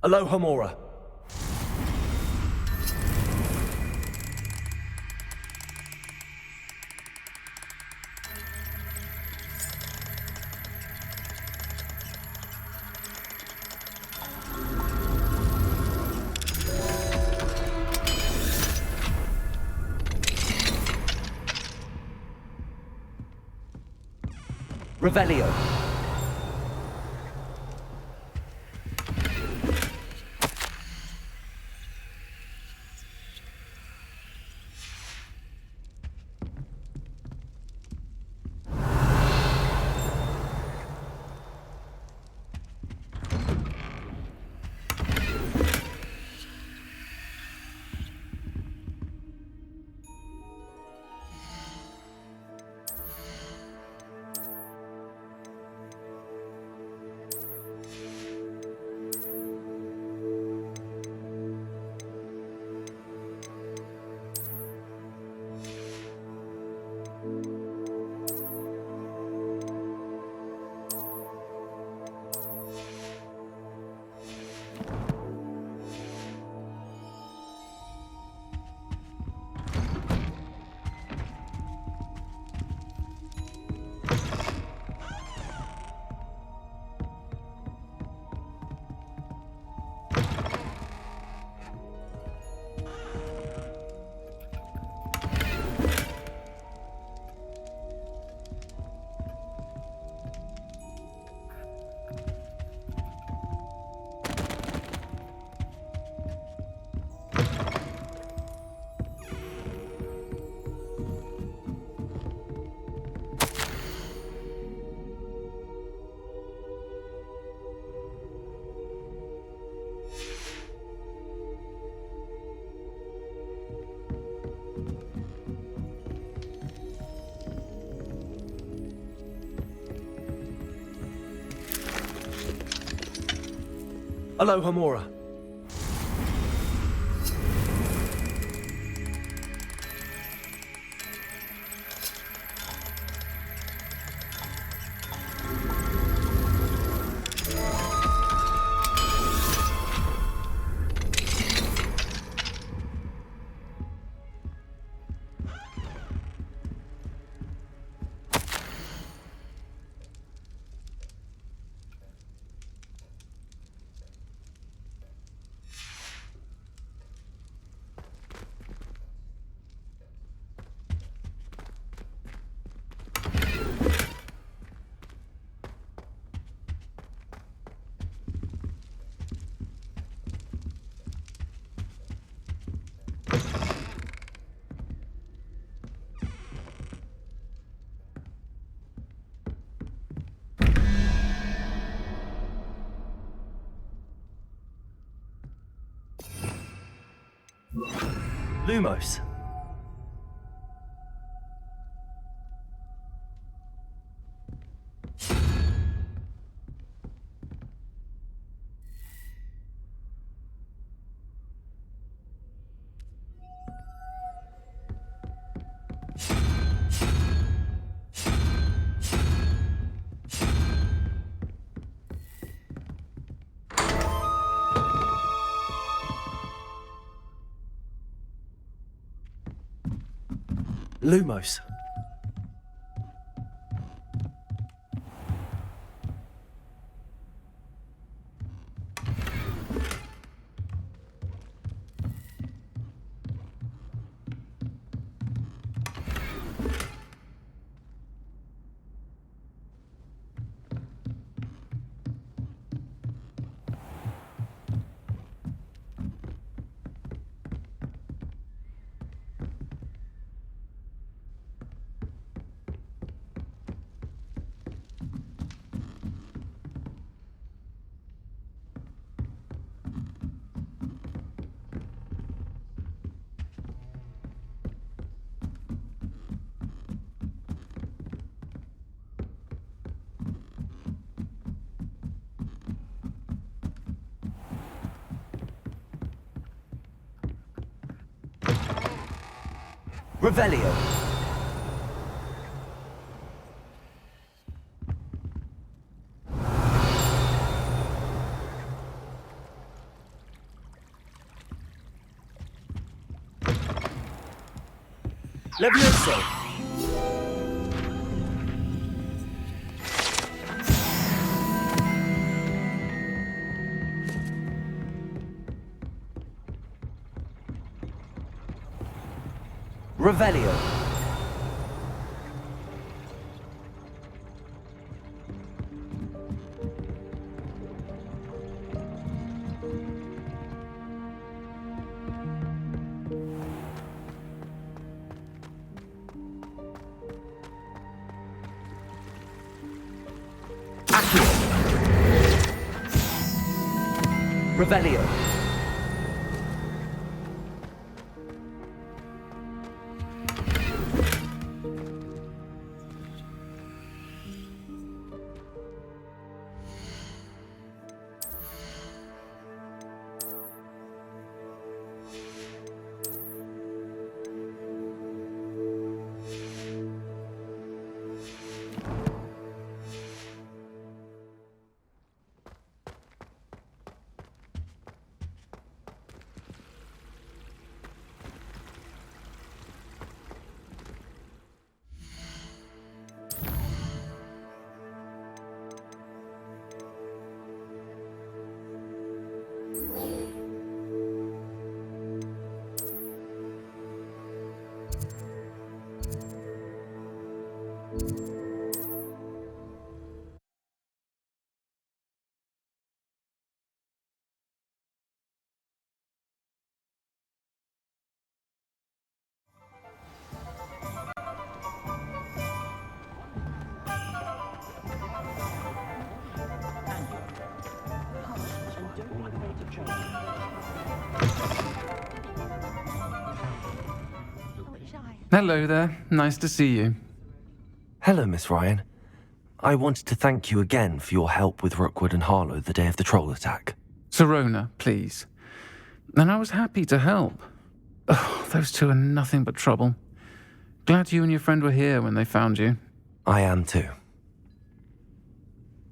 Aloha Mora. Revelio. Aloha Mora. Lumos. Lumos. Revelio. Levioso! Revelio. Accio. Revelio. Hello there. Nice to see you. Hello, Miss Ryan. I wanted to thank you again for your help with Rookwood and Harlow the day of the troll attack. Sirona, please. And I was happy to help. Oh, those two are nothing but trouble. Glad you and your friend were here when they found you. I am too.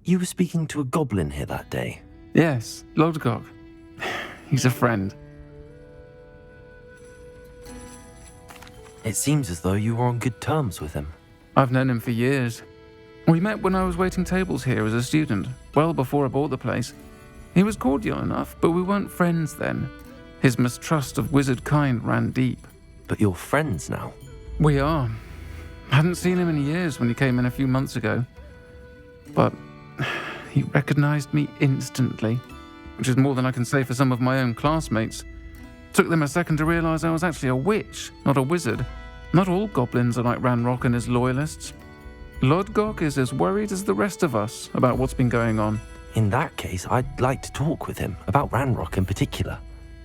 You were speaking to a goblin here that day. Yes, Lodgok. He's a friend. It seems as though you were on good terms with him. I've known him for years. We met when I was waiting tables here as a student, well before I bought the place. He was cordial enough, but we weren't friends then. His mistrust of wizard kind ran deep. But you're friends now. We are. Hadn't seen him in years when he came in a few months ago. But he recognized me instantly, which is more than I can say for some of my own classmates. Took them a second to realize I was actually a witch, not a wizard. Not all goblins are like Ranrock and his loyalists. Lodgok is as worried as the rest of us about what's been going on. In that case, I'd like to talk with him, about Ranrock in particular.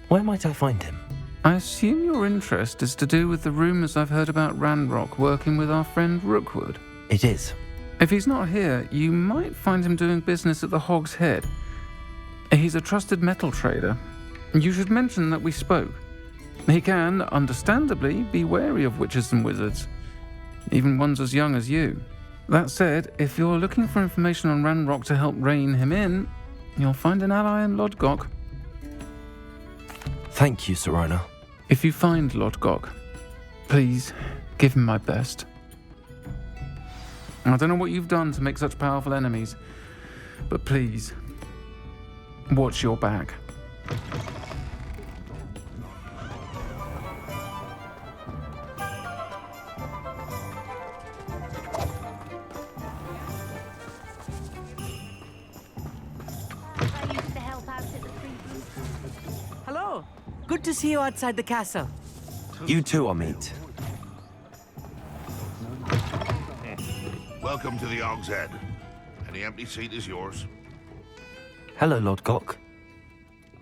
Where might I find him? I assume your interest is to do with the rumors I've heard about Ranrock working with our friend Rookwood. It is. If he's not here, you might find him doing business at the Hog's Head. He's a trusted metal trader. You should mention that we spoke. He can, understandably, be wary of witches and wizards, even ones as young as you. That said, if you're looking for information on Ranrock to help rein him in, you'll find an ally in Lodgok. Thank you, Sirona. If you find Lodgok, please give him my best. I don't know what you've done to make such powerful enemies, but please, watch your back. Hello. Good to see you outside the castle. You too, Amit. Welcome to the Hog's Head. Any empty seat is yours. Hello, Lodgok.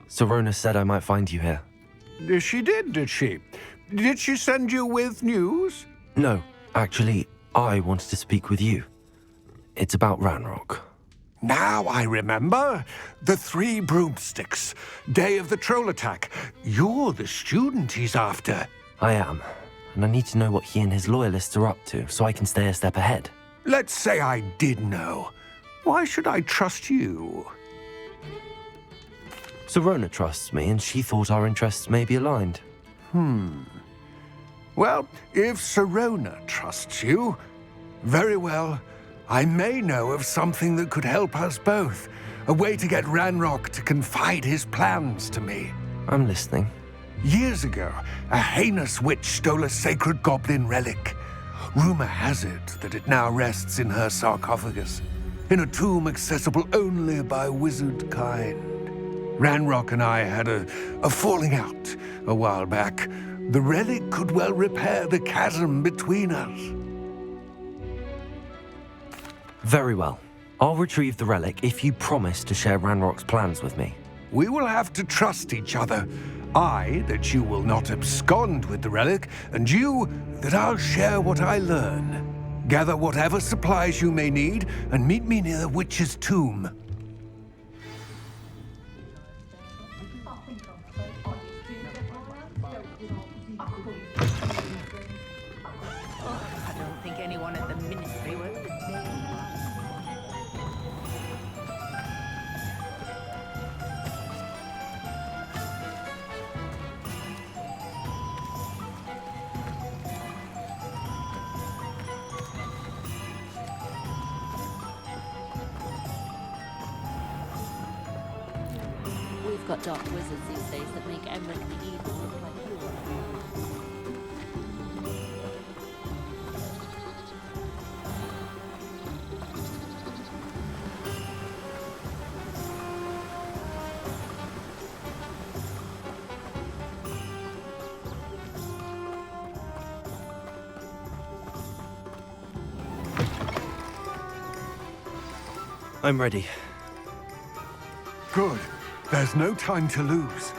Sirona said I might find you here. She did she? Did she send you with news? No, actually, I wanted to speak with you. It's about Ranrock. Now I remember. The 3 broomsticks. Day of the troll attack. You're the student he's after. I am, and I need to know what he and his loyalists are up to so I can stay a step ahead. Let's say I did know. Why should I trust you? Sirona trusts me, and she thought our interests may be aligned. Well, if Sirona trusts you, very well. I may know of something that could help us both. A way to get Ranrock to confide his plans to me. I'm listening. Years ago, a heinous witch stole a sacred goblin relic. Rumor has it that it now rests in her sarcophagus, in a tomb accessible only by wizard kind. Ranrock and I had a falling out a while back. The relic could well repair the chasm between us. Very well. I'll retrieve the relic if you promise to share Ranrock's plans with me. We will have to trust each other. I, that you will not abscond with the relic, and you, that I'll share what I learn. Gather whatever supplies you may need, and meet me near the witch's tomb. I don't think anyone at the ministry will. We've got dark wizards these days that make Emmerich the Evil look like you. I'm ready. Good. There's no time to lose.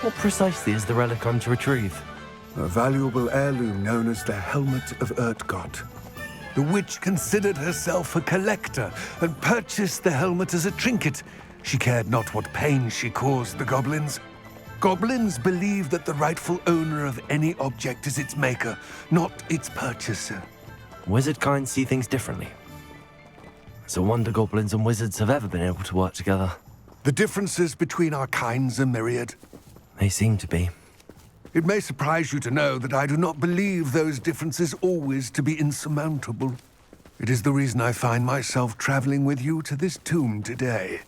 What precisely is the relic I'm to retrieve? A valuable heirloom known as the Helmet of Urtgott. The witch considered herself a collector and purchased the helmet as a trinket. She cared not what pain she caused the goblins. Goblins believe that the rightful owner of any object is its maker, not its purchaser. Wizard kind see things differently. It's a wonder goblins and wizards have ever been able to work together. The differences between our kinds are myriad. They seem to be. It may surprise you to know that I do not believe those differences always to be insurmountable. It is the reason I find myself traveling with you to this tomb today.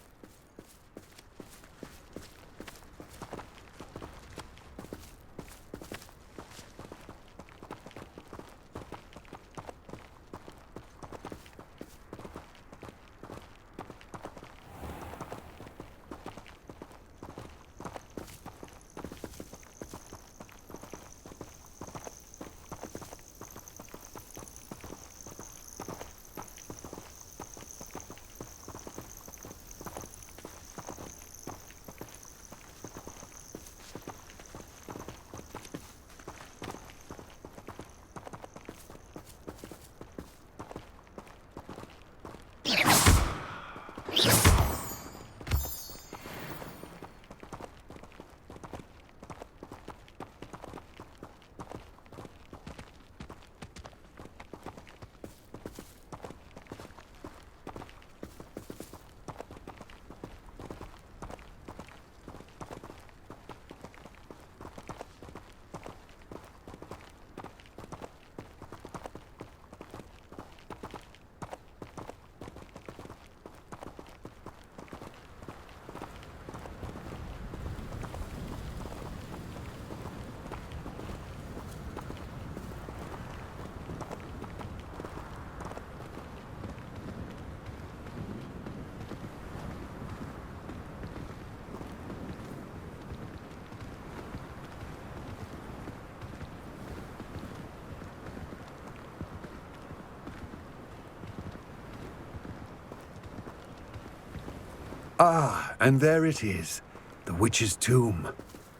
Ah, and there it is. The witch's tomb.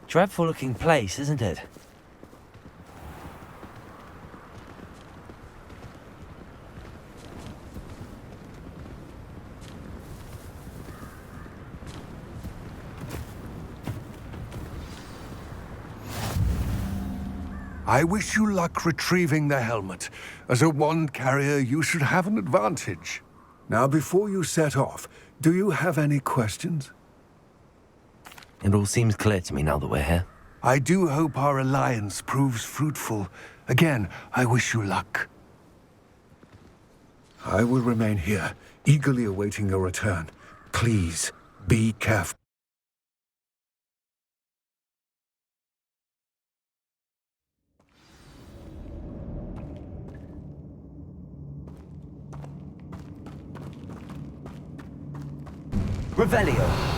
Dreadful looking place, isn't it? I wish you luck retrieving the helmet. As a wand carrier, you should have an advantage. Now, before you set off, do you have any questions? It all seems clear to me now that we're here. I do hope our alliance proves fruitful. Again, I wish you luck. I will remain here, eagerly awaiting your return. Please, be careful. Revelio.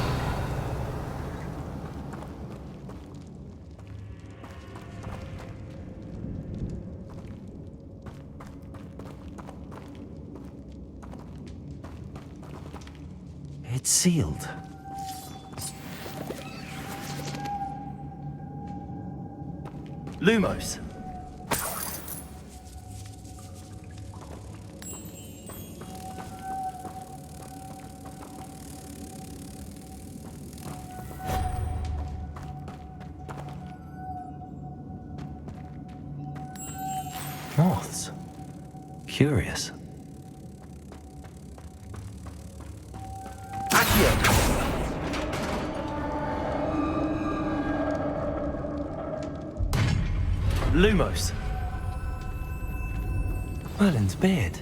It's sealed. Lumos. Moths. Curious. Lumos. Merlin's beard.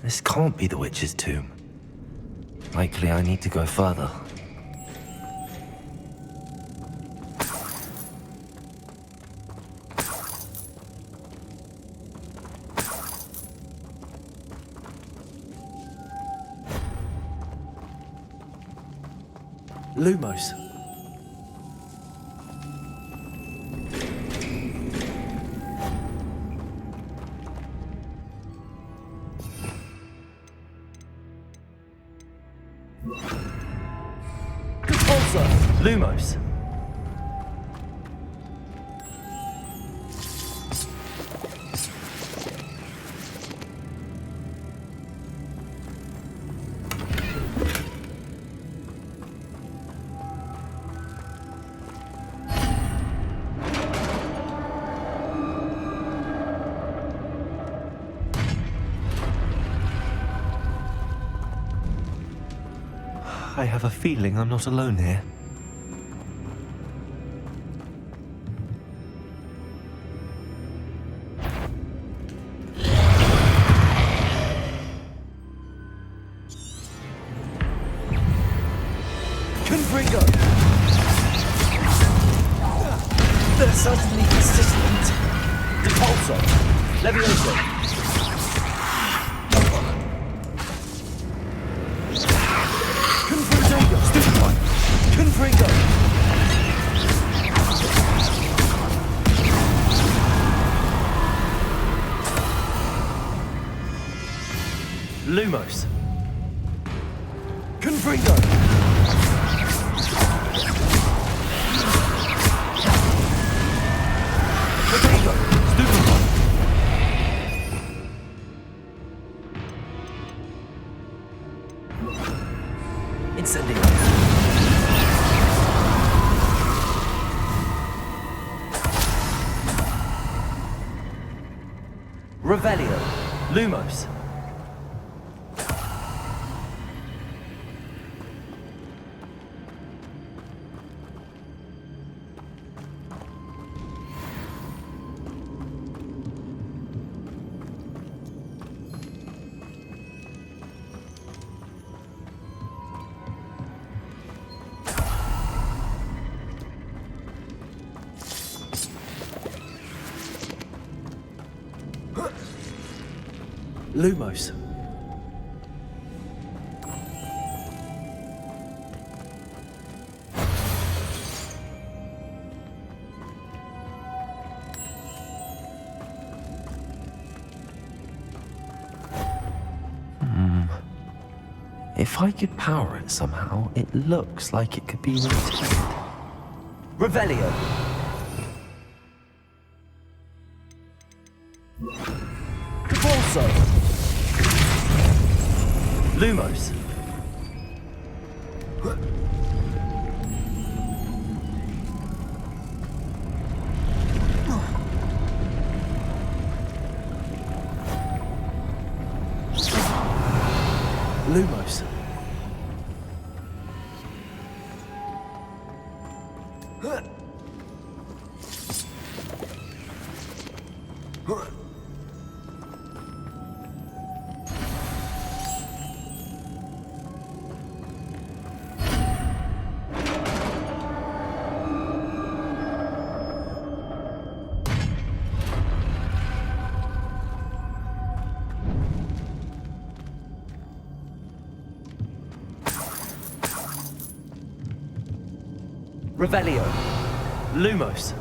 This can't be the witch's tomb. Likely I need to go further. Lumos. Lumos. I have a feeling I'm not alone here. They're certainly consistent. Depulso. Levioso. Confringo. Stupid one. Confringo. Lumos. Confringo. Incendio. Revelio. Lumos. Lumos. If I could power it somehow, it looks like it could be rotated. Revelio. Convulso. Lumos. Lumos. Revelio. Lumos.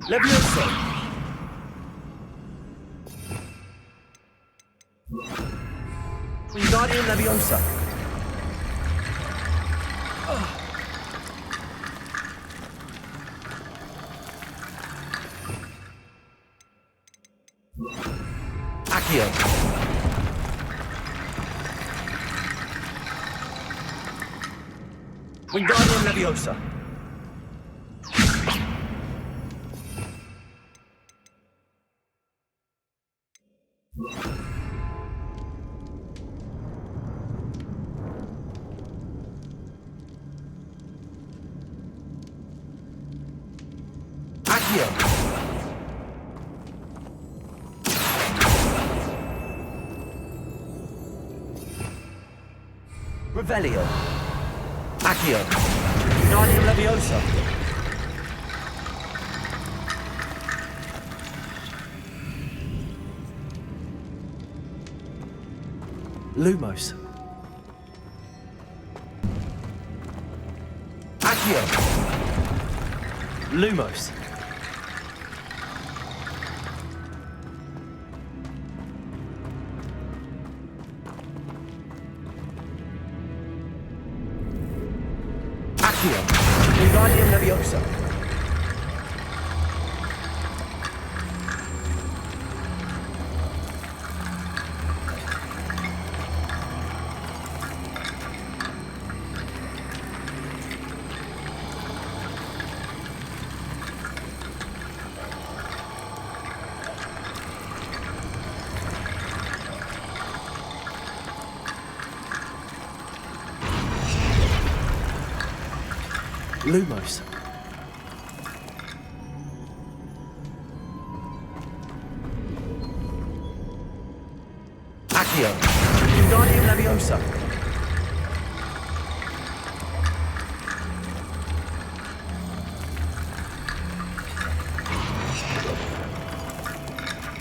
Levioso. Wingardium Leviosa. Accio. Wingardium Leviosa. Accio. Revelio. Accio. Wingardium Leviosa. Lumos. Accio. Lumos. Accio. Wingardium Leviosa. Lumos. Accio. Wingardium Leviosa.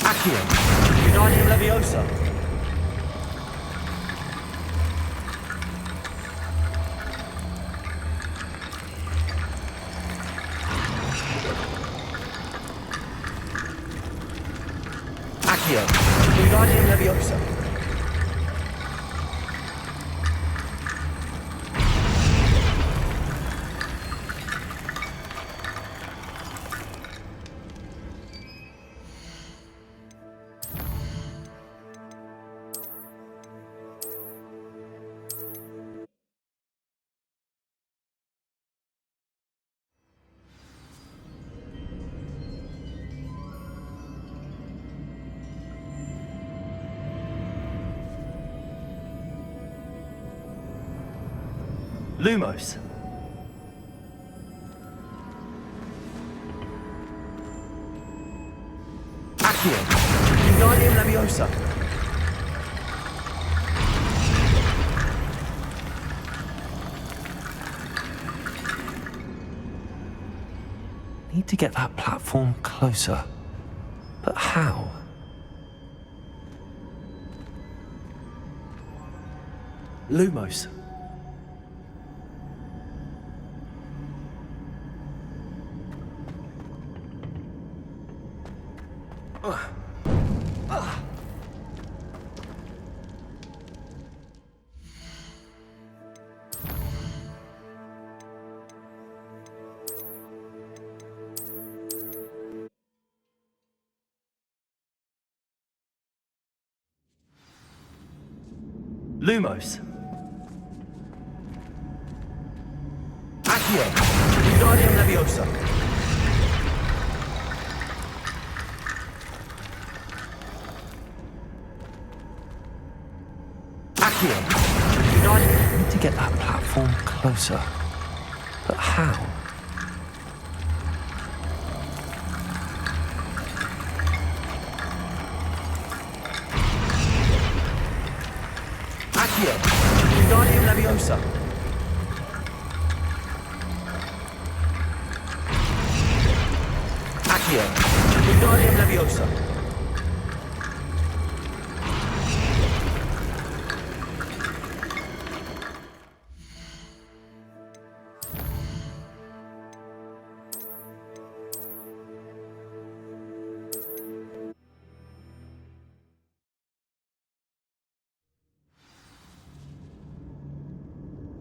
Accio. Wingardium Leviosa. Accio. Wingardium Leviosa. Lumos. Accio. Wingardium Leviosa. Need to get that platform closer. But how? Lumos. Lumos. Accio. Wingardium Leviosa. Accio. Wingardium. Need to get that platform closer. But how? Accio. Wingardium Leviosa. Accio. Wingardium Leviosa.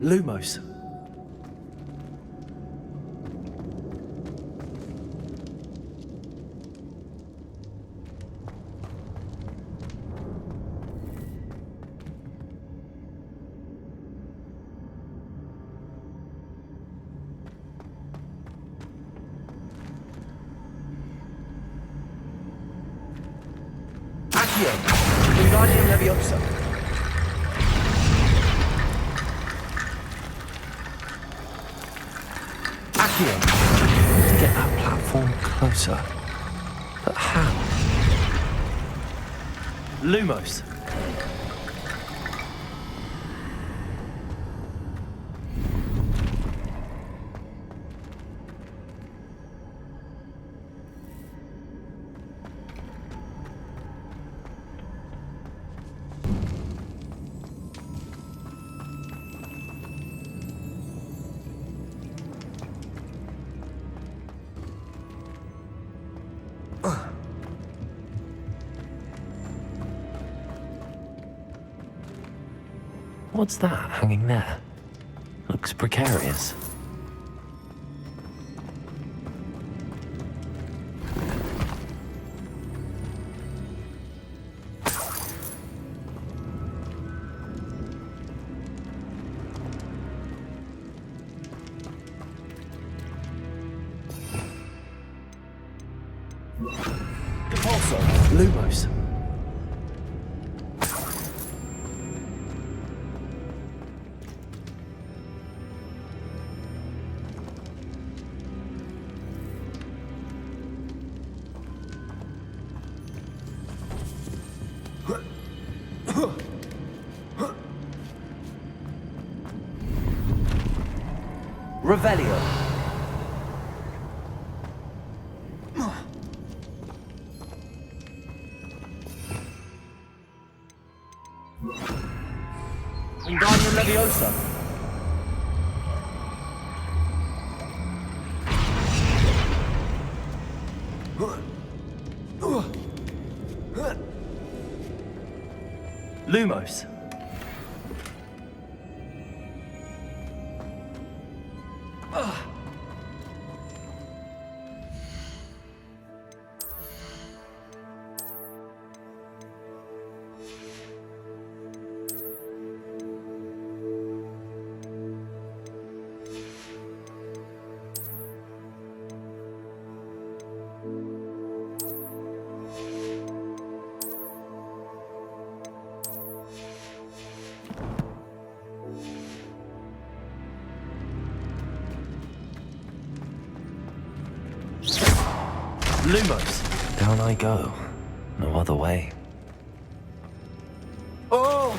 Lumos. Accio. Wingardium Leviosa. Accio. Need to get that platform closer. But how? Lumos. What's that hanging there? Looks precarious. Compulso. Lumos. Revelio. Wingardium Leviosa. Lumos. Lumos. Down I go. No other way. Oh!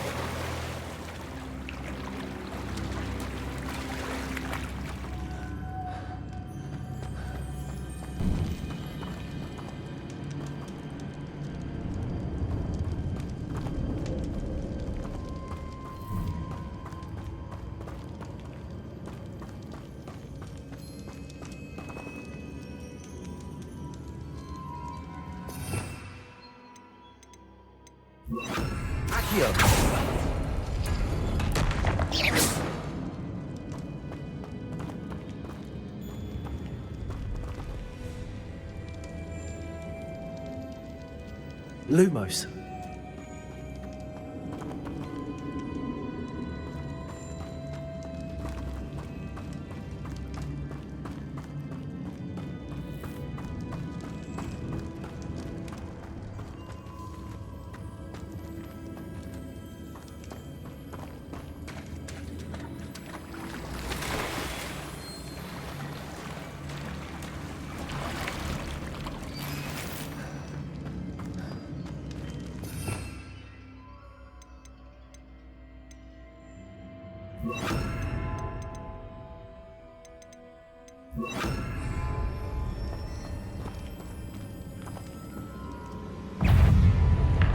Accio. Lumos.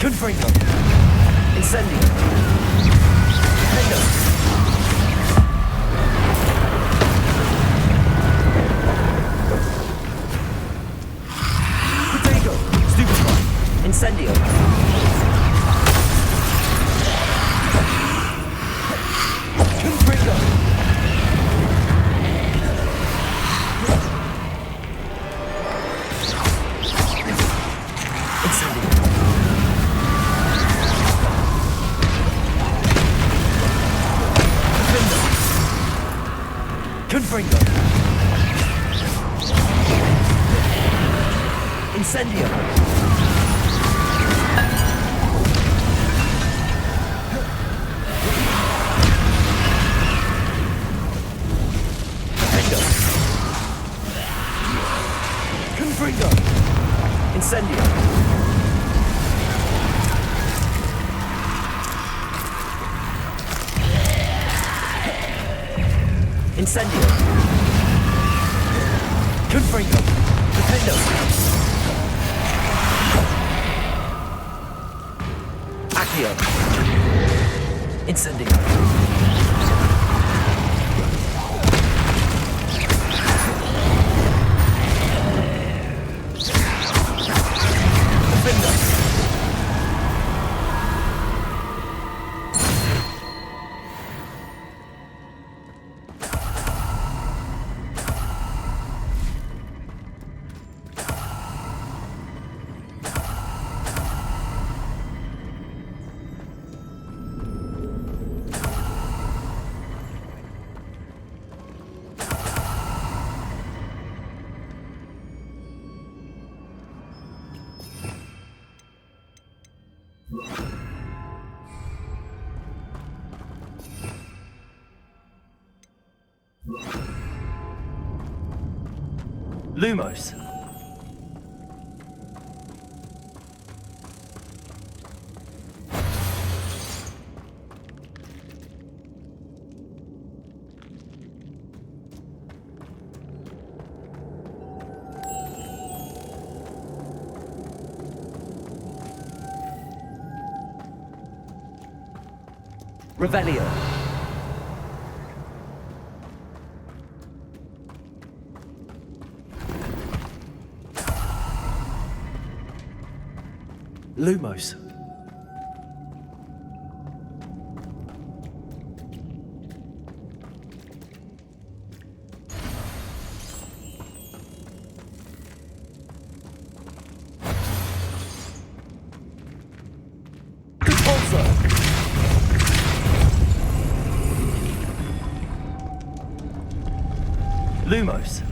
Confringo. Incendio. Defendo. Potato. Stupefy. Incendio. Confringo. Incendio. Confringo. Incendio. Defendo. Confringo. Incendio. Incendio. Confringo. Defendo. Accio. Incendio. Defendo. Lumos. Revelio. Lumos. Compulso. Lumos.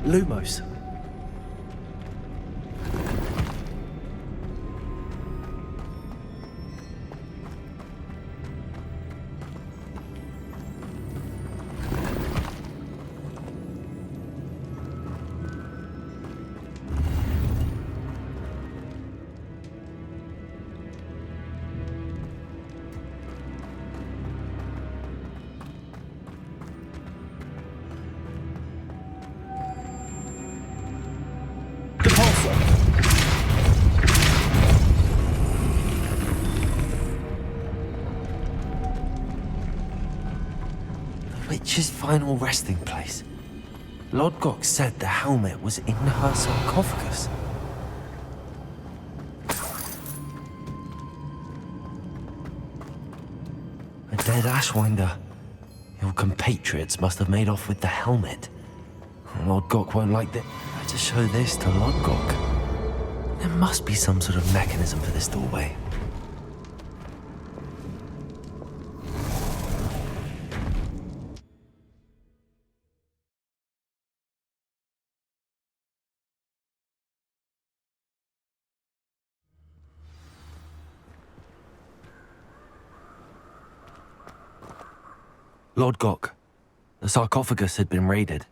Lumos. Witch's final resting place. Lodgok said the helmet was in her sarcophagus. A dead Ashwinder. Your compatriots must have made off with the helmet. Lodgok won't like that. Better show this to Lodgok. There must be some sort of mechanism for this doorway. Lodgok, the sarcophagus had been raided.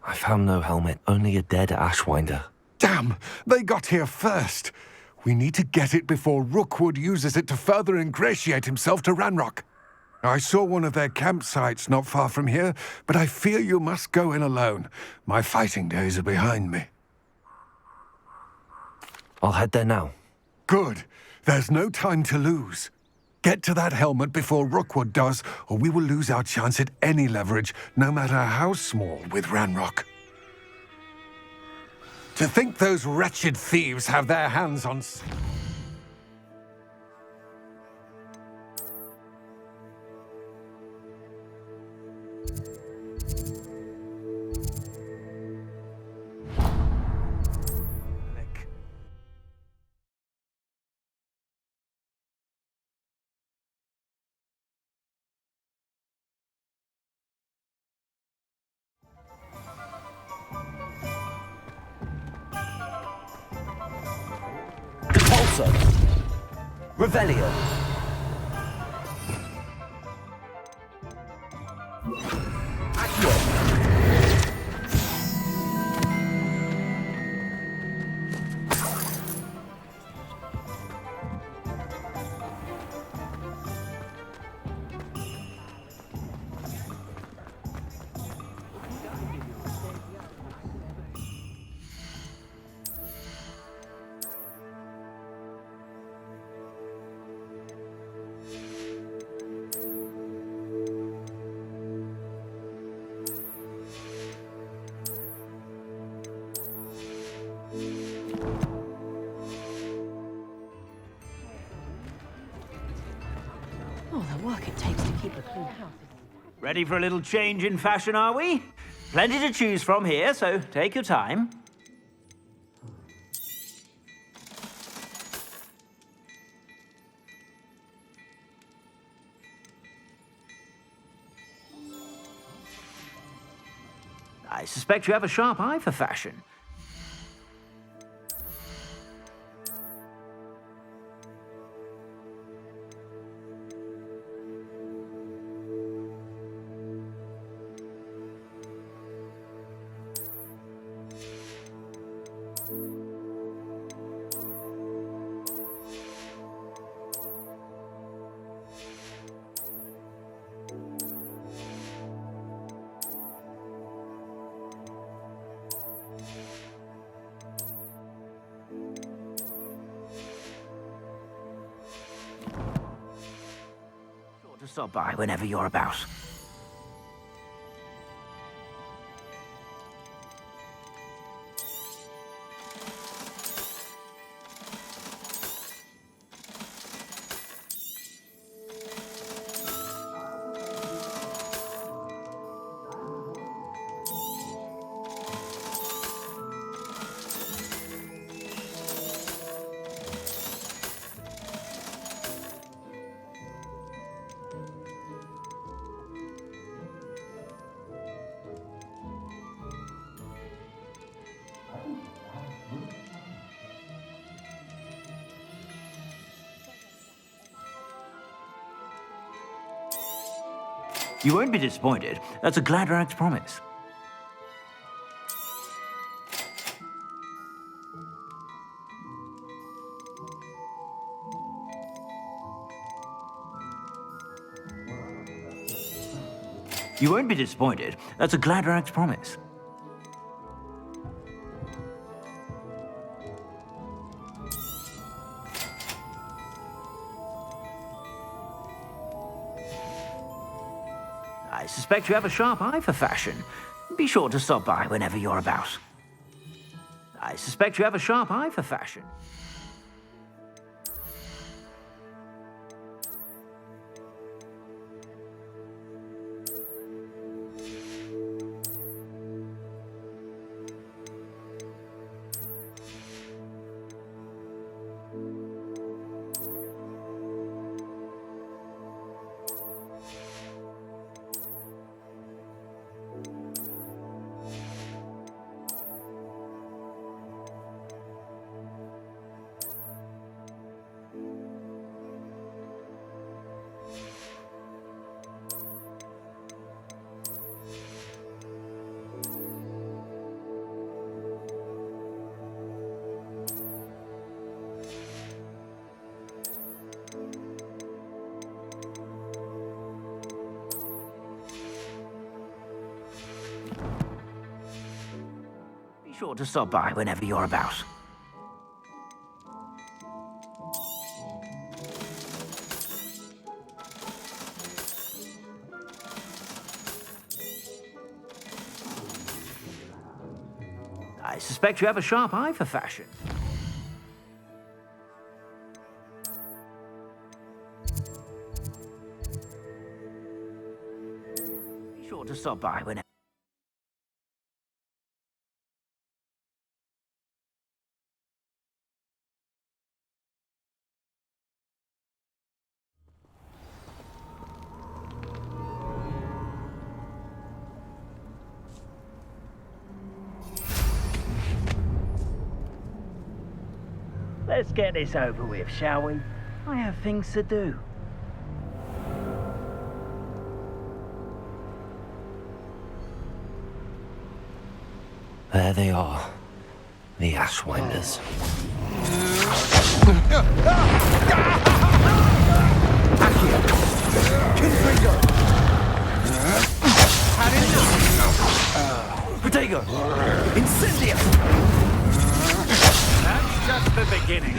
I found no helmet, only a dead Ashwinder. Damn! They got here first. We need to get it before Rookwood uses it to further ingratiate himself to Ranrock. I saw one of their campsites not far from here, but I fear you must go in alone. My fighting days are behind me. I'll head there now. Good. There's no time to lose. Get to that helmet before Rookwood does, or we will lose our chance at any leverage, no matter how small, with Ranrock. To think those wretched thieves have their hands on... Revelio. Oh, the work it takes to keep a clean house. Ready for a little change in fashion, are we? Plenty to choose from here, so take your time. I suspect you have a sharp eye for fashion. Stop by whenever you're about. You won't be disappointed. That's a Gladrag's promise. You won't be disappointed. That's a Gladrag's promise. I suspect you have a sharp eye for fashion. Be sure to stop by whenever you're about. I suspect you have a sharp eye for fashion. Be sure to stop by whenever you're about. I suspect you have a sharp eye for fashion. Be sure to stop by whenever. Let's get this over with, shall we? I have things to do. There they are, the Ashwinders. Protego! Incendia! That's just the beginning.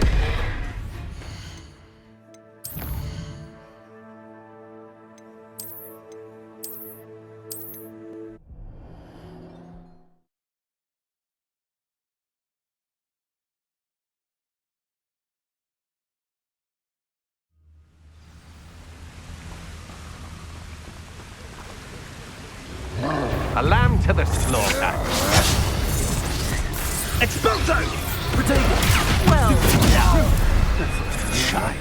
A lamb to the slaughter. Expulso! Protego! Well, no. Shy.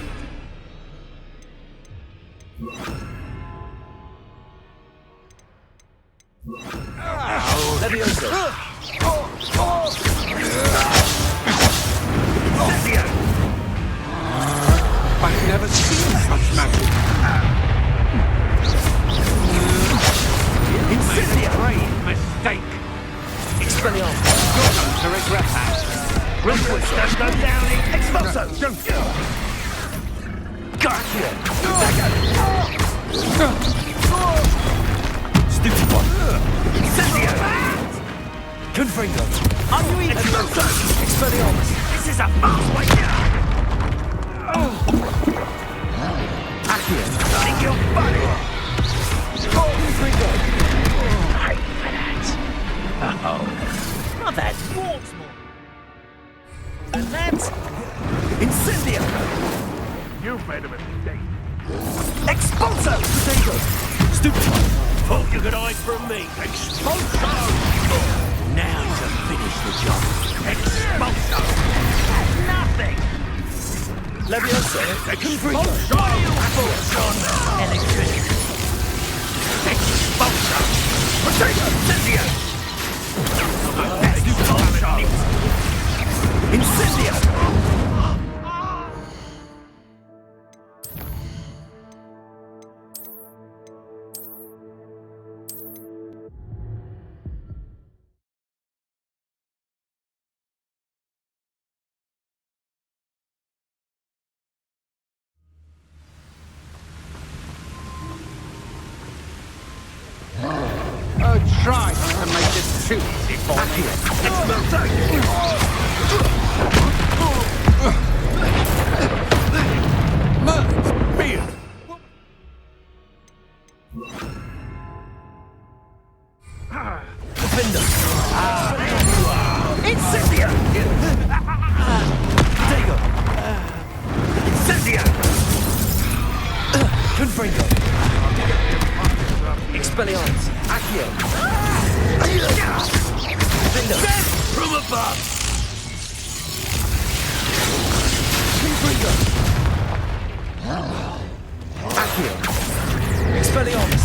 Levioso! I've never seen such magic. Incendia! Grave mistake. Expelliarmus! You're going to regret that. Rimwood! Go down in Expulso! Don't Gotcha! Stupid one! Incendio! Confringo! Unread! Expelliarmus! This is a fast way down. Accio! Take your body. Confringo! Pay for that. Oh. Not that! Wartsmore! And that's... Incendio! You've made a mistake. Expulso! Protego! Stupid one! Thought you could hide from me. Expulso! Now to finish the job. Expulso! Nothing! Levioso! Confringo! Expulso! Electricity! Expulso! Potato! Incendio! Incendio! to make this too easy for me. Merge! Beard! Defender! Incendia! Dago! Incendia! Confringo! Expelliarmus! Accio! Defender! From above! Confringo! Accio! Expelliarmus!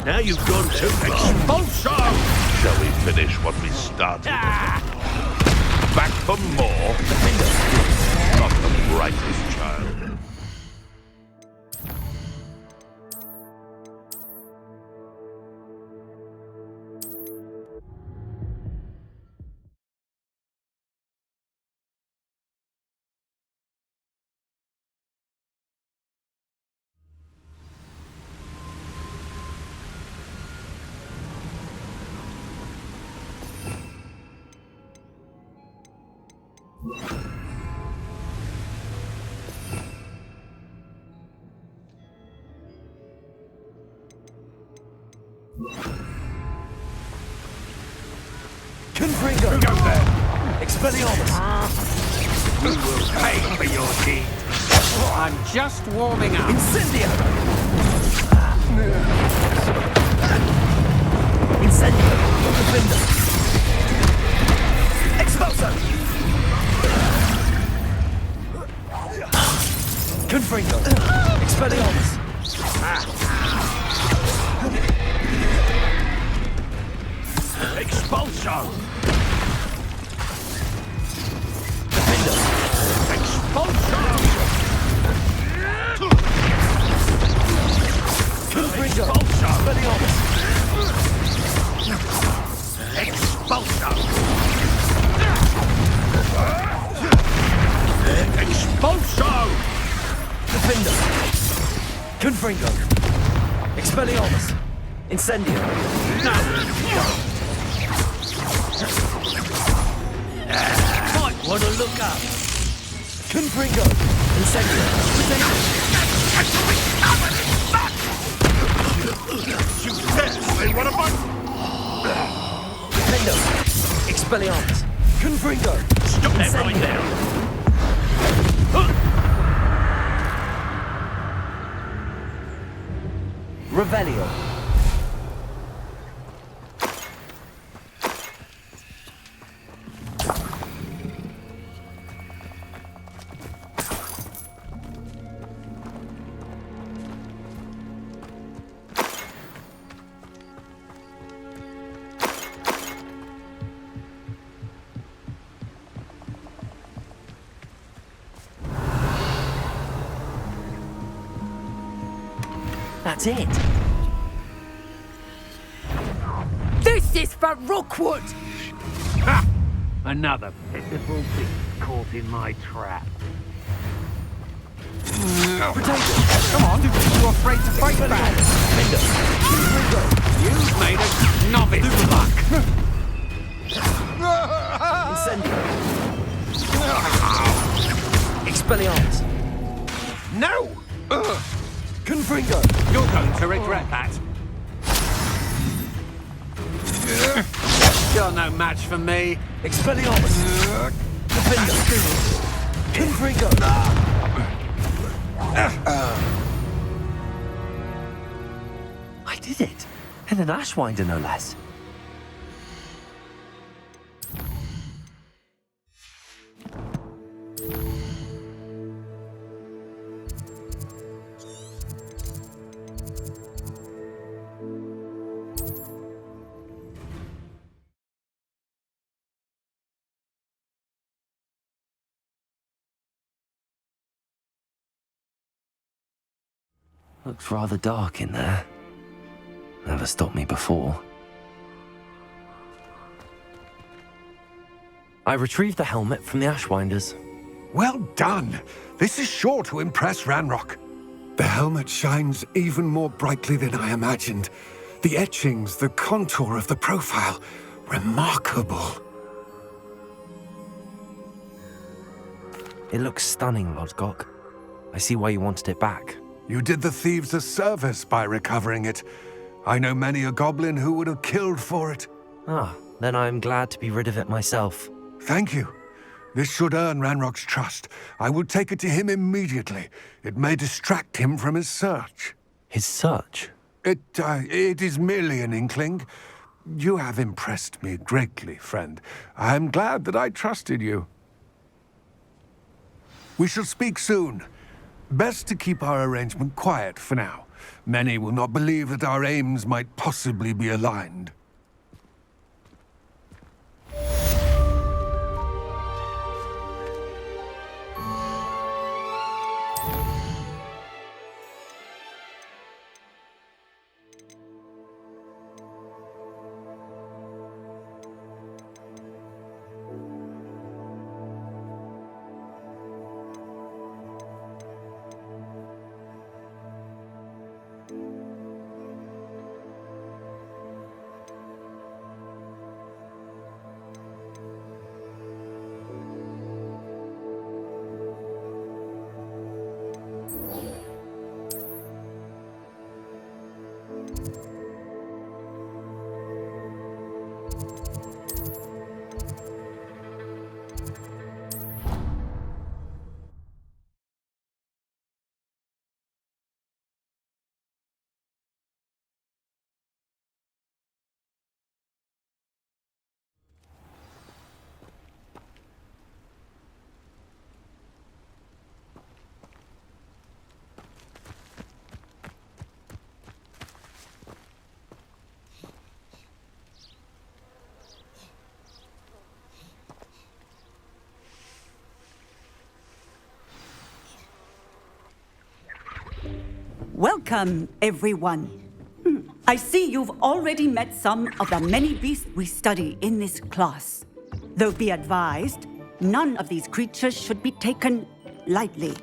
Now you've gone too far. Expulsion! Shall we finish what we started? Back for more? Not the brightest child. Confringo! Expelliarmus! You will pay for your deed. I'm just warming up. Incendio! Incendio! Defender! Expulso! Confringo! Expelliarmus! Expulsion! Defender! Expulsion! Confringo! Expulsion! Expelliarmus! Expulsion! Expulsion! Defender! Confringo! Expelliarmus! Incendio! Might want to look up. Confringo! Incendio! Shoot this! They want to fight! Defender! Expelliarmus! Confringo! Stop that right Incendio! now. Revelio! That's it. This is for Rookwood! Ha! Another pitiful thief caught in my trap. Potato! Come on, you're afraid to fight back. Defender! Confringo! You've made a novice luck. Incendio! Expelliarmus! No! Confringo! You're going to regret that. You're no match for me. Expelliarmus! Defender! Confringo! I did it! And an Ashwinder, no less. Looks rather dark in there. Never stopped me before. I retrieved the helmet from the Ashwinders. Well done. This is sure to impress Ranrock. The helmet shines even more brightly than I imagined. The etchings, the contour of the profile. Remarkable. It looks stunning, Lodgok. I see why you wanted it back. You did the thieves a service by recovering it. I know many a goblin who would have killed for it. Ah, then I'm glad to be rid of it myself. Thank you. This should earn Ranrock's trust. I will take it to him immediately. It may distract him from his search. His search? It is merely an inkling. You have impressed me greatly, friend. I am glad that I trusted you. We shall speak soon. Best to keep our arrangement quiet for now. Many will not believe that our aims might possibly be aligned. Welcome, everyone. I see you've already met some of the many beasts we study in this class. Though be advised, none of these creatures should be taken lightly.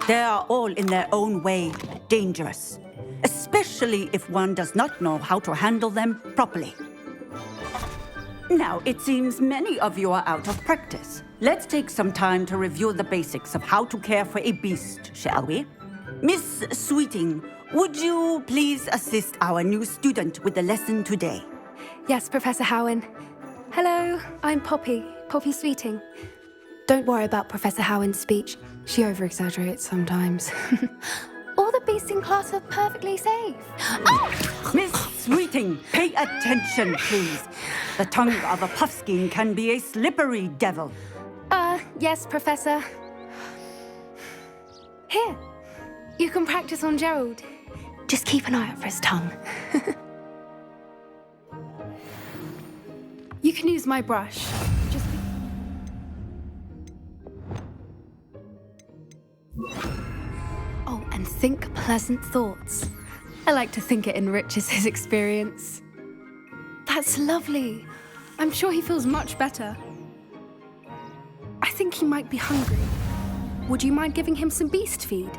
They are all in their own way dangerous, especially if one does not know how to handle them properly. Now, it seems many of you are out of practice. Let's take some time to review the basics of how to care for a beast, shall we? Miss Sweeting, would you please assist our new student with the lesson today? Yes, Professor Howen. Hello, I'm Poppy Sweeting. Don't worry about Professor Howen's speech. She over-exaggerates sometimes. All the beasts in class are perfectly safe. Oh! Miss Sweeting, pay attention, please. The tongue of a puffskein can be a slippery devil. Yes, Professor. Here, you can practice on Gerald. Just keep an eye out for his tongue. You can use my brush. Oh, and think pleasant thoughts. I like to think it enriches his experience. That's lovely. I'm sure he feels much better. I think he might be hungry. Would you mind giving him some beast feed?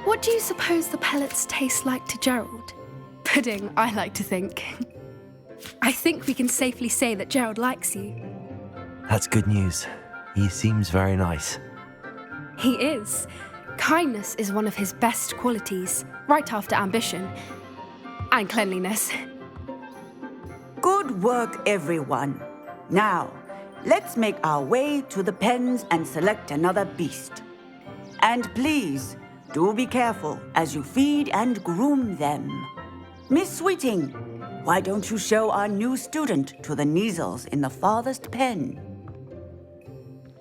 What do you suppose the pellets taste like to Gerald? Pudding, I like to think. I think we can safely say that Gerald likes you. That's good news. He seems very nice. He is. Kindness is one of his best qualities, right after ambition. And cleanliness. Good work, everyone. Now, let's make our way to the pens and select another beast. And please, do be careful as you feed and groom them. Miss Sweeting, why don't you show our new student to the Neasels in the farthest pen?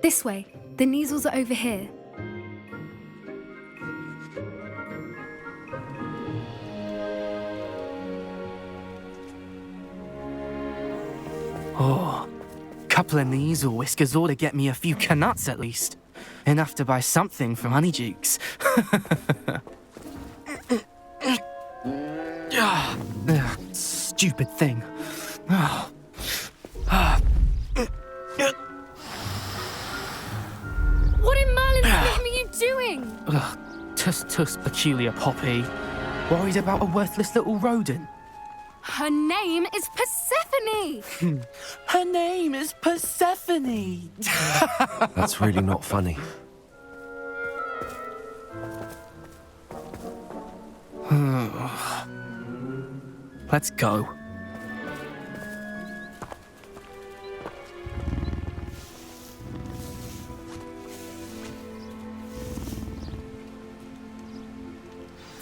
This way. The Neasels are over here. Oh, couple of Neasel whiskers ought to get me a few canuts at least. Enough to buy something from Honeydukes. Stupid thing. doing? Ugh, tuss, peculiar Poppy. Worried about a worthless little rodent? Her name is Persephone! Her name is Persephone! That's really not funny. Let's go.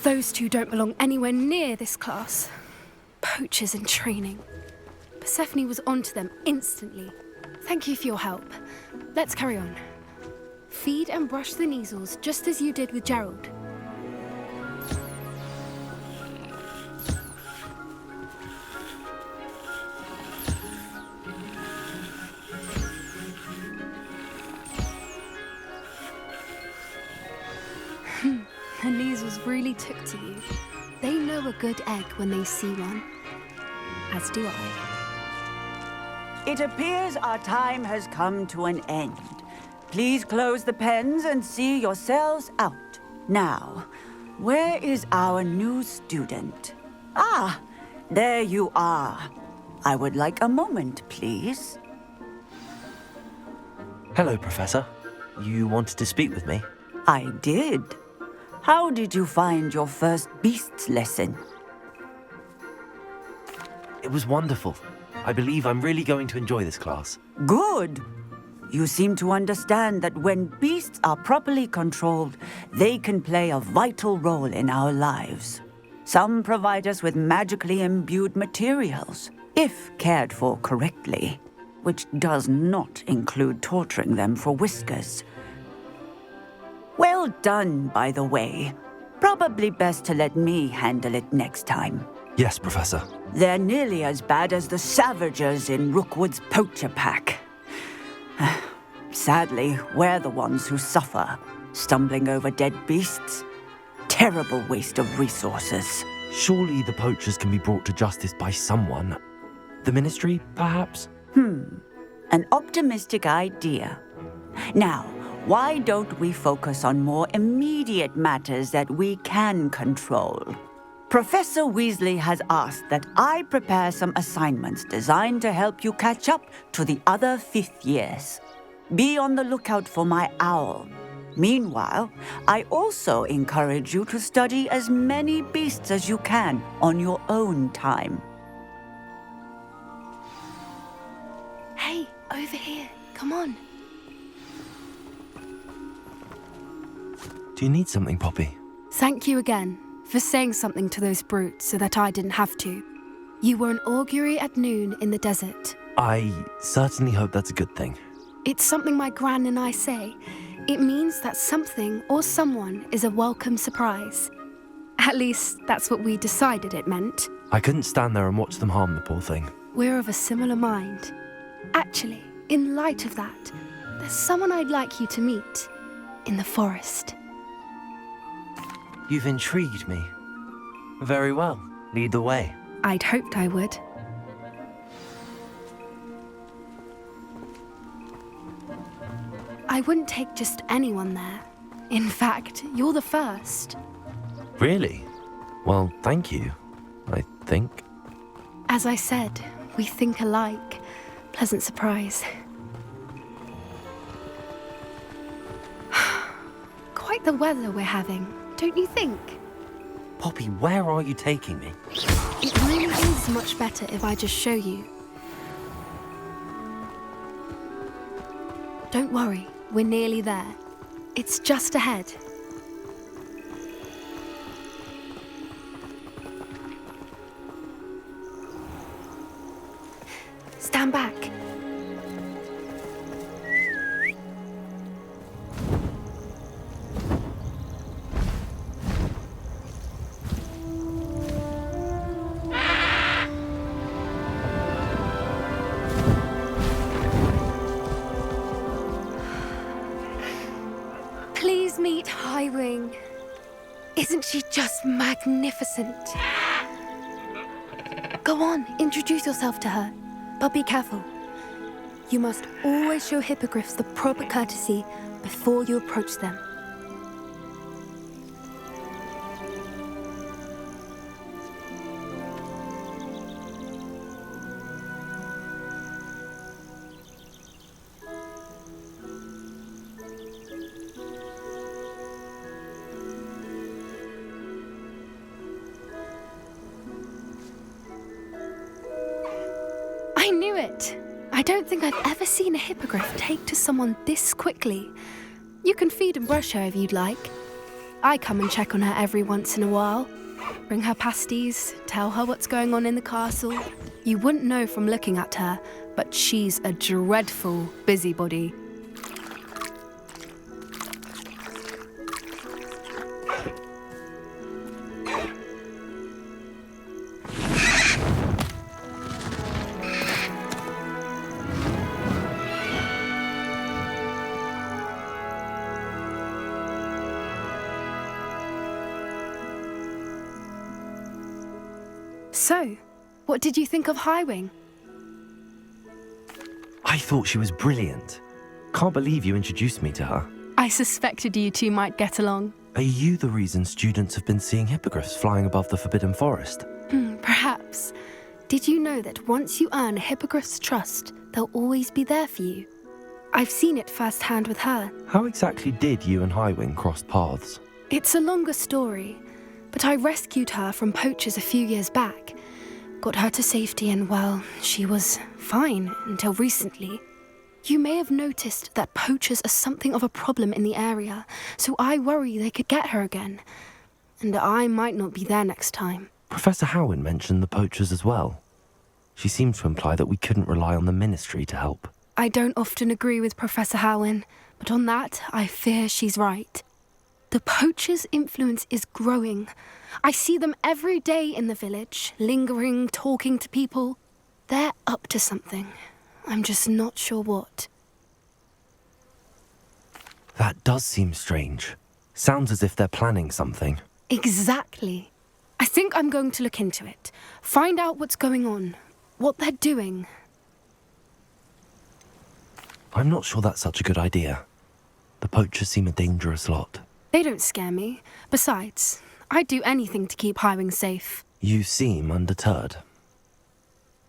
Those two don't belong anywhere near this class. Poachers in training. Persephone was onto them instantly. Thank you for your help. Let's carry on. Feed and brush the measles just as you did with Gerald. The measles really took to you. They know a good egg when they see one. As do I. It appears our time has come to an end. Please close the pens and see yourselves out. Now, where is our new student? Ah, there you are. I would like a moment, please. Hello, Professor. You wanted to speak with me? I did. How did you find your first beasts lesson? It was wonderful. I believe I'm really going to enjoy this class. Good. You seem to understand that when beasts are properly controlled, they can play a vital role in our lives. Some provide us with magically imbued materials, if cared for correctly, which does not include torturing them for whiskers. Well done, by the way. Probably best to let me handle it next time. Yes, Professor. They're nearly as bad as the Savagers in Rookwood's poacher pack. Sadly, we're the ones who suffer, stumbling over dead beasts. Terrible waste of resources. Surely the poachers can be brought to justice by someone. The Ministry, perhaps? An optimistic idea. Now, why don't we focus on more immediate matters that we can control? Professor Weasley has asked that I prepare some assignments designed to help you catch up to the other 5th years. Be on the lookout for my owl. Meanwhile, I also encourage you to study as many beasts as you can on your own time. Hey, over here. Come on. Do you need something, Poppy? Thank you again for saying something to those brutes so that I didn't have to. You were an augury at noon in the desert. I certainly hope that's a good thing. It's something my gran and I say. It means that something or someone is a welcome surprise. At least, that's what we decided it meant. I couldn't stand there and watch them harm the poor thing. We're of a similar mind. Actually, in light of that, there's someone I'd like you to meet. In the forest. You've intrigued me. Very well. Lead the way. I'd hoped I would. I wouldn't take just anyone there. In fact, you're the first. Really? Well, thank you, I think. As I said, we think alike. Pleasant surprise. Quite the weather we're having, don't you think? Poppy, where are you taking me? It really is much better if I just show you. Don't worry, we're nearly there. It's just ahead. Stand back. Please meet Highwing. Isn't she just magnificent? Go on, introduce yourself to her. But be careful. You must always show hippogriffs the proper courtesy before you approach them. I don't think I've ever seen a hippogriff take to someone this quickly. You can feed and brush her if you'd like. I come and check on her every once in a while. Bring her pasties, tell her what's going on in the castle. You wouldn't know from looking at her, but she's a dreadful busybody. So, what did you think of Highwing? I thought she was brilliant. Can't believe you introduced me to her. I suspected you two might get along. Are you the reason students have been seeing hippogriffs flying above the Forbidden Forest? Perhaps. Did you know that once you earn a hippogriff's trust, they'll always be there for you? I've seen it firsthand with her. How exactly did you and Highwing cross paths? It's a longer story, but I rescued her from poachers a few years back. Got her to safety and, well, she was fine until recently. You may have noticed that poachers are something of a problem in the area, so I worry they could get her again. And I might not be there next time. Professor Howin mentioned the poachers as well. She seemed to imply that we couldn't rely on the Ministry to help. I don't often agree with Professor Howin, but on that, I fear she's right. The poachers' influence is growing. I see them every day in the village, lingering, talking to people. They're up to something. I'm just not sure what. That does seem strange. Sounds as if they're planning something. Exactly. I think I'm going to look into it. Find out what's going on, what they're doing. I'm not sure that's such a good idea. The poachers seem a dangerous lot. They don't scare me. Besides, I'd do anything to keep Highwing safe. You seem undeterred.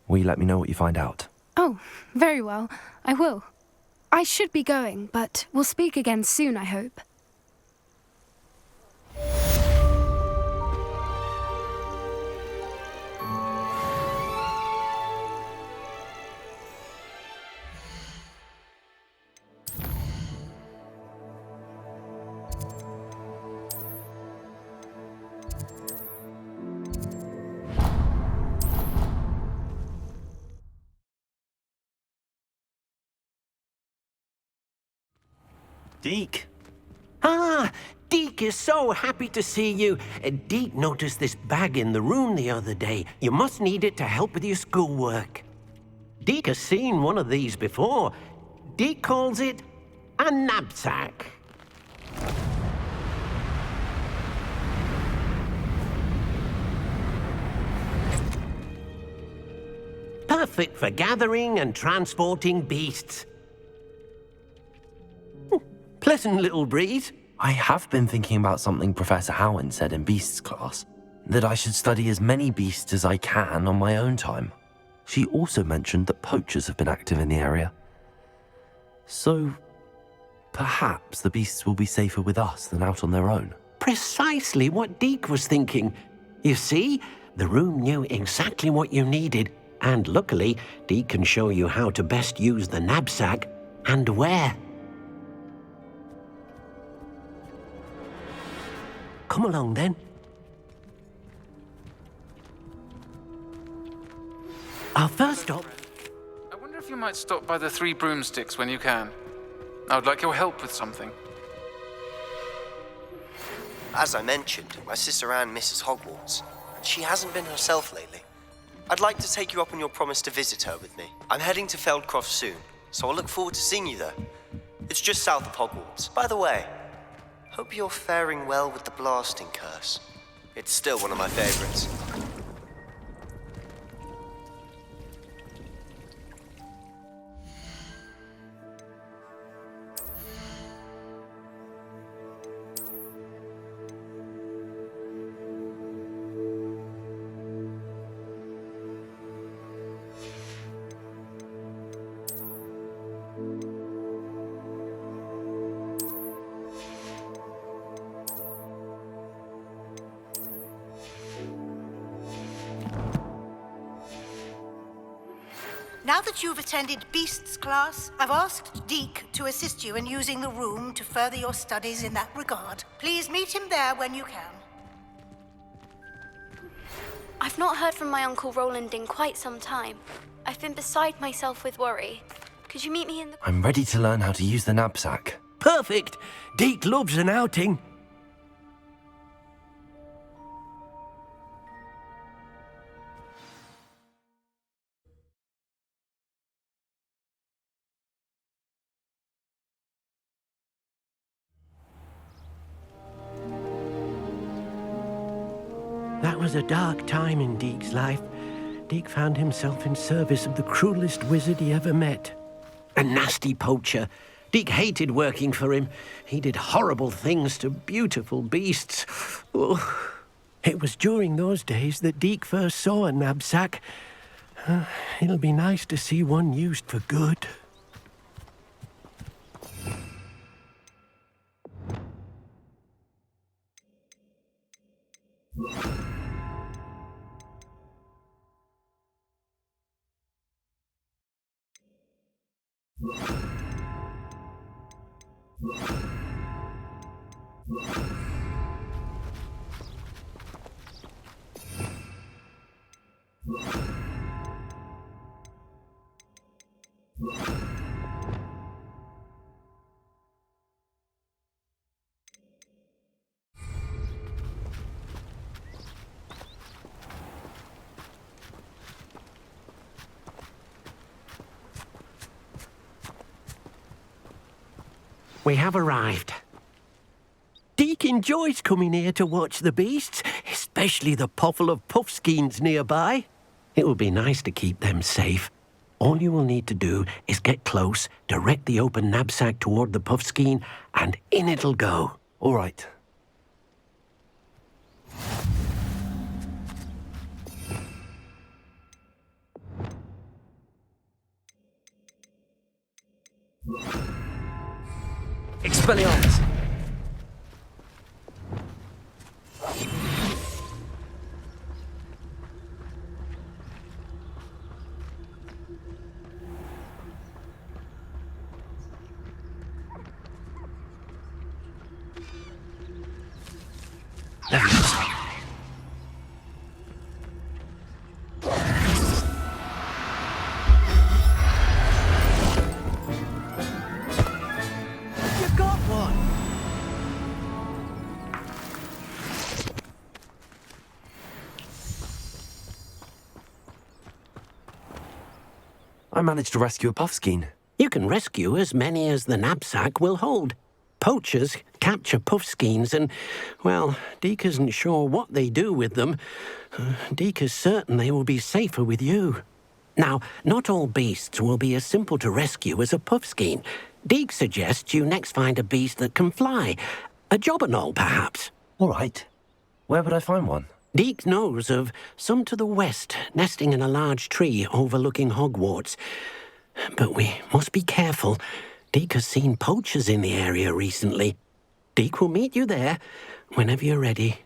Will you let me know what you find out? Oh, very well. I will. I should be going, but we'll speak again soon, I hope. Deke. Ah, Deke is so happy to see you. Deke noticed this bag in the room the other day. You must need it to help with your schoolwork. Deke has seen one of these before. Deke calls it a knapsack. Perfect for gathering and transporting beasts. Pleasant little breeze. I have been thinking about something Professor Howin said in Beasts class, that I should study as many beasts as I can on my own time. She also mentioned that poachers have been active in the area. So, perhaps the beasts will be safer with us than out on their own. Precisely what Deke was thinking. You see, the room knew exactly what you needed, and luckily, Deke can show you how to best use the knapsack and where. Come along, then. Our first stop... I wonder if you might stop by the Three Broomsticks when you can. I would like your help with something. As I mentioned, my sister Anne misses Hogwarts, and she hasn't been herself lately. I'd like to take you up on your promise to visit her with me. I'm heading to Feldcroft soon, so I'll look forward to seeing you there. It's just south of Hogwarts. By the way, hope you're faring well with the blasting curse. It's still one of my favorites. Now that you've attended Beasts class, I've asked Deke to assist you in using the room to further your studies in that regard. Please meet him there when you can. I've not heard from my Uncle Roland in quite some time. I've been beside myself with worry. Could you meet me in the... I'm ready to learn how to use the knapsack. Perfect! Deke loves an outing. That was a dark time in Deke's life. Deke found himself in service of the cruelest wizard he ever met. A nasty poacher. Deke hated working for him. He did horrible things to beautiful beasts. Oh. It was during those days that Deke first saw a knapsack. It'll be nice to see one used for good. We have arrived. Deke enjoys coming here to watch the beasts, especially the potful of puffskeins nearby. It will be nice to keep them safe. All you will need to do is get close, direct the open knapsack toward the puffskein, and in it'll go. All right. Expelliarmus! Leviosa. You got one! I managed to rescue a puffskein. You can rescue as many as the knapsack will hold. Poachers capture puffskeins and, well, Deke isn't sure what they do with them. Deke is certain they will be safer with you. Now, not all beasts will be as simple to rescue as a puffskein. Deke suggests you next find a beast that can fly. A jobberknoll, perhaps. All right. Where would I find one? Deke knows of some to the west, nesting in a large tree overlooking Hogwarts. But we must be careful. Deke has seen poachers in the area recently. Deke will meet you there whenever you're ready.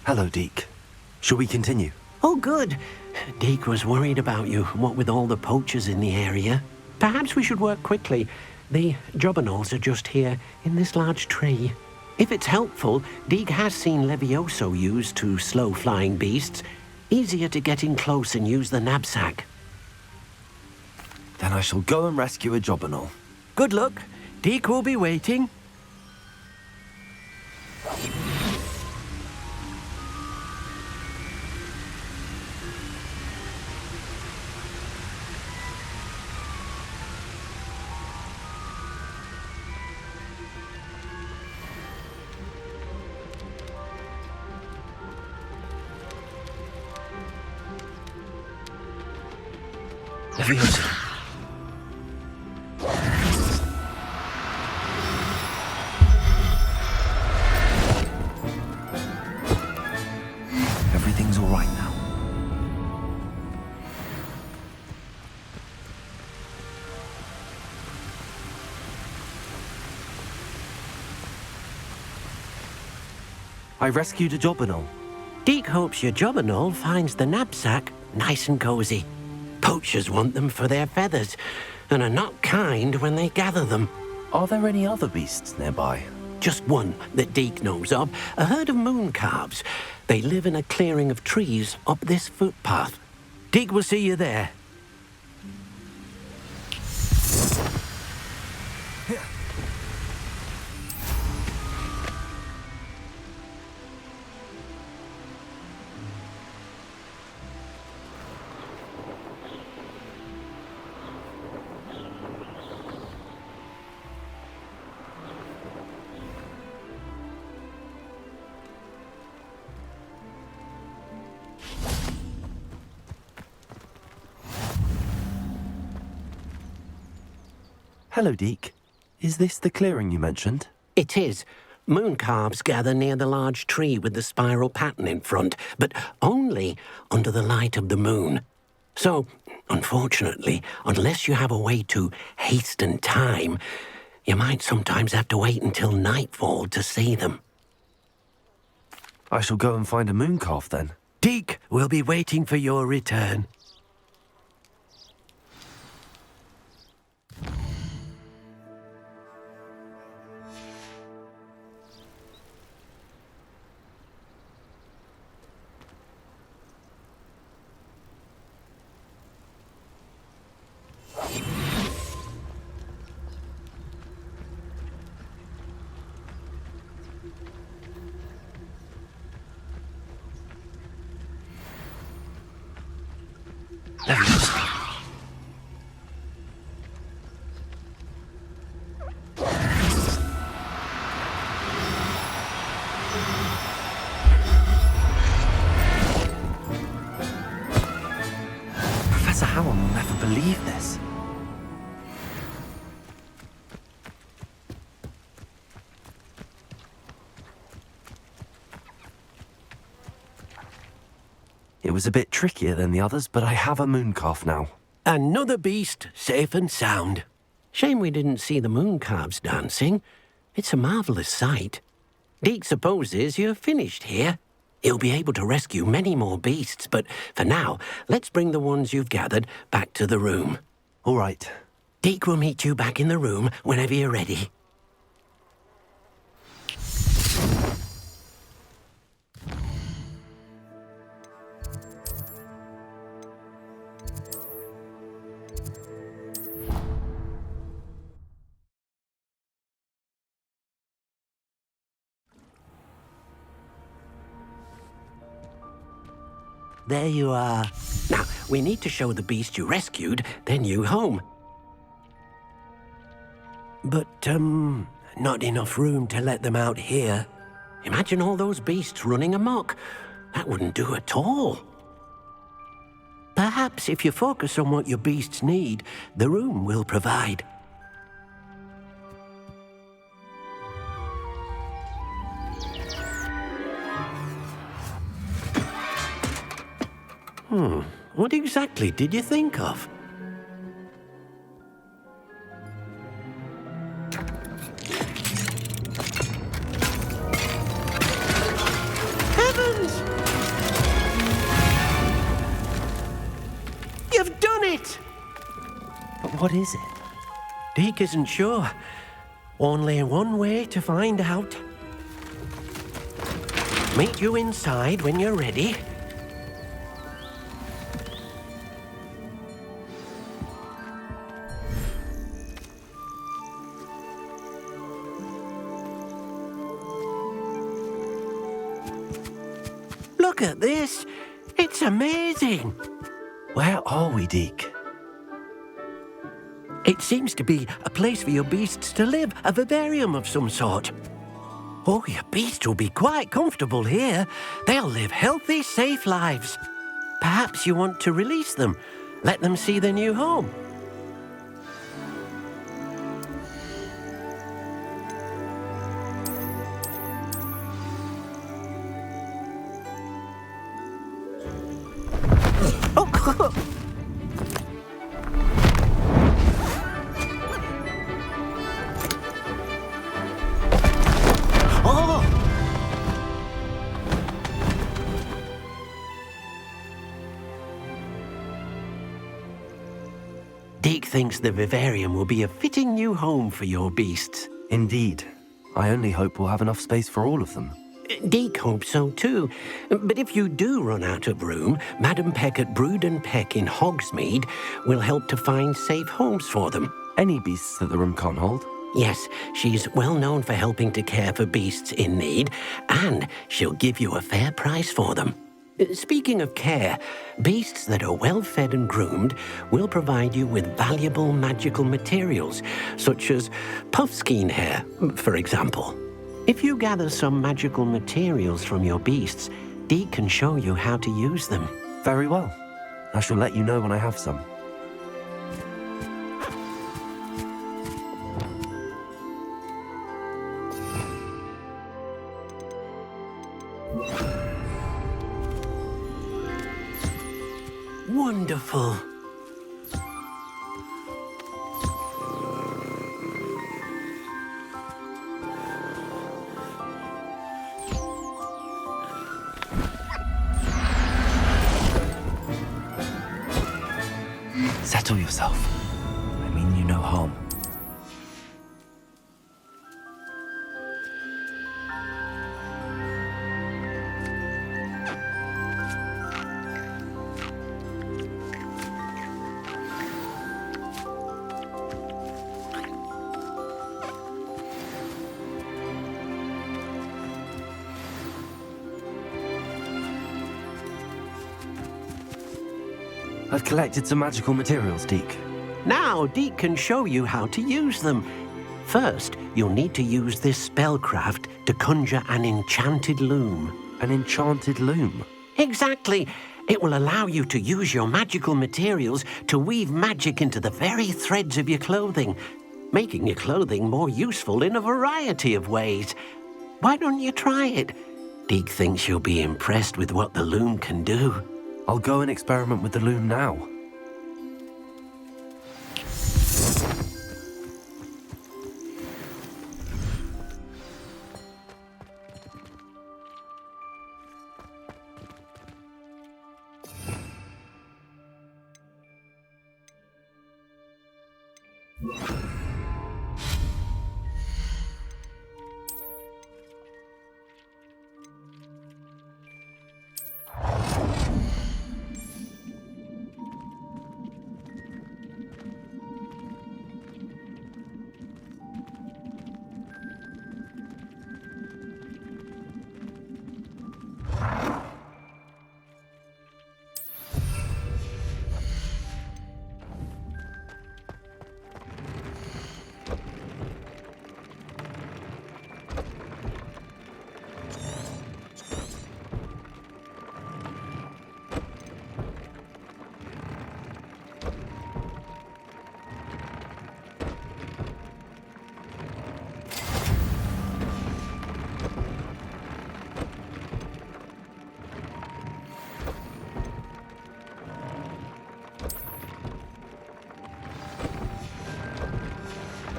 Hello, Deke. Shall we continue? Oh, good. Deke was worried about you, what with all the poachers in the area. Perhaps we should work quickly. The jobberknolls are just here, in this large tree. If it's helpful, Deke has seen Levioso used to slow flying beasts. Easier to get in close and use the knapsack. Then I shall go and rescue a jobberknoll. Good luck. Deke will be waiting. Leviosa. Everything's all right now. I rescued a Jobberknoll. Deke hopes your Jobberknoll finds the knapsack nice and cozy. Poachers want them for their feathers, and are not kind when they gather them. Are there any other beasts nearby? Just one that Deke knows of, a herd of moon calves. They live in a clearing of trees up this footpath. Deke will see you there. Hello, Deke. Is this the clearing you mentioned? It is. Moon calves gather near the large tree with the spiral pattern in front, but only under the light of the moon. So, unfortunately, unless you have a way to hasten time, you might sometimes have to wait until nightfall to see them. I shall go and find a moon calf then. Deke will be waiting for your return. Professor Howell will never believe this. It was a bit trickier than the others, but I have a moon calf now. Another beast, safe and sound. Shame we didn't see the moon calves dancing. It's a marvellous sight. Deke supposes you're finished here. He'll be able to rescue many more beasts, but for now, let's bring the ones you've gathered back to the room. All right. Deke will meet you back in the room whenever you're ready. There you are. Now, we need to show the beast you rescued their new home. But, not enough room to let them out here. Imagine all those beasts running amok. That wouldn't do at all. Perhaps if you focus on what your beasts need, the room will provide. What exactly did you think of? Heavens! You've done it! But what is it? Deke isn't sure. Only one way to find out. Meet you inside when you're ready. Look at this. It's amazing. Where are we, Deke? It seems to be a place for your beasts to live, a vivarium of some sort. Oh, your beasts will be quite comfortable here. They'll live healthy, safe lives. Perhaps you want to release them Let them see their new home. Deke thinks the vivarium will be a fitting new home for your beasts. Indeed. I only hope we'll have enough space for all of them. Deke hopes so too. But if you do run out of room, Madam Peck at Brood and Peck in Hogsmeade will help to find safe homes for them. Any beasts that the room can't hold? Yes, she's well known for helping to care for beasts in need, and she'll give you a fair price for them. Speaking of care, beasts that are well fed and groomed will provide you with valuable magical materials, such as puffskein hair, for example. If you gather some magical materials from your beasts, Deke can show you how to use them. Very well. I shall let you know when I have some. Wonderful. Settle yourself. I mean you no harm. I've collected some magical materials, Deke. Now Deke can show you how to use them. First, you'll need to use this spellcraft to conjure an enchanted loom. An enchanted loom? Exactly. It will allow you to use your magical materials to weave magic into the very threads of your clothing, making your clothing more useful in a variety of ways. Why don't you try it? Deke thinks you'll be impressed with what the loom can do. I'll go and experiment with the loom now.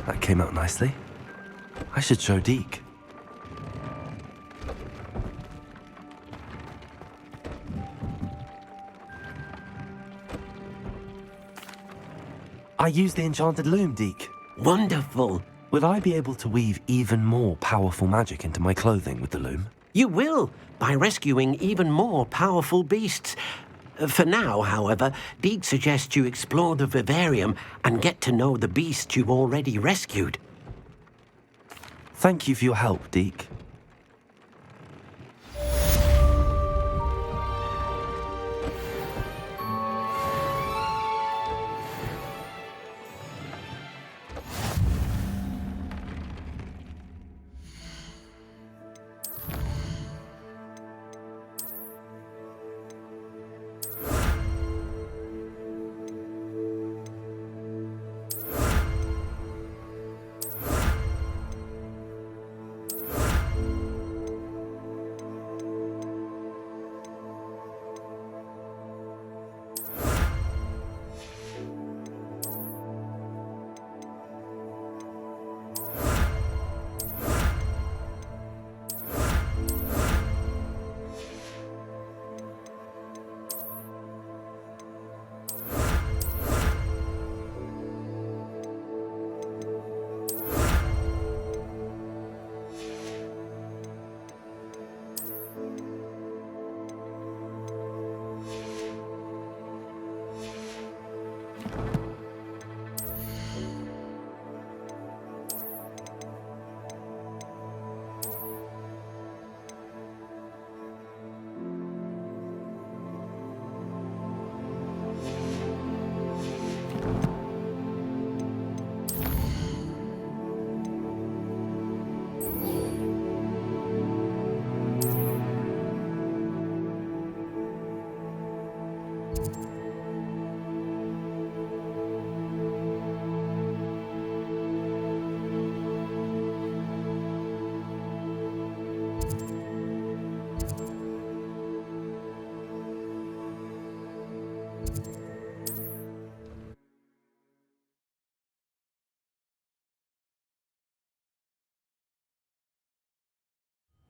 That came out nicely. I should show Deke. I used the enchanted loom, Deke. Wonderful. Will I be able to weave even more powerful magic into my clothing with the loom? You will, by rescuing even more powerful beasts. For now, however, Deke suggests you explore the vivarium and get to know the beasts you've already rescued. Thank you for your help, Deke.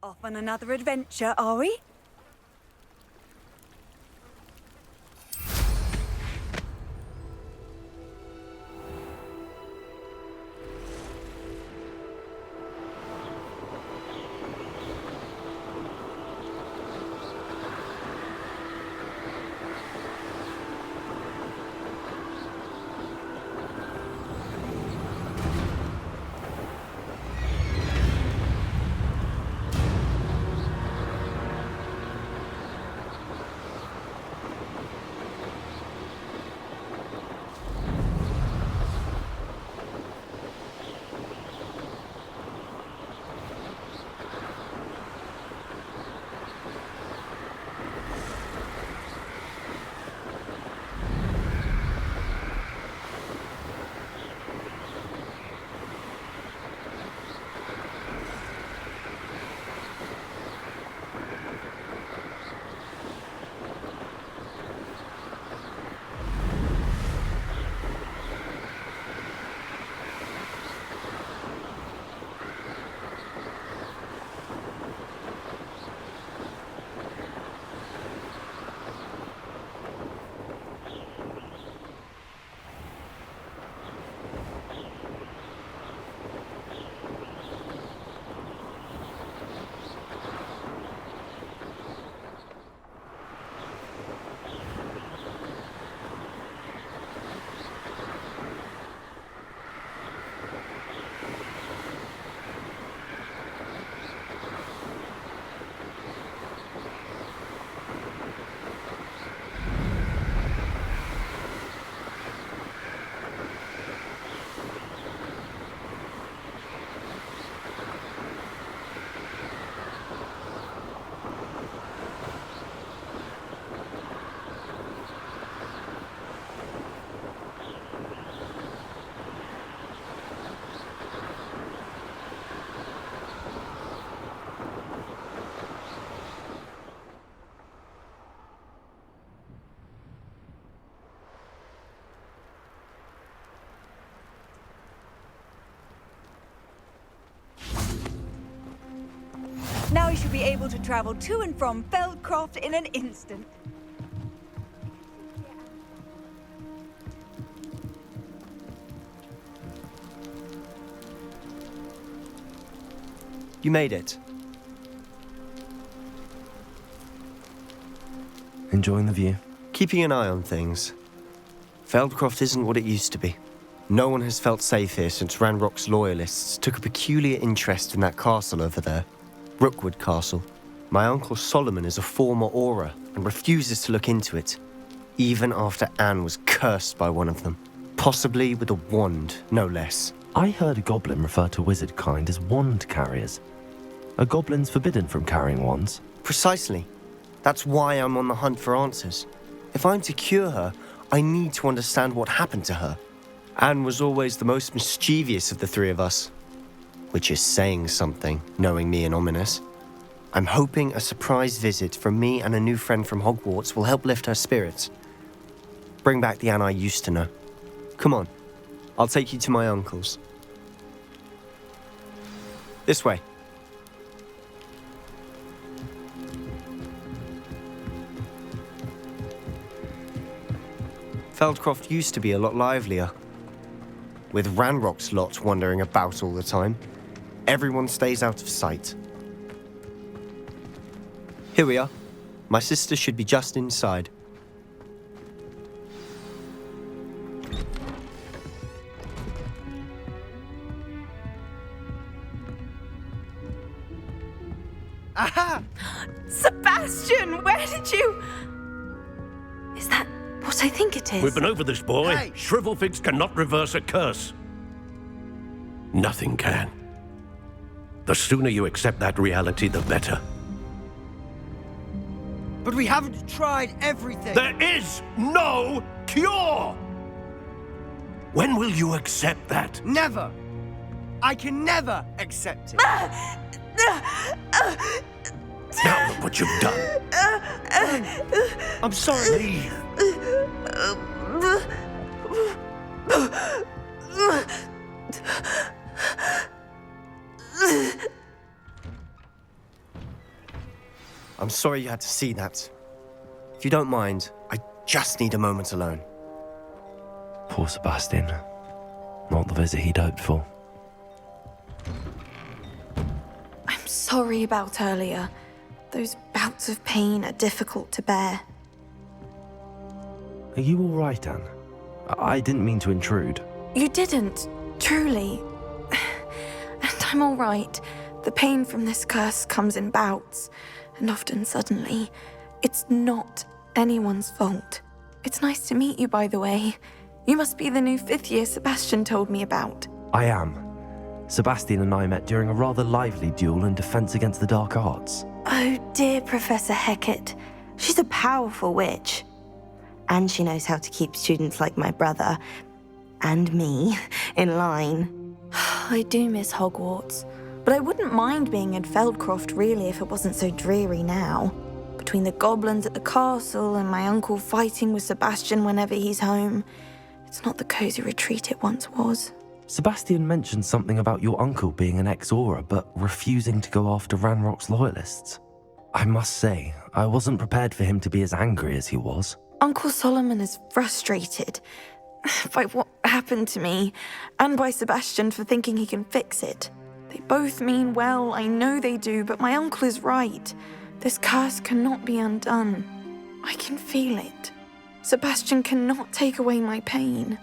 Off on another adventure, are we? Now you should be able to travel to and from Feldcroft in an instant. You made it. Enjoying the view? Keeping an eye on things. Feldcroft isn't what it used to be. No one has felt safe here since Ranrock's loyalists took a peculiar interest in that castle over there. Rookwood Castle. My uncle Solomon is a former Auror and refuses to look into it, even after Anne was cursed by one of them. Possibly with a wand, no less. I heard a goblin refer to wizard kind as wand carriers. Are goblins forbidden from carrying wands? Precisely. That's why I'm on the hunt for answers. If I'm to cure her, I need to understand what happened to her. Anne was always the most mischievous of the three of us. Which is saying something, knowing me and Ominous. I'm hoping a surprise visit from me and a new friend from Hogwarts will help lift her spirits. Bring back the Anne I used to know. Come on, I'll take you to my uncle's. This way. Feldcroft used to be a lot livelier. With Ranrock's lot wandering about all the time. Everyone stays out of sight. Here we are. My sister should be just inside. Aha! Sebastian, where did you... Is that what I think it is? We've been over this, boy. Hey. Shrivelfigs cannot reverse a curse. Nothing can. The sooner you accept that reality, the better. But we haven't tried everything. There is no cure! When will you accept that? Never. I can never accept it. Now look what you've done. I'm sorry. Leave. I'm sorry you had to see that. If you don't mind, I just need a moment alone. Poor Sebastian. Not the visit he'd hoped for. I'm sorry about earlier. Those bouts of pain are difficult to bear. Are you all right, Anne? I didn't mean to intrude. You didn't, truly. And I'm all right. The pain from this curse comes in bouts, and often suddenly. It's not anyone's fault. It's nice to meet you, by the way. You must be the new 5th year Sebastian told me about. I am. Sebastian and I met during a rather lively duel in Defense Against the Dark Arts. Oh, dear Professor Hecat. She's a powerful witch. And she knows how to keep students like my brother, and me, in line. I do miss Hogwarts, but I wouldn't mind being in Feldcroft really if it wasn't so dreary now. Between the goblins at the castle and my uncle fighting with Sebastian whenever he's home, it's not the cosy retreat it once was. Sebastian mentioned something about your uncle being an ex-Auror, but refusing to go after Ranrock's loyalists. I must say, I wasn't prepared for him to be as angry as he was. Uncle Solomon is frustrated by what happened to me, and by Sebastian for thinking he can fix it. They both mean well, I know they do, but my uncle is right. This curse cannot be undone. I can feel it. Sebastian cannot take away my pain.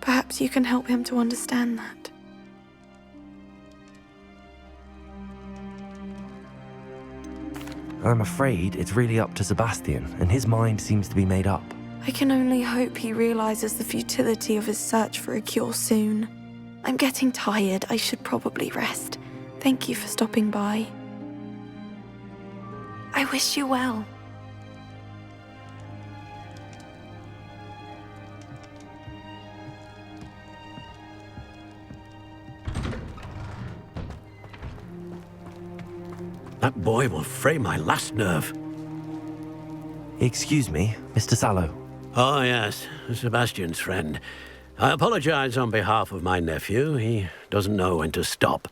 Perhaps you can help him to understand that. I'm afraid it's really up to Sebastian, and his mind seems to be made up. I can only hope he realizes the futility of his search for a cure soon. I'm getting tired. I should probably rest. Thank you for stopping by. I wish you well. That boy will fray my last nerve. Excuse me, Mr. Sallow. Oh, yes, Sebastian's friend. I apologize on behalf of my nephew. He doesn't know when to stop.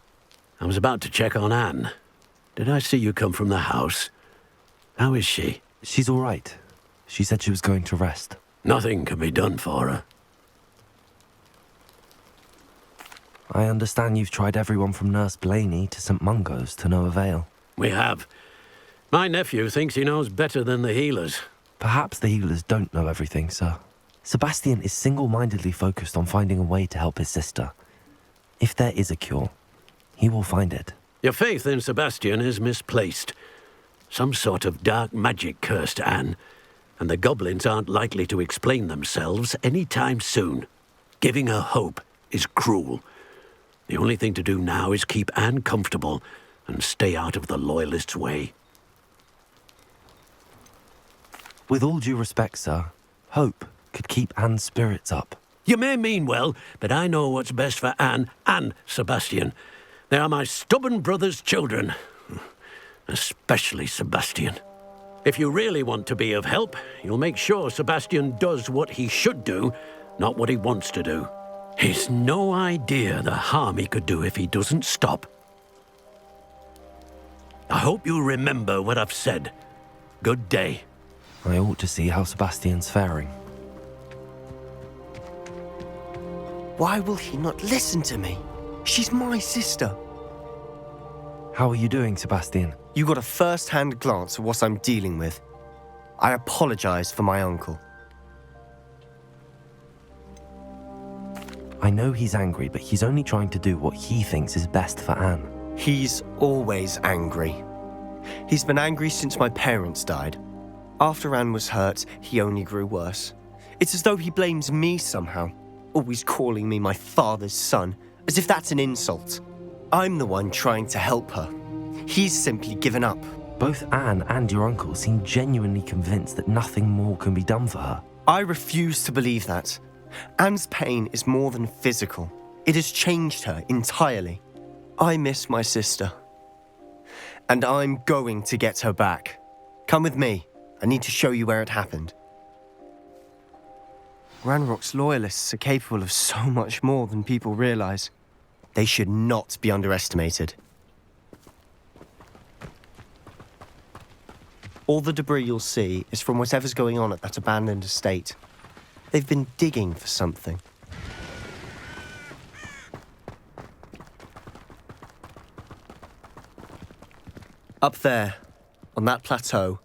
I was about to check on Anne. Did I see you come from the house? How is she? She's all right. She said she was going to rest. Nothing can be done for her. I understand you've tried everyone from Nurse Blaney to St. Mungo's to no avail. We have. My nephew thinks he knows better than the healers. Perhaps the healers don't know everything, sir. Sebastian is single-mindedly focused on finding a way to help his sister. If there is a cure, he will find it. Your faith in Sebastian is misplaced. Some sort of dark magic cursed Anne, and the goblins aren't likely to explain themselves any time soon. Giving her hope is cruel. The only thing to do now is keep Anne comfortable and stay out of the Loyalists' way. With all due respect, sir, hope could keep Anne's spirits up. You may mean well, but I know what's best for Anne and Sebastian. They are my stubborn brother's children. Especially Sebastian. If you really want to be of help, you'll make sure Sebastian does what he should do, not what he wants to do. He's no idea the harm he could do if he doesn't stop. I hope you'll remember what I've said. Good day. I ought to see how Sebastian's faring. Why will he not listen to me? She's my sister. How are you doing, Sebastian? You got a first-hand glance at what I'm dealing with. I apologize for my uncle. I know he's angry, but he's only trying to do what he thinks is best for Anne. He's always angry. He's been angry since my parents died. After Anne was hurt, he only grew worse. It's as though he blames me somehow, always calling me my father's son, as if that's an insult. I'm the one trying to help her. He's simply given up. Both Anne and your uncle seem genuinely convinced that nothing more can be done for her. I refuse to believe that. Anne's pain is more than physical. It has changed her entirely. I miss my sister. And I'm going to get her back. Come with me. I need to show you where it happened. Ranrock's loyalists are capable of so much more than people realize. They should not be underestimated. All the debris you'll see is from whatever's going on at that abandoned estate. They've been digging for something. Up there, on that plateau,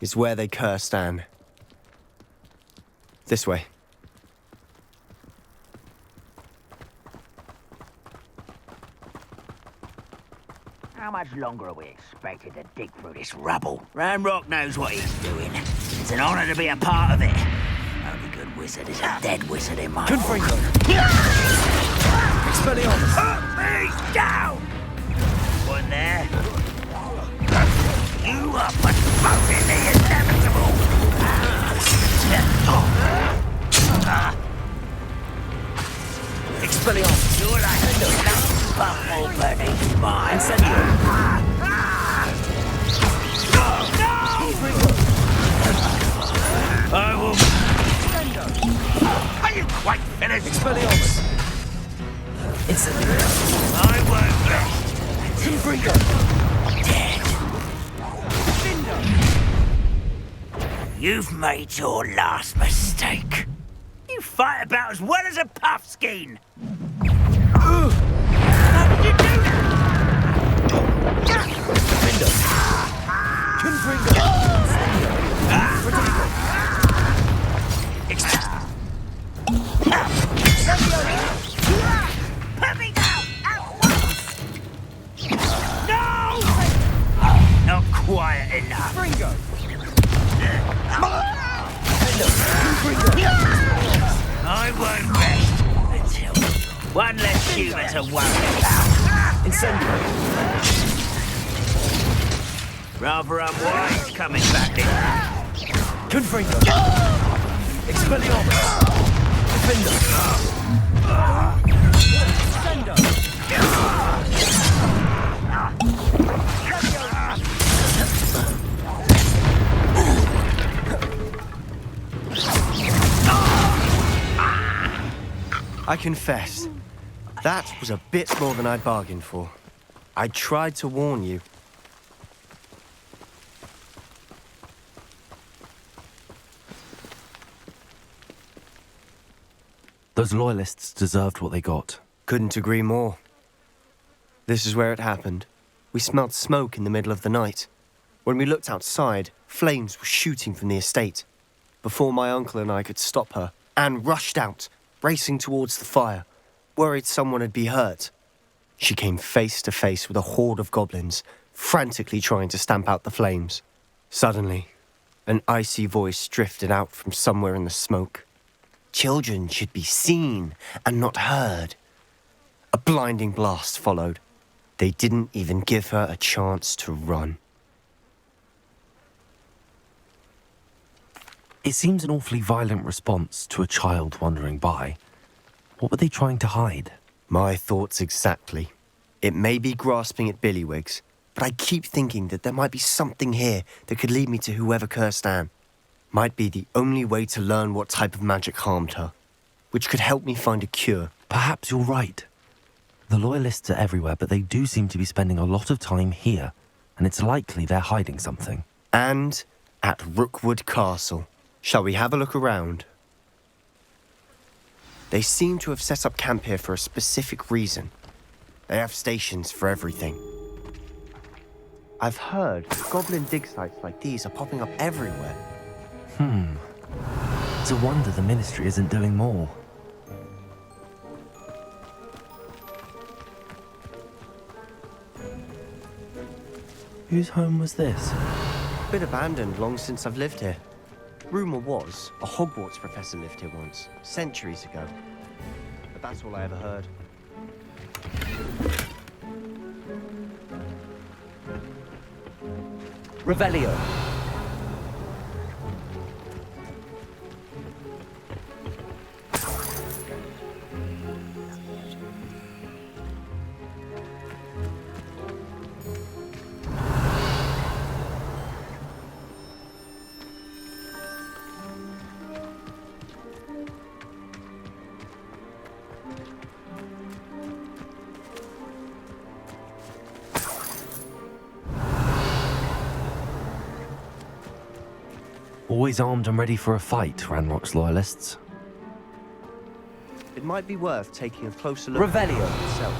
is where they cursed Anne. This way. How much longer are we expected to dig through this rubble? Ramrock knows what he's doing. It's an honor to be a part of it. Only good wizard is a dead wizard in my Confringo! Expelliarmus! Put me down! One there. You are postponing the inevitable! Expelliarmus! You're like a buffalo beneath mine. Incendio! I will... Are you quite finished? Expelliarmus! Incendio! I won't rest. Confringo! You've made your last mistake. You fight about as well as a puffskein. How did you do that? Confringo! Put me down at once! No! Not quiet enough. Confringo! I won't rest until one less human to worry about. Incendio! Rather unwise coming back in. Confringo! Expelliarmus! Defender! Sendo! I confess, that was a bit more than I'd bargained for. I tried to warn you. Those loyalists deserved what they got. Couldn't agree more. This is where it happened. We smelled smoke in the middle of the night. When we looked outside, flames were shooting from the estate. Before my uncle and I could stop her, Anne rushed out, racing towards the fire, worried someone would be hurt. She came face to face with a horde of goblins, frantically trying to stamp out the flames. Suddenly, an icy voice drifted out from somewhere in the smoke. Children should be seen and not heard. A blinding blast followed. They didn't even give her a chance to run. It seems an awfully violent response to a child wandering by. What were they trying to hide? My thoughts exactly. It may be grasping at billywhigs, but I keep thinking that there might be something here that could lead me to whoever cursed Anne. Might be the only way to learn what type of magic harmed her, which could help me find a cure. Perhaps you're right. The loyalists are everywhere, but they do seem to be spending a lot of time here, and it's likely they're hiding something. And at Rookwood Castle. Shall we have a look around? They seem to have set up camp here for a specific reason. They have stations for everything. I've heard goblin dig sites like these are popping up everywhere. It's a wonder the Ministry isn't doing more. Whose home was this? Been abandoned long since I've lived here. Rumour was a Hogwarts professor lived here once, centuries ago. But that's all I ever heard. Revelio. Always armed and ready for a fight, Ranrock's loyalists. It might be worth taking a closer look Revelio. at it itself.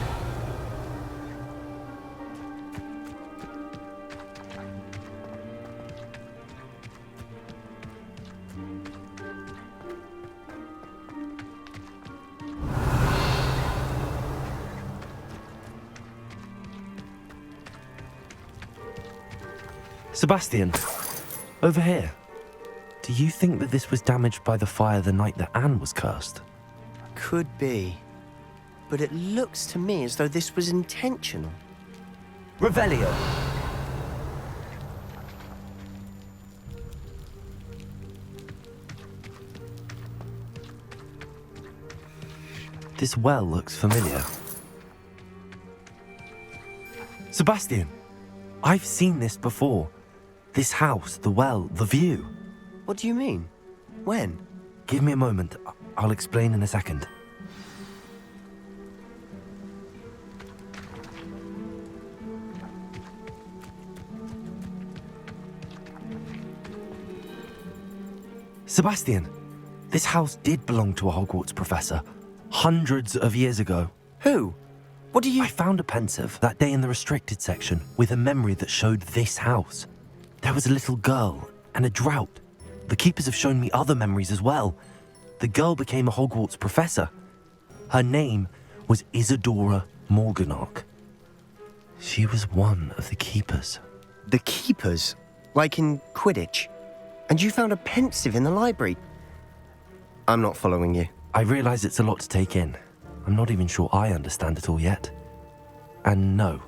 Sebastian, over here. Do you think that this was damaged by the fire the night that Anne was cursed? Could be. But it looks to me as though this was intentional. Revelio. This well looks familiar. Sebastian, I've seen this before. This house, the well, the view. What do you mean? When? Give me a moment. I'll explain in a second. Sebastian, this house did belong to a Hogwarts professor, hundreds of years ago. Who? What do you... I found a pensive that day in the restricted section with a memory that showed this house. There was a little girl and a drought. The keepers have shown me other memories as well. The girl became a Hogwarts professor. Her name was Isadora Morganach. She was one of the keepers. The keepers? Like in Quidditch? And you found a pensive in the library? I'm not following you. I realise it's a lot to take in. I'm not even sure I understand it all yet. And no,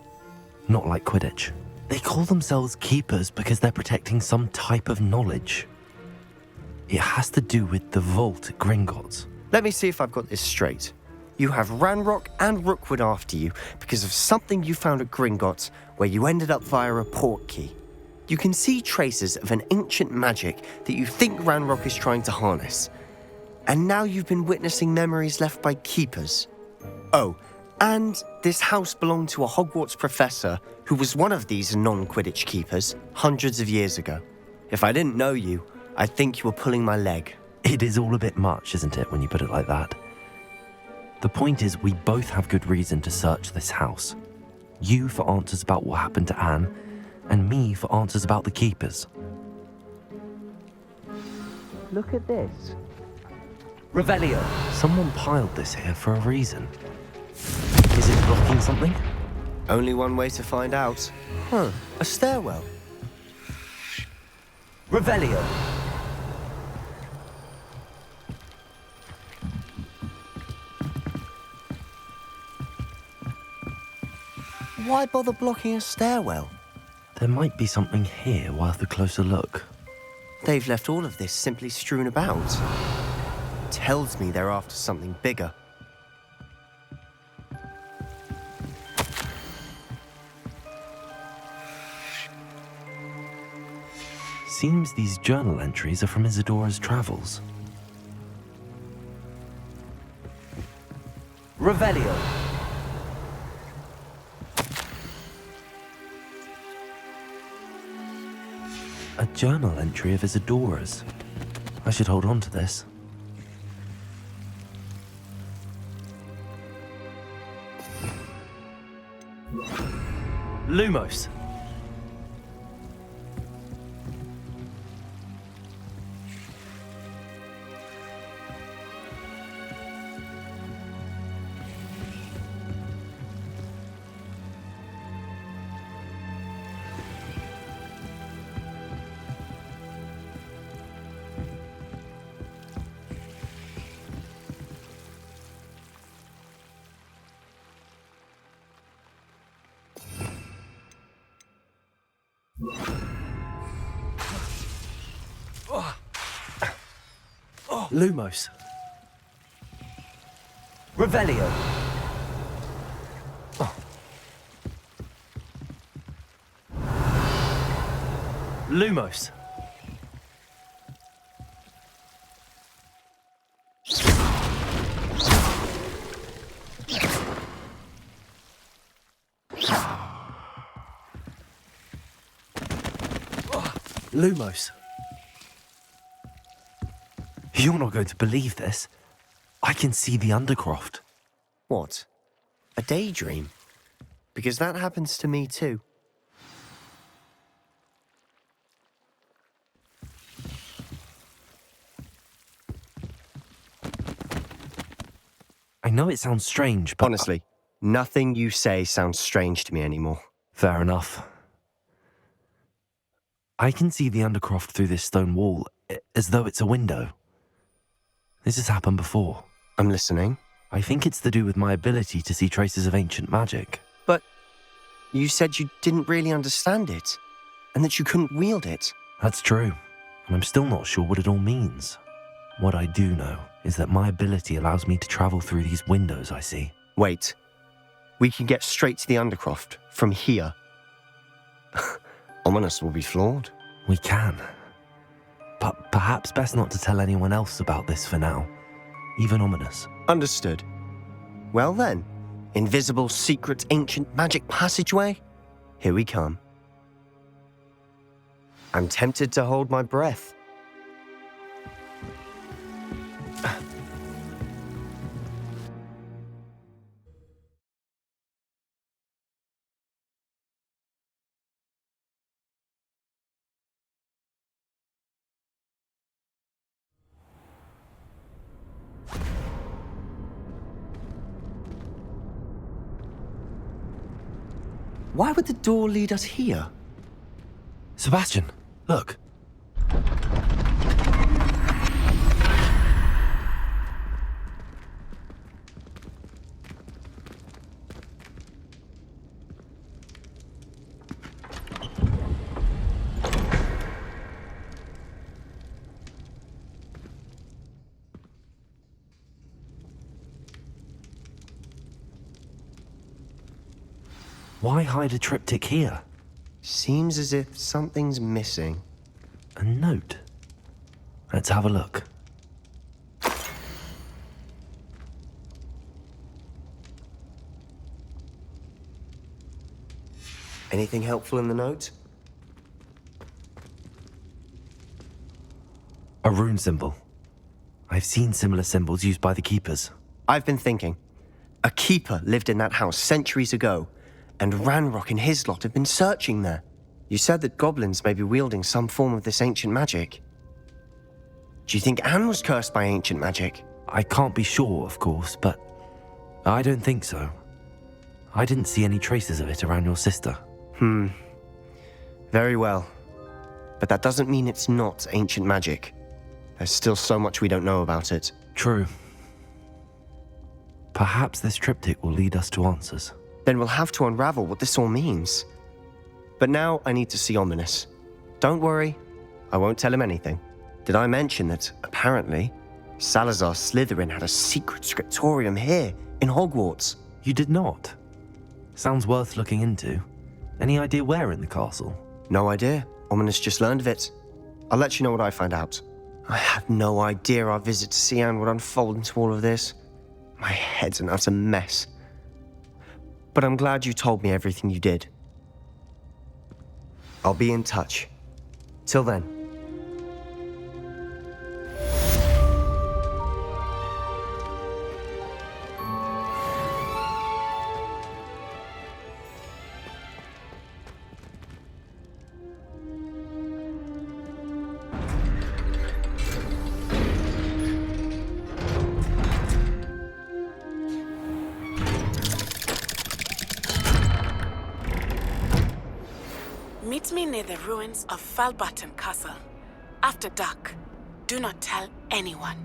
not like Quidditch. They call themselves keepers because they're protecting some type of knowledge. It has to do with the vault at Gringotts. Let me see if I've got this straight. You have Ranrock and Rookwood after you because of something you found at Gringotts where you ended up via a portkey. You can see traces of an ancient magic that you think Ranrock is trying to harness. And now you've been witnessing memories left by keepers. Oh, and this house belonged to a Hogwarts professor who was one of these non-Quidditch keepers hundreds of years ago. If I didn't know you, I'd think you were pulling my leg. It is all a bit much, isn't it, when you put it like that? The point is, we both have good reason to search this house. You for answers about what happened to Anne, and me for answers about the keepers. Look at this. Revelio. Someone piled this here for a reason. Is it blocking something? Only one way to find out. A stairwell. Revelio. Why bother blocking a stairwell? There might be something here worth a closer look. They've left all of this simply strewn about. Tells me they're after something bigger. Seems these journal entries are from Isadora's travels. Revelio. A journal entry of Isadora's. I should hold on to this. Lumos. Lumos. Revelio. Lumos. Lumos. You're not going to believe this. I can see the Undercroft. What? A daydream? Because that happens to me too. I know it sounds strange, but... Honestly, nothing you say sounds strange to me anymore. Fair enough. I can see the Undercroft through this stone wall, as though it's a window. This has happened before. I'm listening. I think it's to do with my ability to see traces of ancient magic. But you said you didn't really understand it, and that you couldn't wield it. That's true, and I'm still not sure what it all means. What I do know is that my ability allows me to travel through these windows I see. Wait. We can get straight to the Undercroft from here. Ominous will be flawed. We can. But perhaps best not to tell anyone else about this for now. Even Ominous. Understood. Well then, invisible, secret, ancient magic passageway? Here we come. I'm tempted to hold my breath. Why would the door lead us here? Sebastian, look. Why hide a triptych here? Seems as if something's missing. A note. Let's have a look. Anything helpful in the note? A rune symbol. I've seen similar symbols used by the keepers. I've been thinking. A keeper lived in that house centuries ago, and Ranrock and his lot have been searching there. You said that goblins may be wielding some form of this ancient magic. Do you think Anne was cursed by ancient magic? I can't be sure, of course, but I don't think so. I didn't see any traces of it around your sister. Very well. But that doesn't mean it's not ancient magic. There's still so much we don't know about it. True. Perhaps this triptych will lead us to answers. Then we'll have to unravel what this all means. But now I need to see Ominous. Don't worry, I won't tell him anything. Did I mention that, apparently, Salazar Slytherin had a secret scriptorium here, in Hogwarts? You did not? Sounds worth looking into. Any idea where in the castle? No idea. Ominous just learned of it. I'll let you know what I find out. I had no idea our visit to Cian would unfold into all of this. My head's an utter mess. But I'm glad you told me everything you did. I'll be in touch. Till then. Meet me near the ruins of Falbaton Castle. After dark. Do not tell anyone.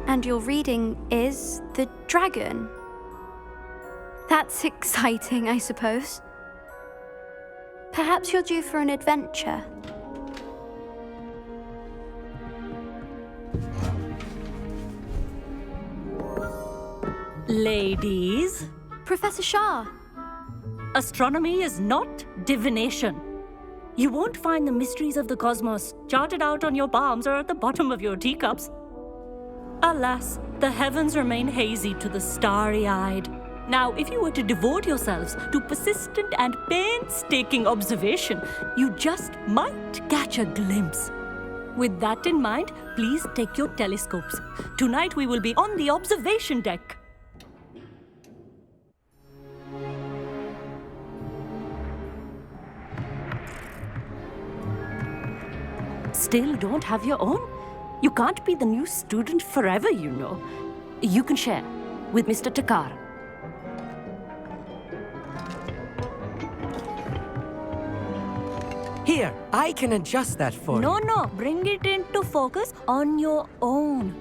And your reading is the dragon. That's exciting, I suppose. Perhaps you're due for an adventure. Ladies. Professor Shah. Astronomy is not divination. You won't find the mysteries of the cosmos charted out on your palms or at the bottom of your teacups. Alas, the heavens remain hazy to the starry-eyed. Now, if you were to devote yourselves to persistent and painstaking observation, you just might catch a glimpse. With that in mind, please take your telescopes. Tonight we will be on the observation deck. Still don't have your own? You can't be the new student forever, you know. You can share with Mr. Takar. Here, I can adjust that for you. No, bring it into focus on your own.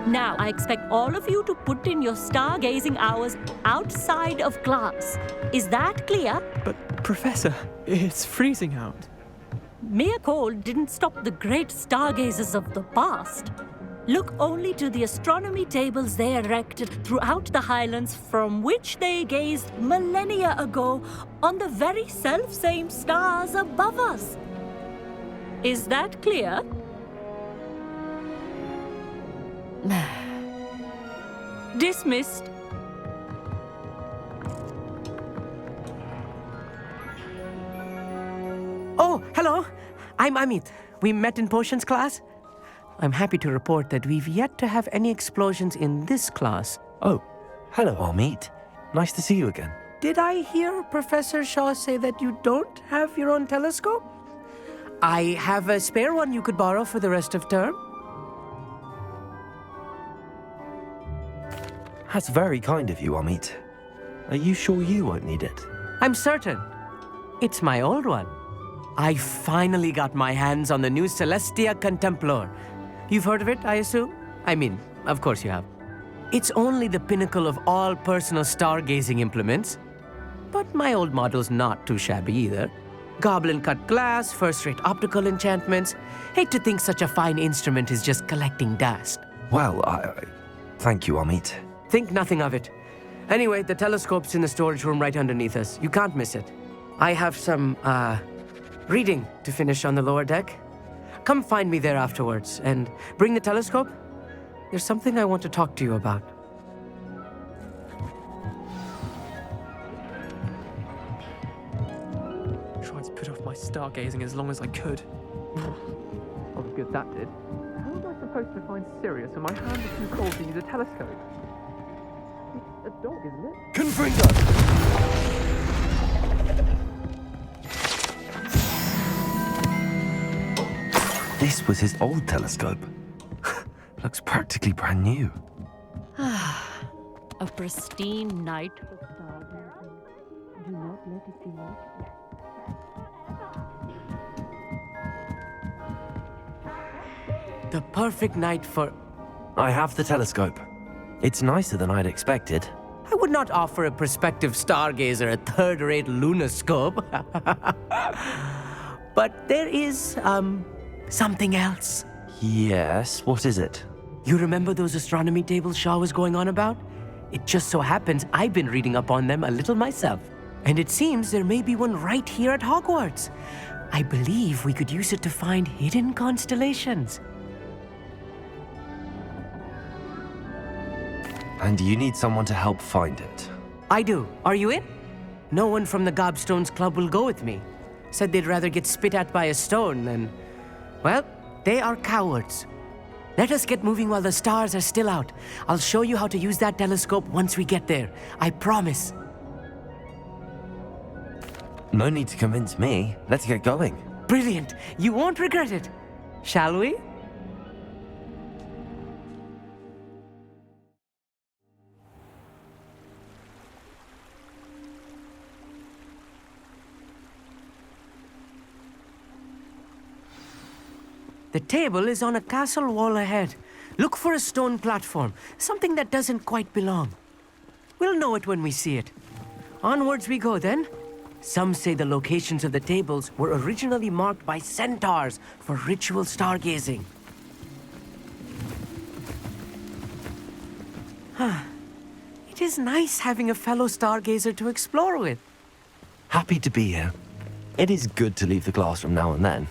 Now, I expect all of you to put in your stargazing hours outside of class. Is that clear? But, Professor, it's freezing out. Mere cold didn't stop the great stargazers of the past. Look only to the astronomy tables they erected throughout the highlands from which they gazed millennia ago on the very self-same stars above us. Is that clear? Dismissed. Oh, hello. I'm Amit. We met in potions class. I'm happy to report that we've yet to have any explosions in this class. Oh, hello, Amit. Nice to see you again. Did I hear Professor Shaw say that you don't have your own telescope? I have a spare one you could borrow for the rest of term. That's very kind of you, Amit. Are you sure you won't need it? I'm certain. It's my old one. I finally got my hands on the new Celestia Contemplar. You've heard of it, I assume? I mean, of course you have. It's only the pinnacle of all personal stargazing implements. But my old model's not too shabby either. Goblin-cut glass, first-rate optical enchantments. Hate to think such a fine instrument is just collecting dust. Well, thank you, Amit. Think nothing of it. Anyway, the telescope's in the storage room right underneath us. You can't miss it. I have some, reading to finish on the lower deck. Come find me there afterwards, and bring the telescope. There's something I want to talk to you about. Tried to put off my stargazing as long as I could. Oh, good that did. How am I supposed to find Sirius when my hands are too cold to use a telescope? It's a dog, isn't it? Confringo! This was his old telescope. Looks practically brand new. A pristine night for stargazing. Do not let it be lost. The perfect night for... I have the telescope. It's nicer than I'd expected. I would not offer a prospective stargazer a third-rate lunoscope. But there is, something else. Yes, what is it? You remember those astronomy tables Shaw was going on about? It just so happens I've been reading up on them a little myself. And it seems there may be one right here at Hogwarts. I believe we could use it to find hidden constellations. And you need someone to help find it. I do. Are you in? No one from the Gobstones Club will go with me. Said they'd rather get spit at by a stone than... Well, they are cowards. Let us get moving while the stars are still out. I'll show you how to use that telescope once we get there. I promise. No need to convince me. Let's get going. Brilliant. You won't regret it. Shall we? The table is on a castle wall ahead. Look for a stone platform, something that doesn't quite belong. We'll know it when we see it. Onwards we go then. Some say the locations of the tables were originally marked by centaurs for ritual stargazing. It is nice having a fellow stargazer to explore with. Happy to be here. It is good to leave the classroom now and then.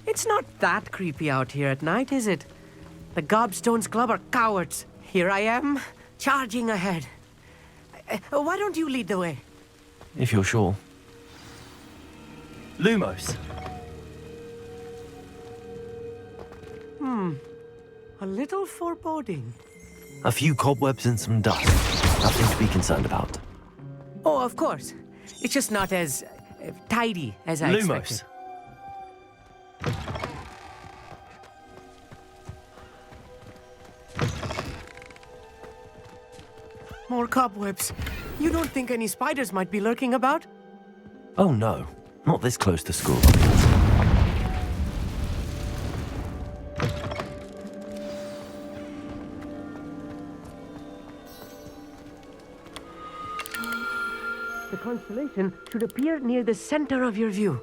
It's not that creepy out here at night, is it? The Gobstones Club are cowards. Here I am, charging ahead. Why don't you lead the way? If you're sure. Lumos. A little foreboding. A few cobwebs and some dust. Nothing to be concerned about. Oh, of course. It's just not as tidy as I expected. More cobwebs. You don't think any spiders might be lurking about? Oh no, not this close to school. The constellation should appear near the center of your view.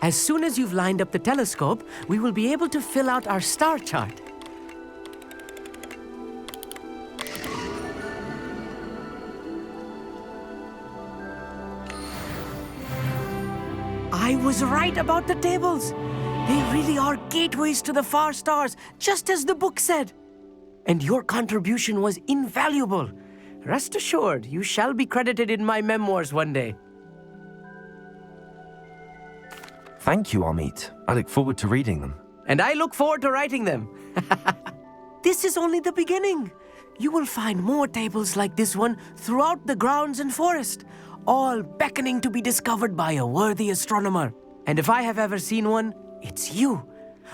As soon as you've lined up the telescope, we will be able to fill out our star chart. I was right about the tables. They really are gateways to the far stars, just as the book said. And your contribution was invaluable. Rest assured, you shall be credited in my memoirs one day. Thank you, Amit. I look forward to reading them. And I look forward to writing them. This is only the beginning. You will find more tables like this one throughout the grounds and forest, all beckoning to be discovered by a worthy astronomer. And if I have ever seen one, it's you.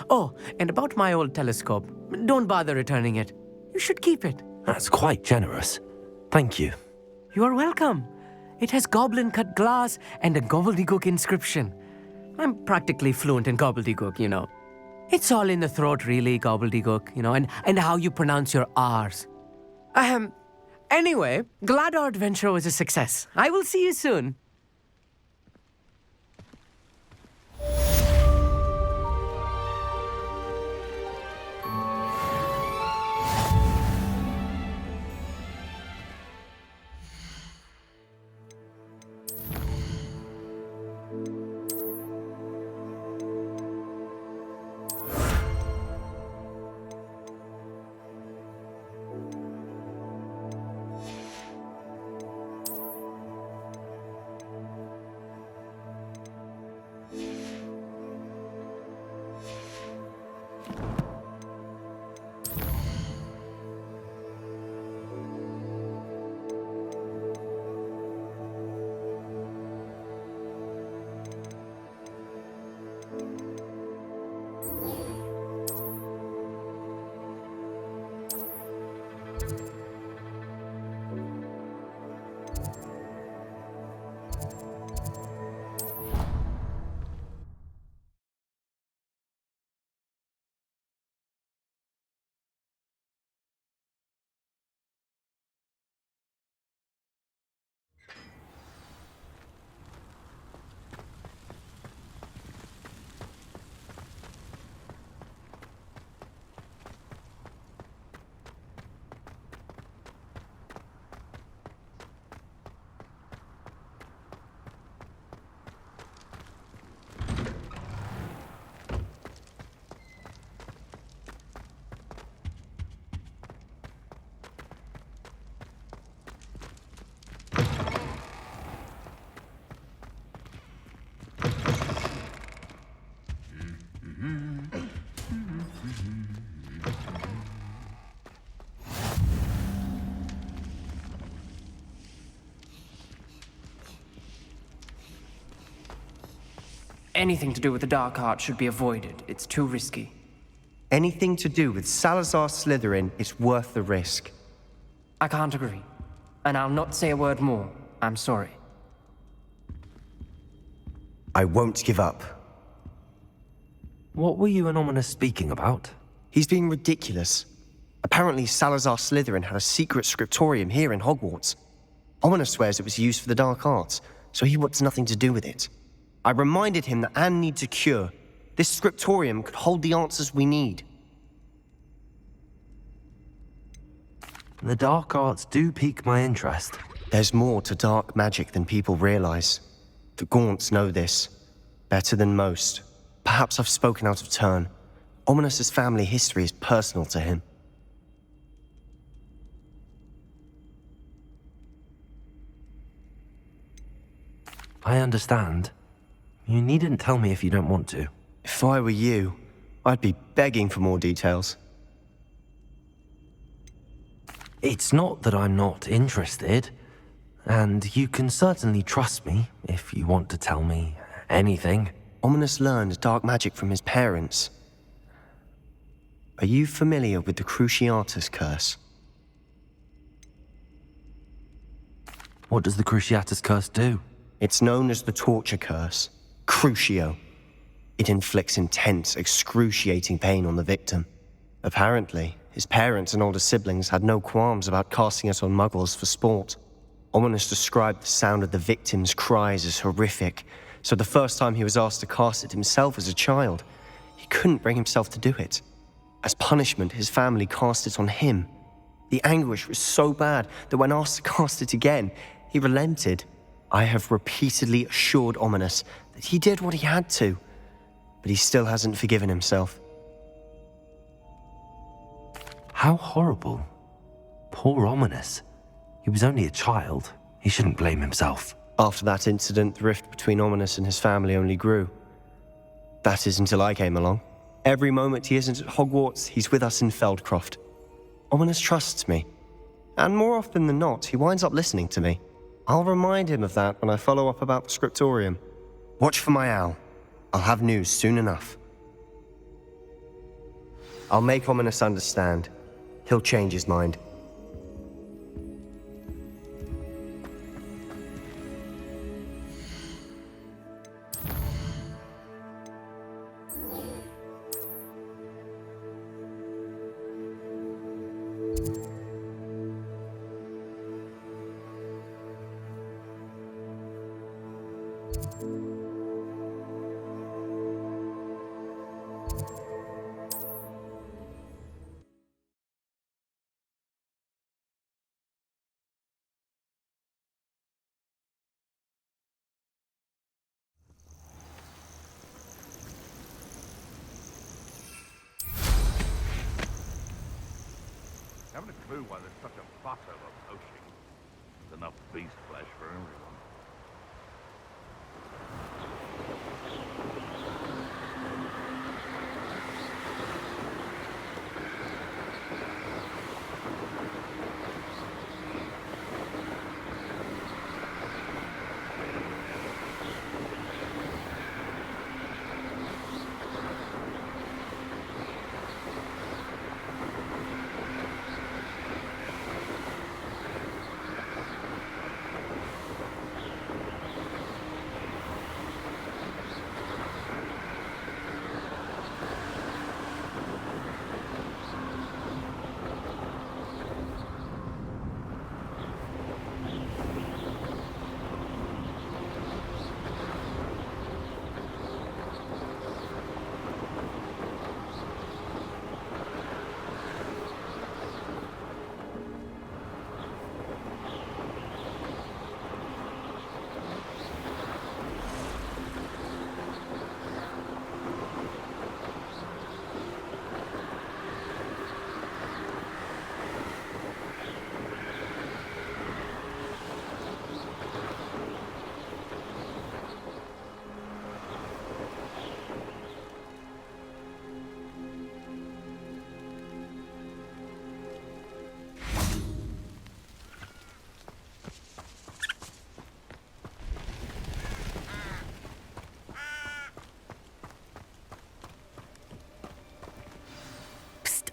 Oh, and about my old telescope, don't bother returning it. You should keep it. That's quite generous. Thank you. You are welcome. It has goblin-cut glass and a gobbledygook inscription. I'm practically fluent in gobbledygook, you know. It's all in the throat, really, gobbledygook, you know, and how you pronounce your R's. Anyway, glad our adventure was a success. I will see you soon. anything to do with the dark art should be avoided. It's too risky. Anything to do with Salazar Slytherin is worth the risk. I can't agree. And I'll not say a word more. I'm sorry. I won't give up. What were you and Ominous speaking about? He's being ridiculous. Apparently Salazar Slytherin had a secret scriptorium here in Hogwarts. Ominous swears it was used for the dark arts, so he wants nothing to do with it. I reminded him that Anne needs a cure. This scriptorium could hold the answers we need. The dark arts do pique my interest. There's more to dark magic than people realize. The Gaunts know this. Better than most. Perhaps I've spoken out of turn. Ominous's family history is personal to him. I understand. You needn't tell me if you don't want to. If I were you, I'd be begging for more details. It's not that I'm not interested, and you can certainly trust me if you want to tell me anything. Ominous learned dark magic from his parents. Are you familiar with the Cruciatus Curse? What does the Cruciatus Curse do? It's known as the Torture Curse. Crucio. It inflicts intense, excruciating pain on the victim. Apparently, his parents and older siblings had no qualms about casting it on muggles for sport. Ominous described the sound of the victim's cries as horrific, so the first time he was asked to cast it himself as a child, he couldn't bring himself to do it. As punishment, his family cast it on him. The anguish was so bad that when asked to cast it again, he relented. I have repeatedly assured Ominous that he did what he had to, but he still hasn't forgiven himself. How horrible. Poor Ominous. He was only a child. He shouldn't blame himself. After that incident, the rift between Ominous and his family only grew. That is until I came along. Every moment he isn't at Hogwarts, he's with us in Feldcroft. Ominous trusts me. And more often than not, he winds up listening to me. I'll remind him of that when I follow up about the scriptorium. Watch for my owl. I'll have news soon enough. I'll make Ominous understand. He'll change his mind. Haven't a clue why there's such a fuss over poaching. There's enough beast flesh for everyone.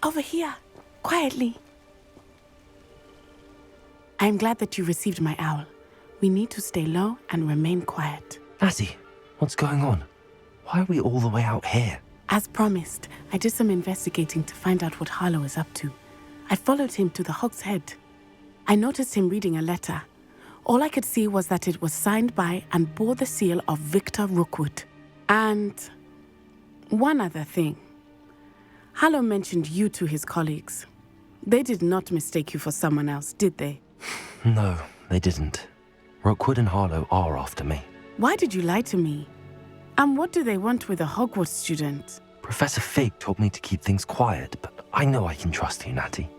Over here, quietly. I am glad that you received my owl. We need to stay low and remain quiet. Natty, what's going on? Why are we all the way out here? As promised, I did some investigating to find out what Harlow is up to. I followed him to the Hog's Head. I noticed him reading a letter. All I could see was that it was signed by and bore the seal of Victor Rookwood. And one other thing. Harlow mentioned you to his colleagues. They did not mistake you for someone else, did they? No, they didn't. Rookwood and Harlow are after me. Why did you lie to me? And what do they want with a Hogwarts student? Professor Fig told me to keep things quiet, but I know I can trust you, Natty.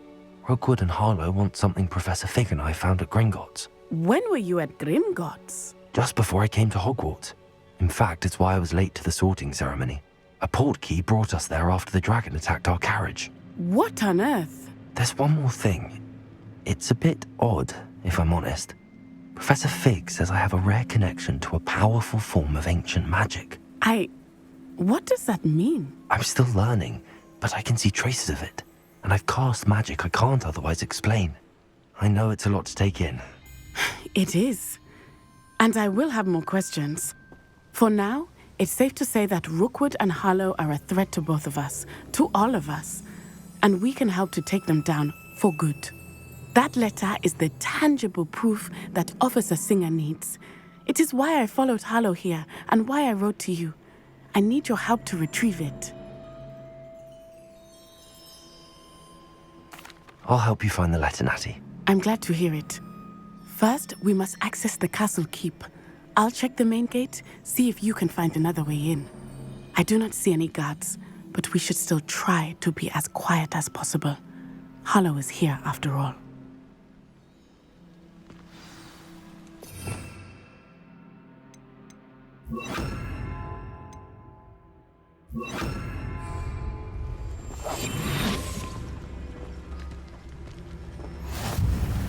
Rookwood and Harlow want something Professor Fig and I found at Gringotts. When were you at Gringotts? Just before I came to Hogwarts. In fact, it's why I was late to the sorting ceremony. A portkey brought us there after the dragon attacked our carriage. What on earth? There's one more thing. It's a bit odd, if I'm honest. Professor Fig says I have a rare connection to a powerful form of ancient magic. What does that mean? I'm still learning, but I can see traces of it. And I've cast magic I can't otherwise explain. I know it's a lot to take in. It is. And I will have more questions. For now, it's safe to say that Rookwood and Harlow are a threat to both of us, to all of us. And we can help to take them down for good. That letter is the tangible proof that Officer Singer needs. It is why I followed Harlow here and why I wrote to you. I need your help to retrieve it. I'll help you find the letter, Natty. I'm glad to hear it. First, we must access the castle keep. I'll check the main gate, see if you can find another way in. I do not see any guards, but we should still try to be as quiet as possible. Harlow is here after all.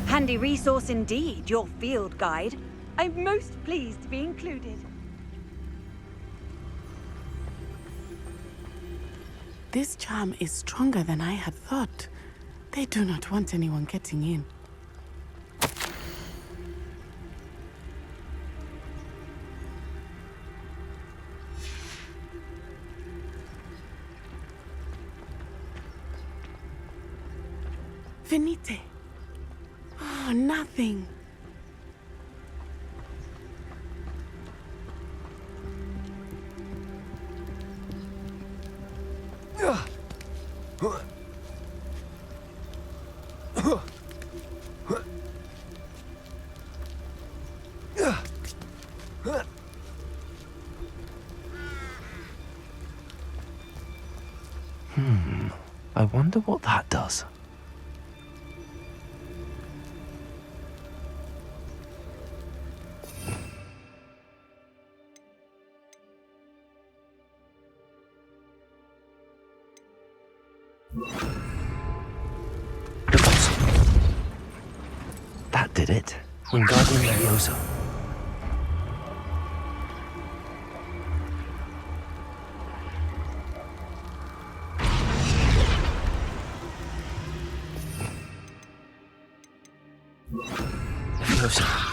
Handy resource indeed, your field guide. I'm most pleased to be included. This charm is stronger than I had thought. They do not want anyone getting in. Venite. Oh, nothing. I wonder what that does. That did it. Wingardium Leviosa. Leviosa.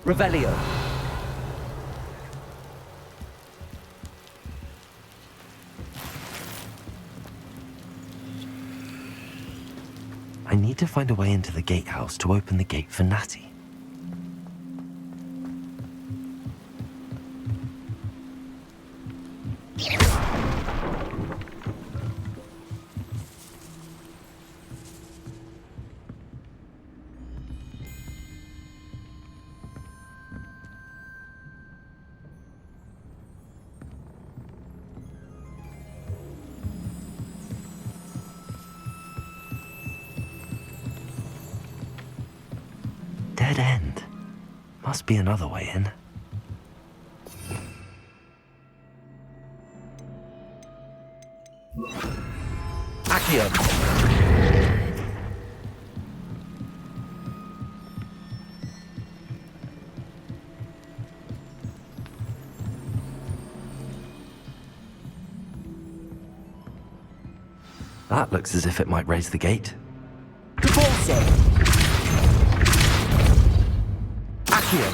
Revelio. I need to find a way into the gatehouse to open the gate for Natty. Dead end. Must be another way in. Accio! That looks as if it might raise the gate. Propulso! Accio!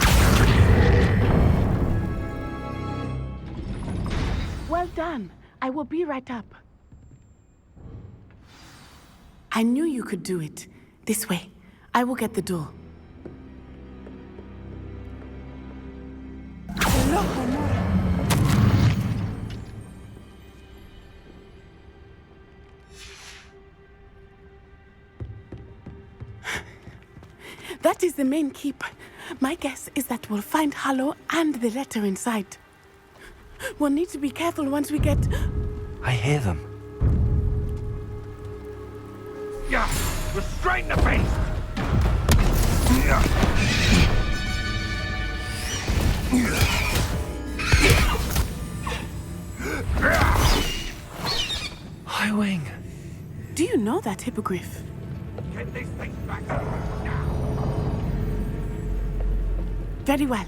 Well done. I will be right up. I knew you could do it. This way. I will get the door. That is the main keep. My guess is that we'll find Hallow and the letter inside. We'll need to be careful once we get... I hear them. Yeah! Restrain the beast! Highwing! Do you know that hippogriff? Get this thing back! Very well.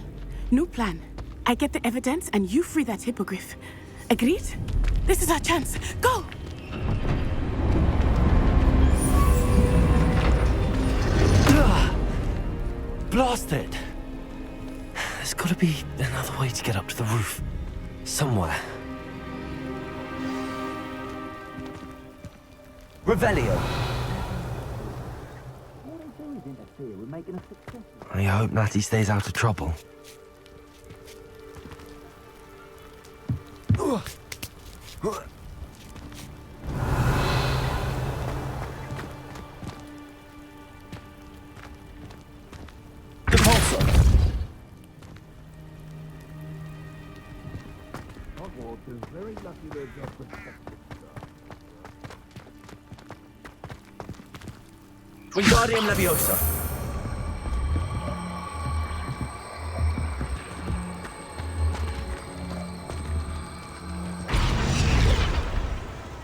New plan. I get the evidence and you free that hippogriff. Agreed? This is our chance. Go! Blast it! There's gotta be another way to get up to the roof. Somewhere. Revelio! I hope Natty stays out of trouble. Propulso! Hogwarts is very lucky they get protected. Wingardium Leviosa!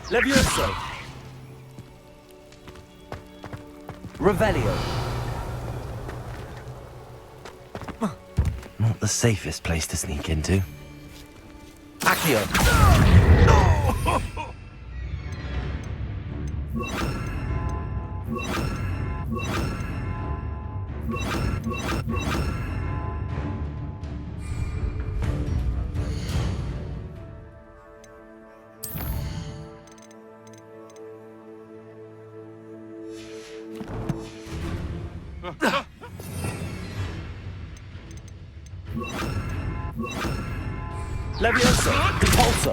Levioso! Revelio! Not the safest place to sneak into. Accio! Levioso! Propulso!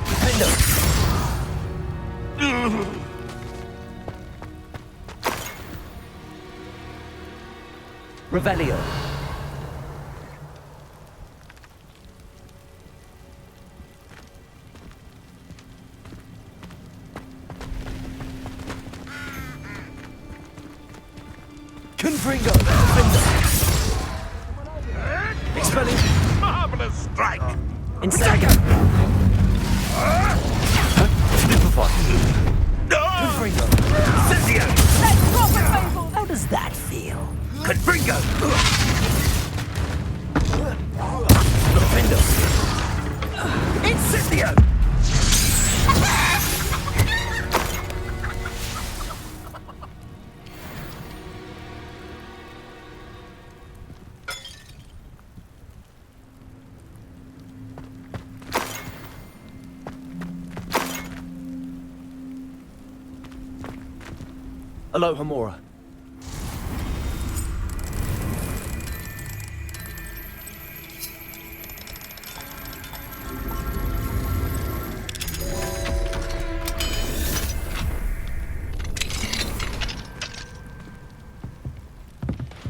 Defendo! Revelio! Confringo! Expelling! Marvelous strike! Instago! Stupefy! Confringo! Cynthia! How does that feel? Confringo! Defendo! Incendio! Alohomora.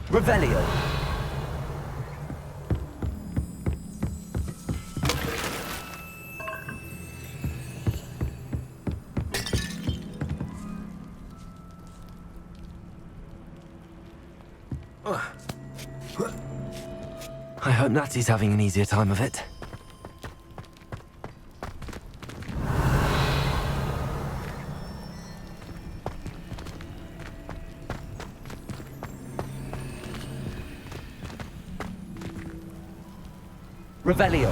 Revelio. hope Natty's having an easier time of it. Revelio.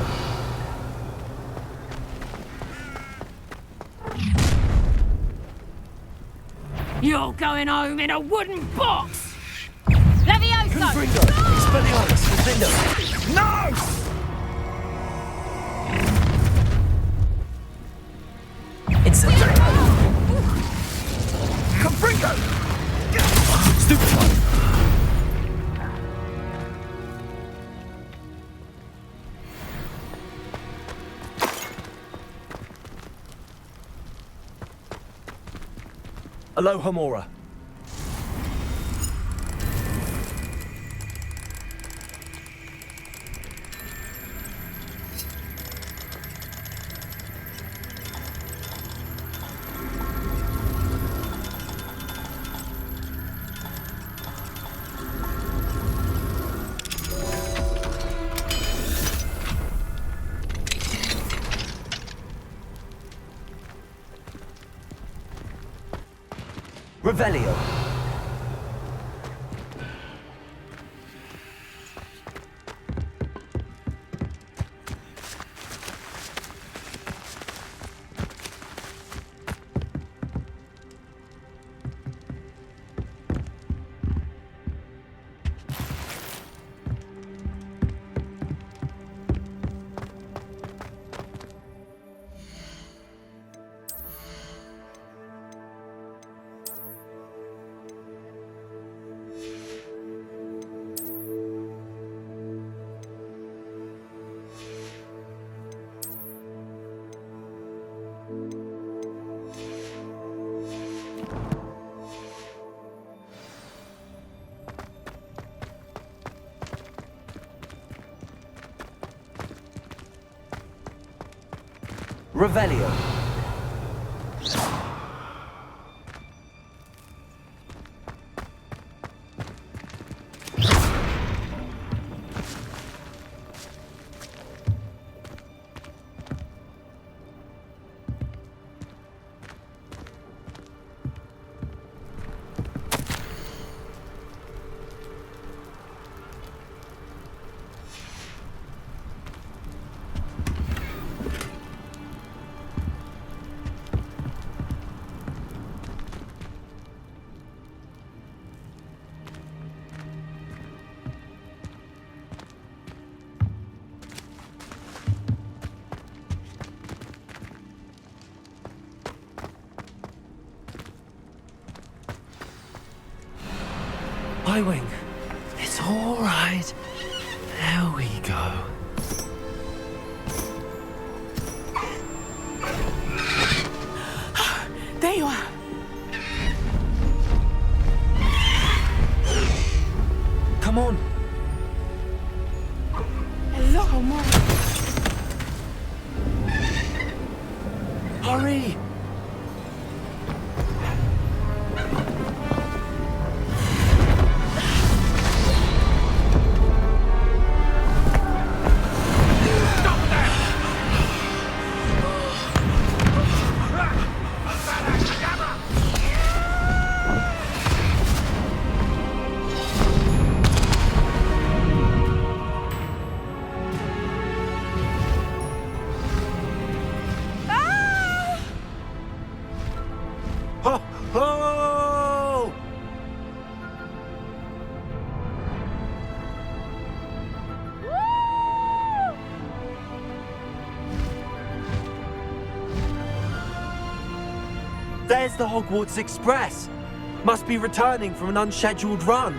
You're going home in a wooden box! Levioso! Confringo! Expelliarmus! Confindo! No! Incendio! Confringo! Stupefy! Alohomora. Revelio. Revelio. Highwing, it's all right. There we go. There you are. Come on. Hello, Mom. Hurry. There's the Hogwarts Express. Must be returning from an unscheduled run.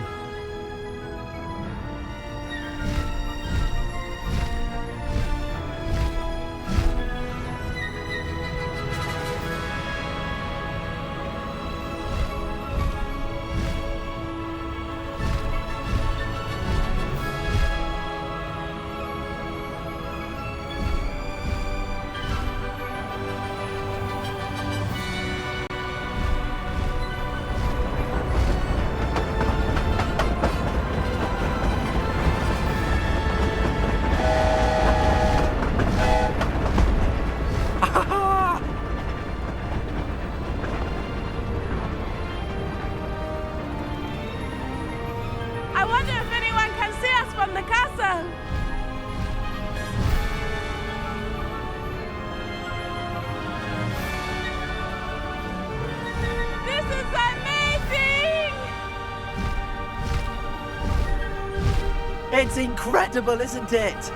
It's incredible, isn't it?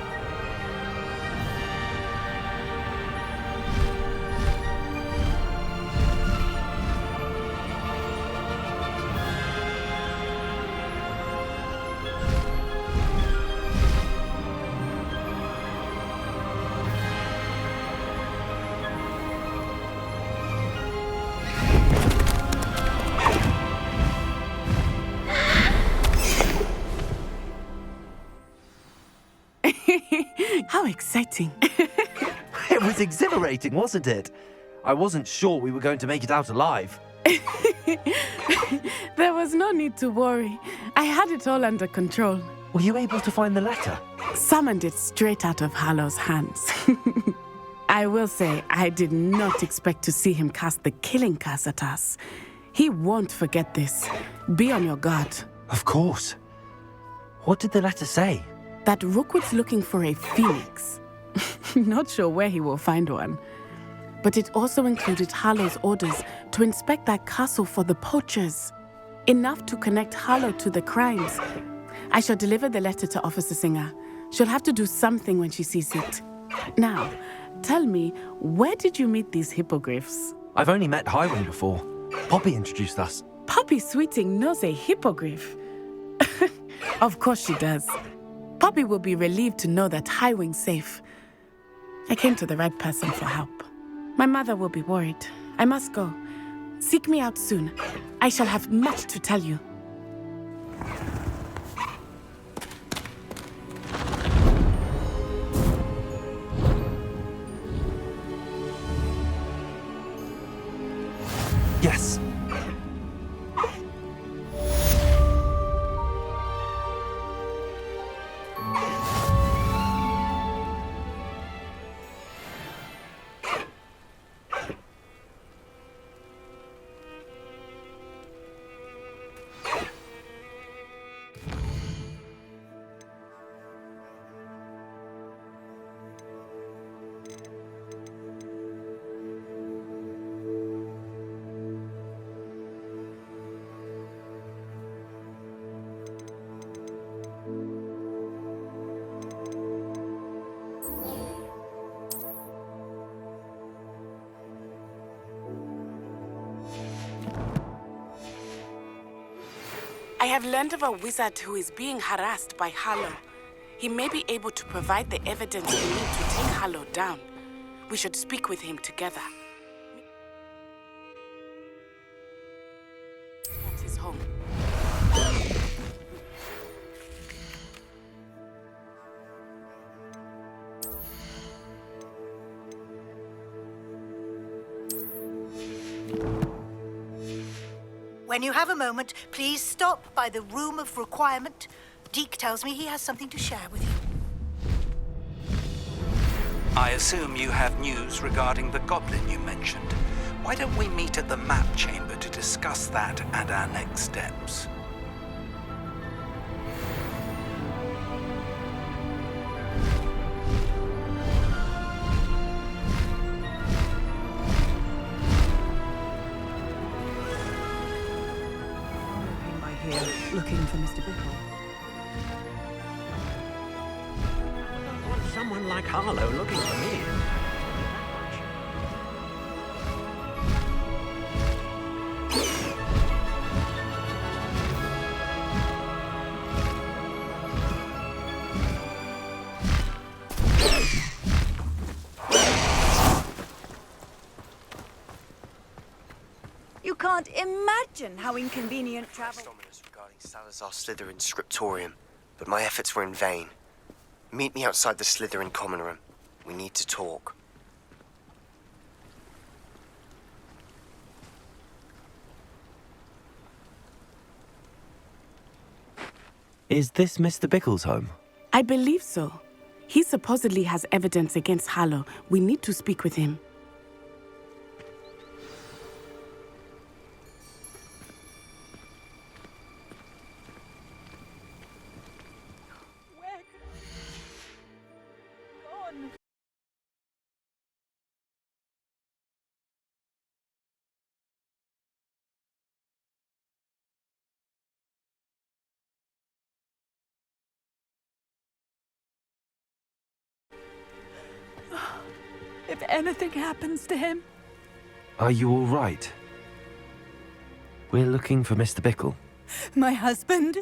How exciting. It was exhilarating, wasn't it? I wasn't sure we were going to make it out alive. There was no need to worry. I had it all under control. Were you able to find the letter? Summoned it straight out of Hallow's hands. I will say, I did not expect to see him cast the killing curse at us. He won't forget this. Be on your guard. Of course. What did the letter say? That Rookwood's looking for a phoenix. Not sure where he will find one. But it also included Hallow's orders to inspect that castle for the poachers. Enough to connect Hallow to the crimes. I shall deliver the letter to Officer Singer. She'll have to do something when she sees it. Now, tell me, where did you meet these hippogriffs? I've only met Highwing before. Poppy introduced us. Poppy Sweeting knows a hippogriff. Of course she does. Poppy will be relieved to know that Highwing's safe. I came to the right person for help. My mother will be worried. I must go. Seek me out soon. I shall have much to tell you. Yes. I have learned of a wizard who is being harassed by Hallow. He may be able to provide the evidence we need to take Hallow down. We should speak with him together. At his home. When you have a moment, please stop by the Room of Requirement. Deke tells me he has something to share with you. I assume you have news regarding the goblin you mentioned. Why don't we meet at the map chamber to discuss that and our next steps? Looking for Mr. Bickle. I want someone like Harlow looking for me. You can't imagine how inconvenient travel... Regarding Salazar Slytherin's scriptorium, but my efforts were in vain. Meet me outside the Slytherin common room. We need to talk. Is this Mr. Bickle's home? I believe so. He supposedly has evidence against Hallow. We need to speak with him. If anything happens to him. Are you all right? We're looking for Mr. Bickle. My husband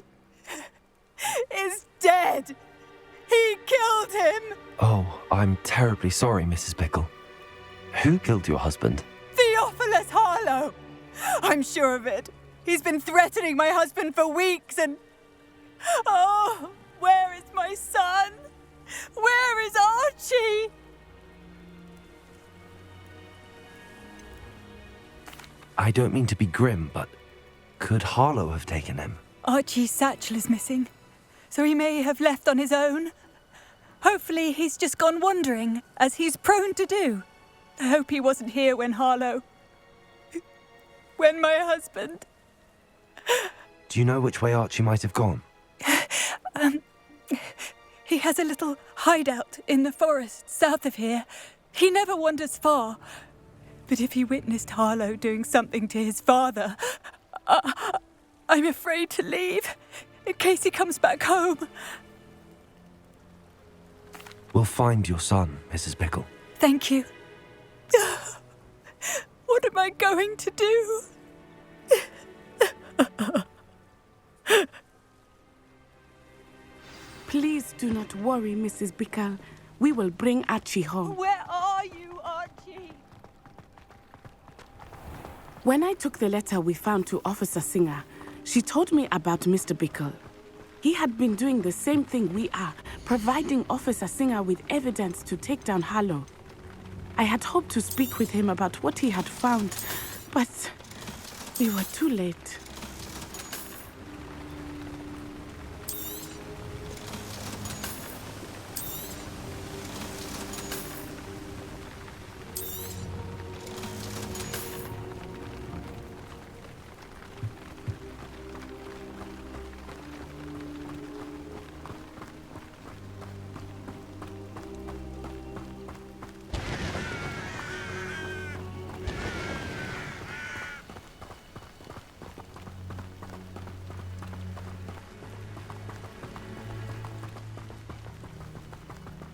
is dead. He killed him. Oh, I'm terribly sorry, Mrs. Bickle. Who killed your husband? Theophilus Harlow. I'm sure of it. He's been threatening my husband for weeks and... Oh, where is my son? Where is Archie? I don't mean to be grim, but could Harlow have taken him? Archie's satchel is missing, so he may have left on his own. Hopefully he's just gone wandering, as he's prone to do. I hope he wasn't here when when my husband... Do you know which way Archie might have gone? He has a little hideout in the forest south of here. He never wanders far. But if he witnessed Harlow doing something to his father, I'm afraid to leave, in case he comes back home. We'll find your son, Mrs. Bickle. Thank you. What am I going to do? Please do not worry, Mrs. Bickle. We will bring Archie home. Where are you, Archie? When I took the letter we found to Officer Singer, she told me about Mr. Bickle. He had been doing the same thing we are, providing Officer Singer with evidence to take down Harlow. I had hoped to speak with him about what he had found, but we were too late.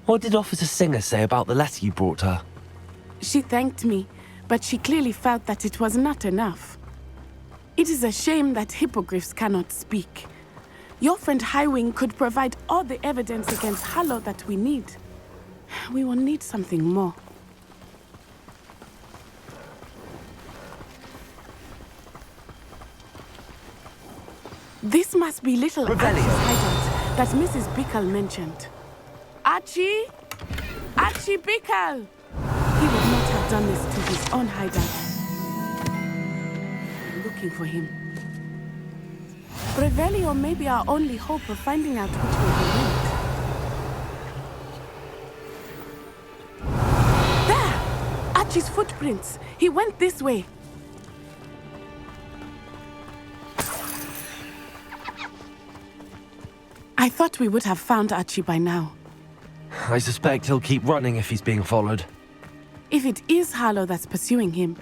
What did Officer Singer say about the letter you brought her? She thanked me, but she clearly felt that it was not enough. It is a shame that hippogriffs cannot speak. Your friend Highwing could provide all the evidence against Harlow that we need. We will need something more. This must be little Archie's hideout that Mrs. Bickle mentioned. Archie? Archie Bickle! He would not have done this to his own hideout. I'm looking for him. Revelio may be our only hope of finding out which way he went. There! Archie's footprints. He went this way. I thought we would have found Archie by now. I suspect he'll keep running if he's being followed. If it is Harlow that's pursuing him,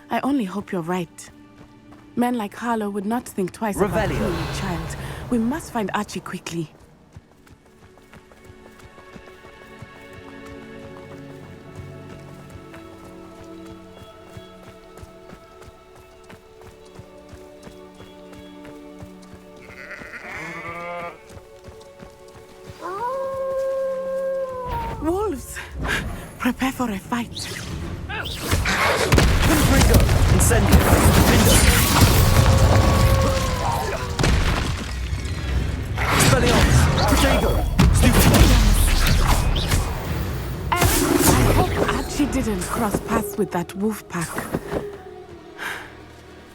I only hope you're right. Men like Harlow would not think twice about killing a child. We must find Archie quickly. Wolves! Prepare for a fight. Confringo! Incendio! Vindo! Spellions! Protego! I hope Archie didn't cross paths with that wolf pack.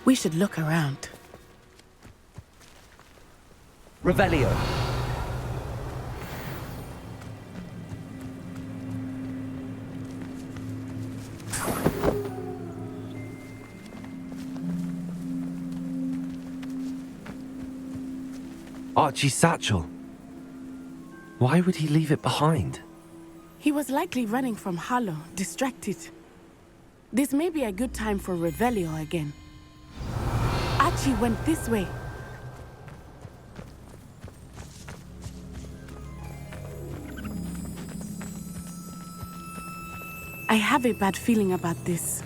We should look around. Revelio! Archie's satchel. Why would he leave it behind? He was likely running from Harlow, distracted. This may be a good time for Revelio again. Archie went this way. I have a bad feeling about this.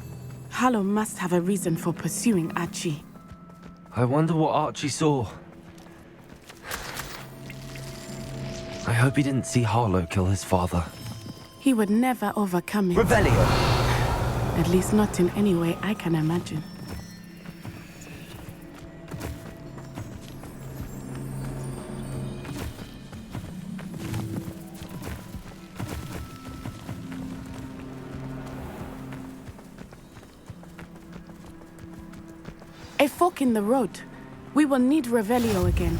Harlow must have a reason for pursuing Archie. I wonder what Archie saw. I hope he didn't see Harlow kill his father. He would never overcome it. Revelio! At least not in any way I can imagine. A fork in the road. We will need Revelio again.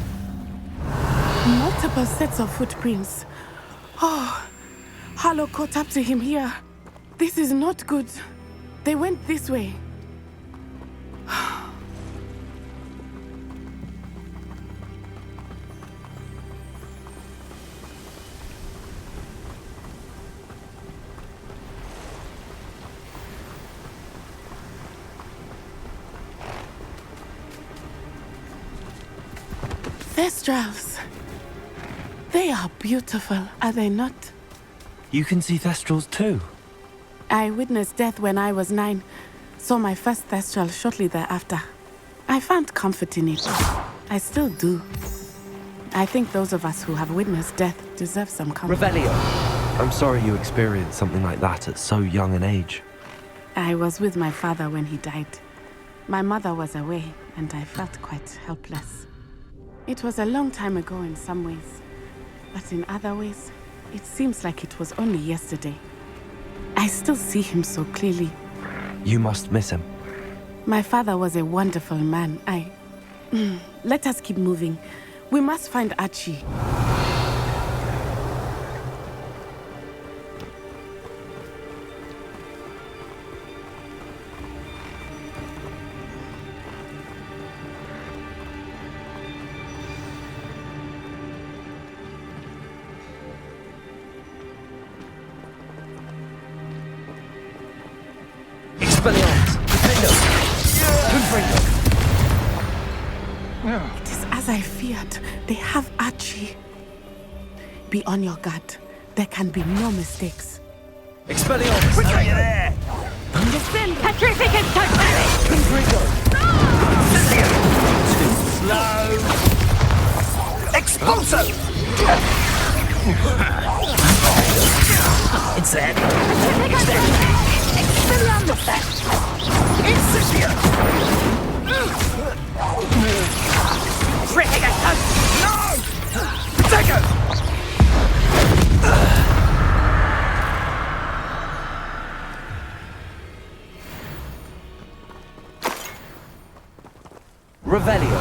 Multiple sets of footprints. Oh, Harlow caught up to him here. This is not good. They went this way. Thestrals. They are beautiful, are they not? You can see Thestrals too? I witnessed death when I was 9. Saw my first Thestral shortly thereafter. I found comfort in it. I still do. I think those of us who have witnessed death deserve some comfort. Revelio! I'm sorry you experienced something like that at so young an age. I was with my father when he died. My mother was away, and I felt quite helpless. It was a long time ago in some ways, but in other ways, it seems like it was only yesterday. I still see him so clearly. You must miss him. My father was a wonderful man. Let us keep moving. We must find Archie. It is as I feared. They have Archie. Be on your guard. There can be no mistakes. Expelliarmus! Are you there? Descend Petrificus Totality! Too slow! Expulso! It's there. Expelliarmus! Incipient! Terrific attack! No! Protego! Revelio!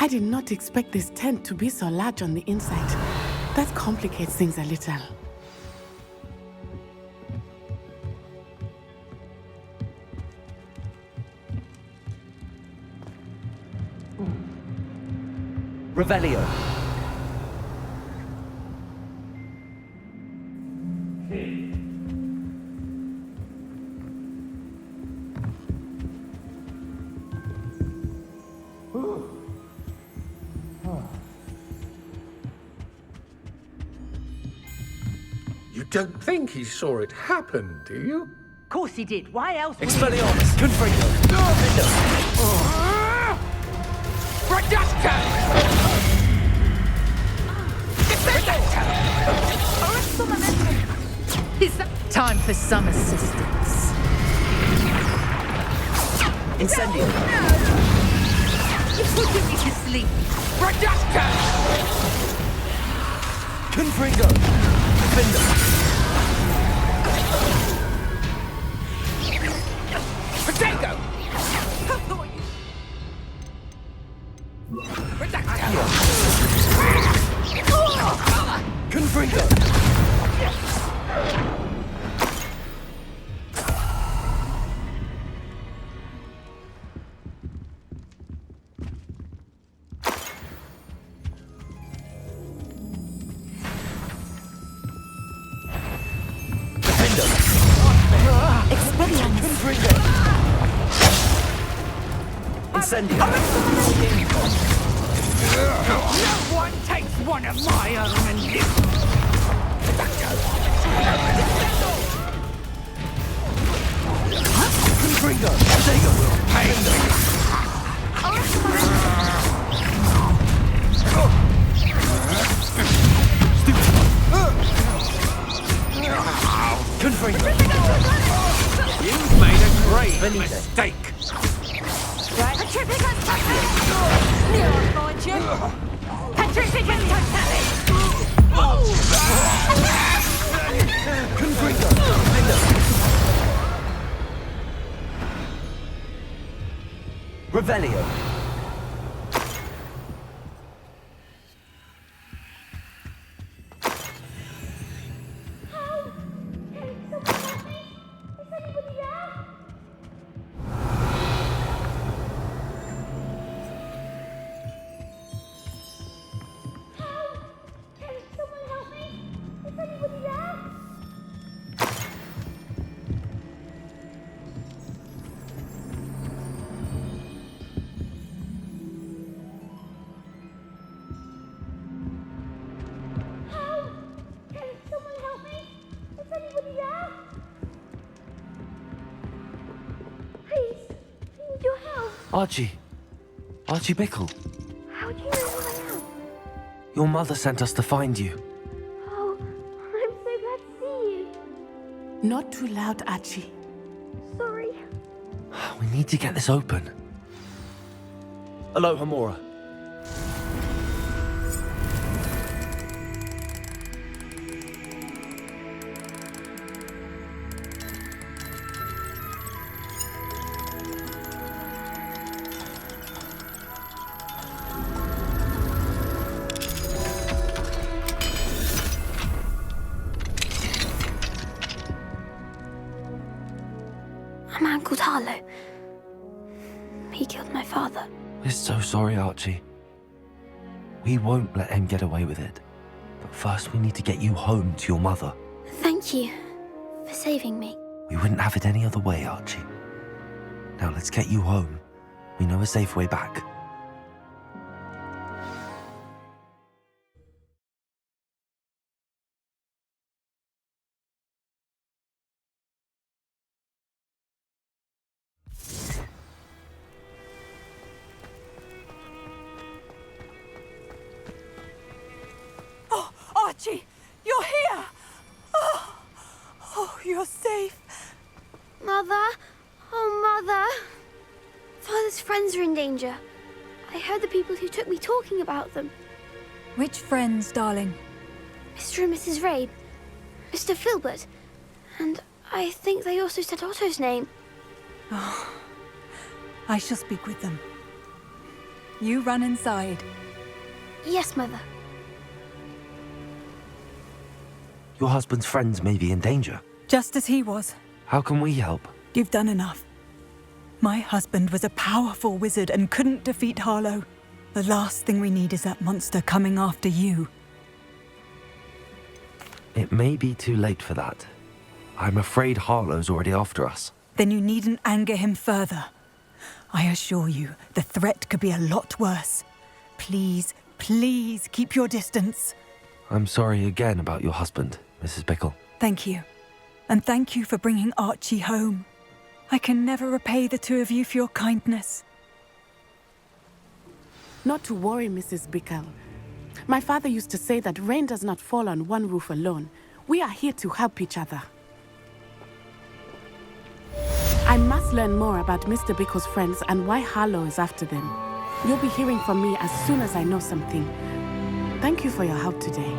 I did not expect this tent to be so large on the inside. That complicates things a little. Revelio! You don't think he saw it happen, do you? Of course he did. Why else would Expelliarmus! Confringo! Radasca! Is that time for some assistance? Incendio! You're putting me to sleep. Radasca! Confringo! Defender! Protego! Confringo! Incendio! No one takes one of my own and lives. Confringo! Say you will pay me! Confringo! You've made a great mistake. Petrificus totalis! Near find you! Petrificus totalis! Confringo! Revelio! Archie. Archie Bickle. How do you know who I am? Your mother sent us to find you. Oh, I'm so glad to see you. Not too loud, Archie. Sorry. We need to get this open. Hello, Hamura. A man called Harlow. He killed my father. We're so sorry, Archie. We won't let him get away with it. But first we need to get you home to your mother. Thank you for saving me. We wouldn't have it any other way, Archie. Now let's get you home. We know a safe way back. Oh, Archie, you're here! Oh, you're safe. Mother? Oh, Mother. Father's friends are in danger. I heard the people who took me talking about them. Which friends, darling? Mr. and Mrs. Rabe, Mr. Filbert, and I think they also said Otto's name. Oh, I shall speak with them. You run inside. Yes, Mother. Your husband's friends may be in danger. Just as he was. How can we help? You've done enough. My husband was a powerful wizard and couldn't defeat Harlow. The last thing we need is that monster coming after you. It may be too late for that. I'm afraid Harlow's already after us. Then you needn't anger him further. I assure you, the threat could be a lot worse. Please, please keep your distance. I'm sorry again about your husband, Mrs. Bickle. Thank you. And thank you for bringing Archie home. I can never repay the two of you for your kindness. Not to worry, Mrs. Bickle. My father used to say that rain does not fall on one roof alone. We are here to help each other. I must learn more about Mr. Bickle's friends and why Harlow is after them. You'll be hearing from me as soon as I know something. Thank you for your help today.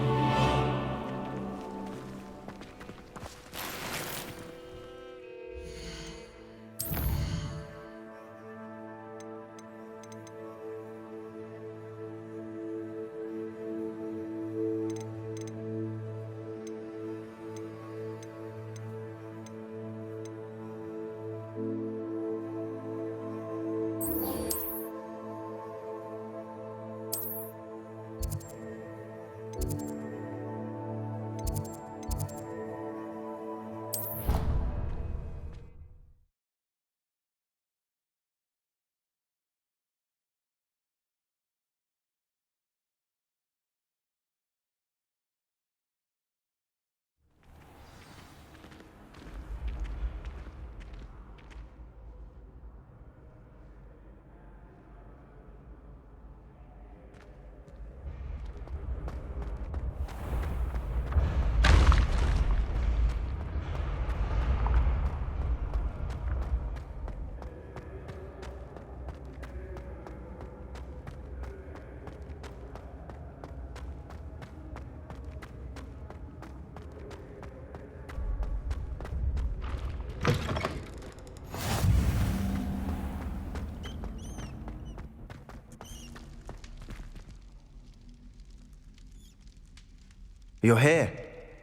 You're here.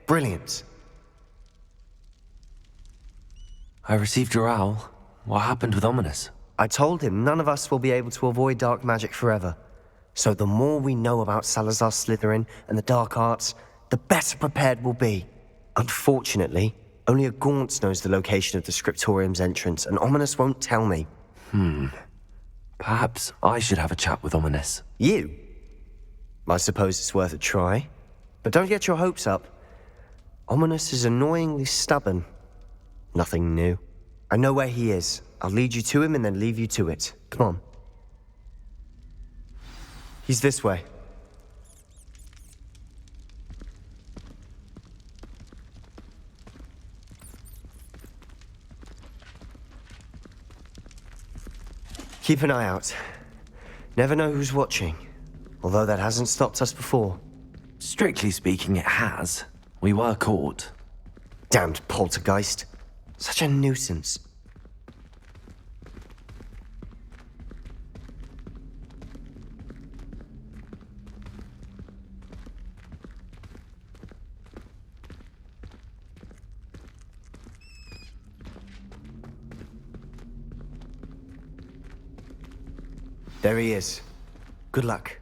Brilliant. I received your owl. What happened with Ominous? I told him none of us will be able to avoid dark magic forever. So the more we know about Salazar Slytherin and the dark arts, the better prepared we'll be. Unfortunately, only a Gaunt knows the location of the Scriptorium's entrance, and Ominous won't tell me. Perhaps I should have a chat with Ominous. You? I suppose it's worth a try. But don't get your hopes up. Ominous is annoyingly stubborn. Nothing new. I know where he is. I'll lead you to him and then leave you to it. Come on. He's this way. Keep an eye out. Never know who's watching. Although that hasn't stopped us before. Strictly speaking, it has. We were caught. Damned poltergeist. Such a nuisance. There he is. Good luck.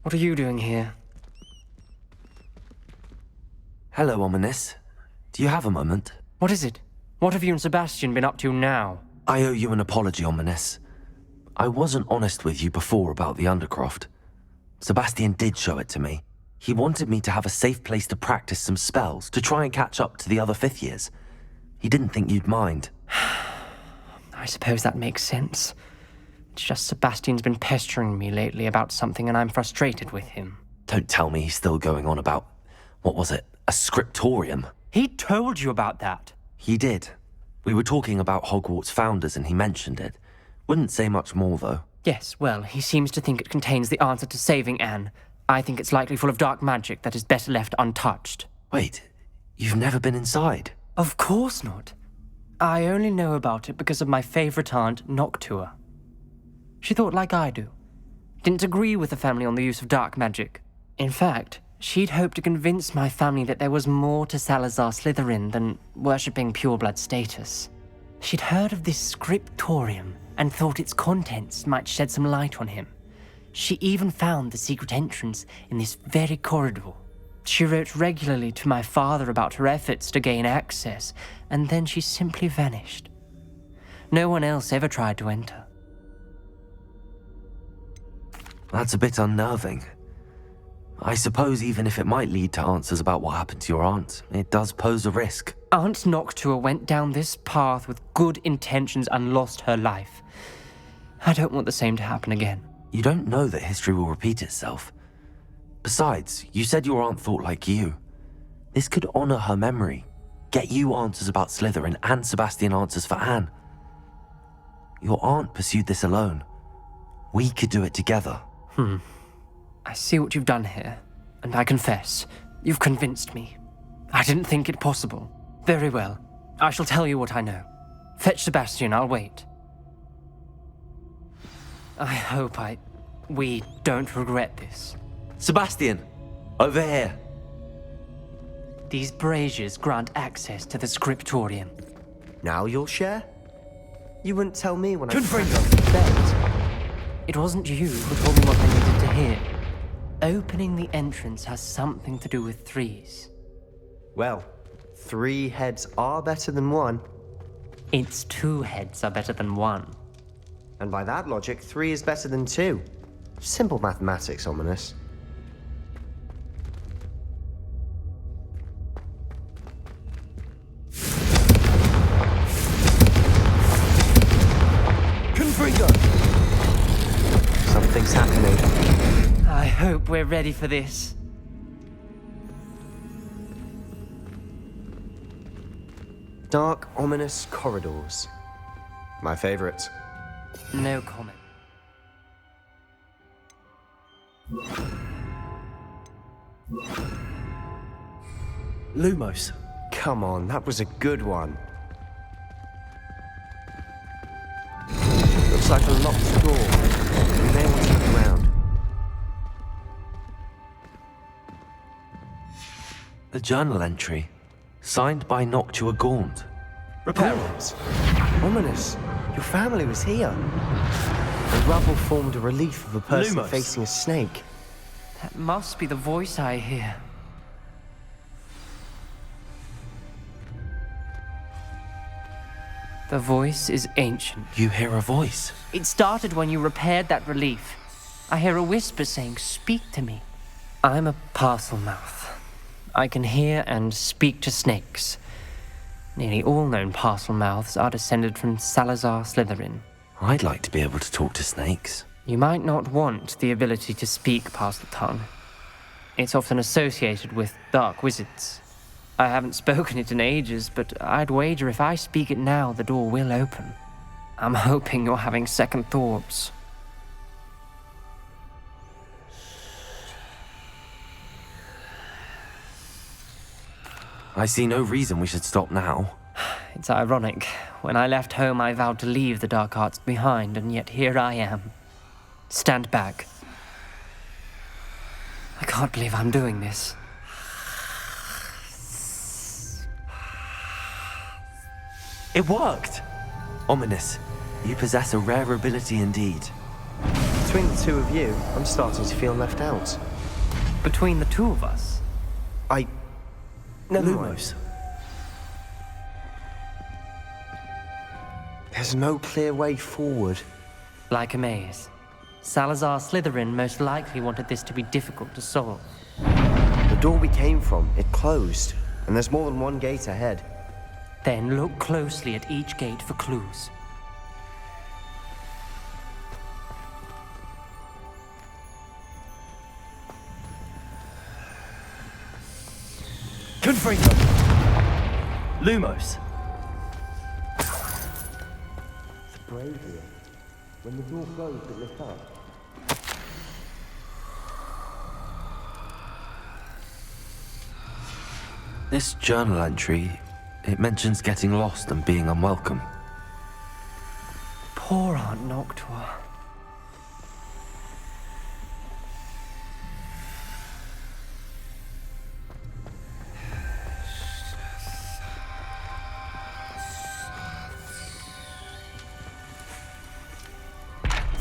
What are you doing here? Hello, Ominous. Do you have a moment? What is it? What have you and Sebastian been up to now? I owe you an apology, Ominous. I wasn't honest with you before about the Undercroft. Sebastian did show it to me. He wanted me to have a safe place to practice some spells, to try and catch up to the other 5th years. He didn't think you'd mind. I suppose that makes sense. It's just Sebastian's been pestering me lately about something and I'm frustrated with him. Don't tell me he's still going on about, what was it, a scriptorium? He told you about that. He did. We were talking about Hogwarts founders and he mentioned it. Wouldn't say much more, though. Yes, well, he seems to think it contains the answer to saving Anne. I think it's likely full of dark magic that is better left untouched. Wait, you've never been inside? Of course not. I only know about it because of my favorite aunt, Noctua. She thought like I do. Didn't agree with the family on the use of dark magic. In fact, she'd hoped to convince my family that there was more to Salazar Slytherin than worshipping pureblood status. She'd heard of this scriptorium and thought its contents might shed some light on him. She even found the secret entrance in this very corridor. She wrote regularly to my father about her efforts to gain access, and then she simply vanished. No one else ever tried to enter. That's a bit unnerving. I suppose even if it might lead to answers about what happened to your aunt, it does pose a risk. Aunt Noctua went down this path with good intentions and lost her life. I don't want the same to happen again. You don't know that history will repeat itself. Besides, you said your aunt thought like you. This could honor her memory, get you answers about Slytherin and Sebastian answers for Anne. Your aunt pursued this alone. We could do it together. I see what you've done here, and I confess, you've convinced me. I didn't think it possible. Very well. I shall tell you what I know. Fetch Sebastian, I'll wait. I hope we don't regret this. Sebastian, over here. These braziers grant access to the scriptorium. Now you'll share? You wouldn't tell me when It wasn't you who told me what I needed to hear. Opening the entrance has something to do with 3s. Well, 3 heads are better than 1. It's 2 heads are better than 1. And by that logic, 3 is better than 2. Simple mathematics, Ominous. Something's happening. I hope we're ready for this. Dark, ominous corridors. My favorite. No comment. Lumos. Come on, that was a good one. Looks like a locked door. We may want to look around. The journal entry, signed by Noctua Gaunt. Parents. Ominous. Your family was here. The rubble formed a relief of a person Lumos. facing a snake. That must be the voice I hear. The voice is ancient. You hear a voice? It started when you repaired that relief. I hear a whisper saying, "Speak to me." I'm a parcel mouth. I can hear and speak to snakes. Nearly all known parcel mouths are descended from Salazar Slytherin. I'd like to be able to talk to snakes. You might not want the ability to speak parcel tongue. It's often associated with dark wizards. I haven't spoken it in ages, but I'd wager if I speak it now, the door will open. I'm hoping you're having second thoughts. I see no reason we should stop now. It's ironic. When I left home, I vowed to leave the dark arts behind, and yet here I am. Stand back. I can't believe I'm doing this. It worked! Ominous, you possess a rare ability indeed. Between the two of you, I'm starting to feel left out. Between the two of us? Never mind. Lumos. There's no clear way forward. Like a maze. Salazar Slytherin most likely wanted this to be difficult to solve. The door we came from, it closed, and there's more than one gate ahead. Then look closely at each gate for clues. Confringo! Lumos! It's brave here. When the door closed, it lit up. This journal entry, it mentions getting lost and being unwelcome. Poor Aunt Noctua.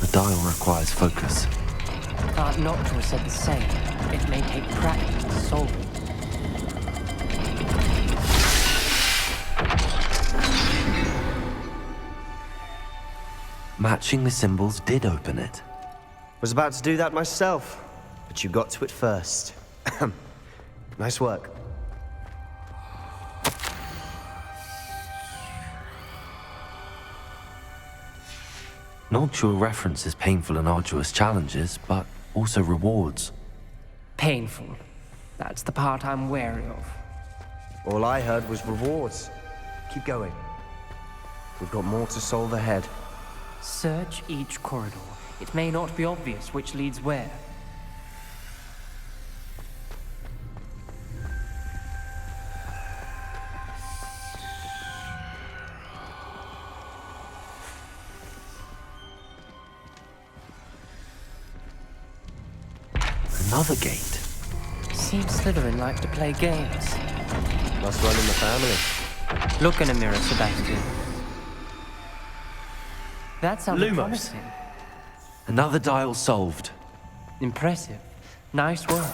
The dial requires focus. Aunt Noctua said the same. It may take practice to solve it. Matching the symbols did open it. Was about to do that myself, but you got to it first. Nice work. Noctua references painful and arduous challenges, but also rewards. Painful. That's the part I'm wary of. All I heard was rewards. Keep going. We've got more to solve ahead. Search each corridor. It may not be obvious which leads where. Another gate. Seems Slytherin like to play games. Must run in the family. Look in a mirror, Sebastian. That sounded Lumos. promising. Another dial solved. Impressive. Nice work.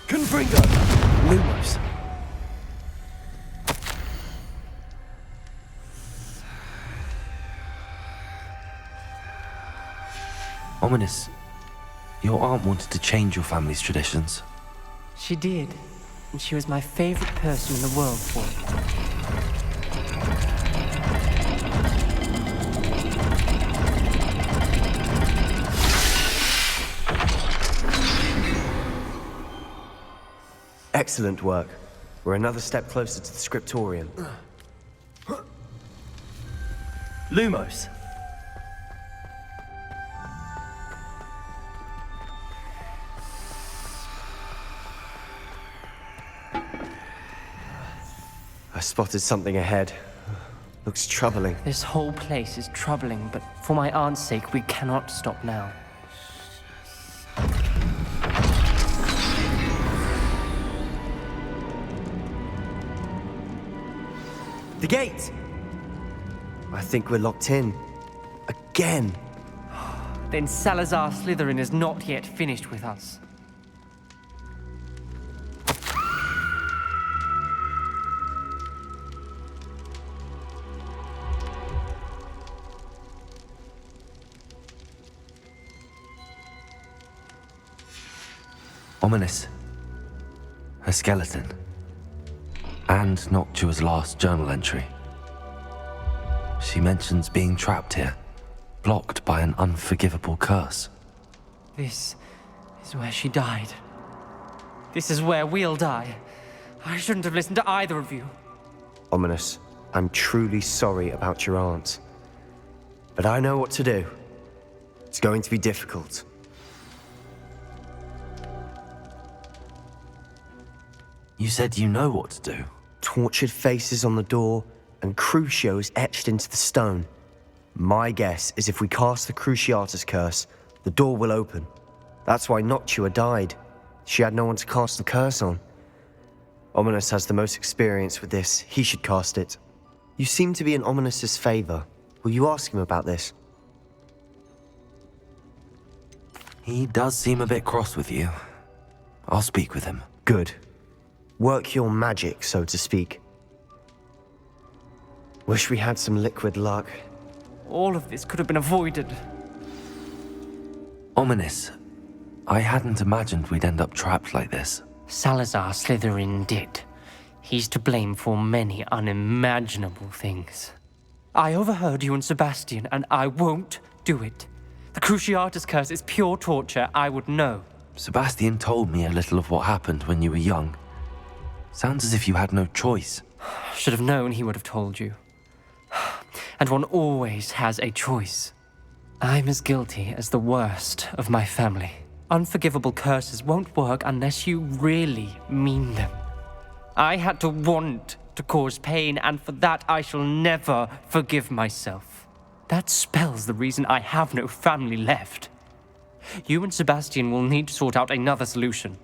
Confringo! Lumos. Ominous, your aunt wanted to change your family's traditions. She did. And she was my favorite person in the world for it. Excellent work. We're another step closer to the scriptorium. Lumos. I spotted something ahead. Looks troubling. This whole place is troubling, but for my aunt's sake, we cannot stop now. The gate! I think we're locked in. Again. Then Salazar Slytherin is not yet finished with us. Ominous. A skeleton. And Noctua's last journal entry. She mentions being trapped here, blocked by an unforgivable curse. This is where she died. This is where we'll die. I shouldn't have listened to either of you. Ominous, I'm truly sorry about your aunt. But I know what to do. It's going to be difficult. You said you know what to do. Tortured faces on the door, and Crucios etched into the stone. My guess is if we cast the Cruciatus curse, the door will open. That's why Noctua died. She had no one to cast the curse on. Ominous has the most experience with this. He should cast it. You seem to be in Ominous's favor. Will you ask him about this? He does seem a bit cross with you. I'll speak with him. Good. Work your magic, so to speak. Wish we had some liquid luck. All of this could have been avoided. Ominous. I hadn't imagined we'd end up trapped like this. Salazar Slytherin did. He's to blame for many unimaginable things. I overheard you and Sebastian, and I won't do it. The Cruciatus curse is pure torture, I would know. Sebastian told me a little of what happened when you were young. Sounds as if you had no choice. Should have known he would have told you. And one always has a choice. I'm as guilty as the worst of my family. Unforgivable curses won't work unless you really mean them. I had to want to cause pain, and for that I shall never forgive myself. That spells the reason I have no family left. You and Sebastian will need to sort out another solution.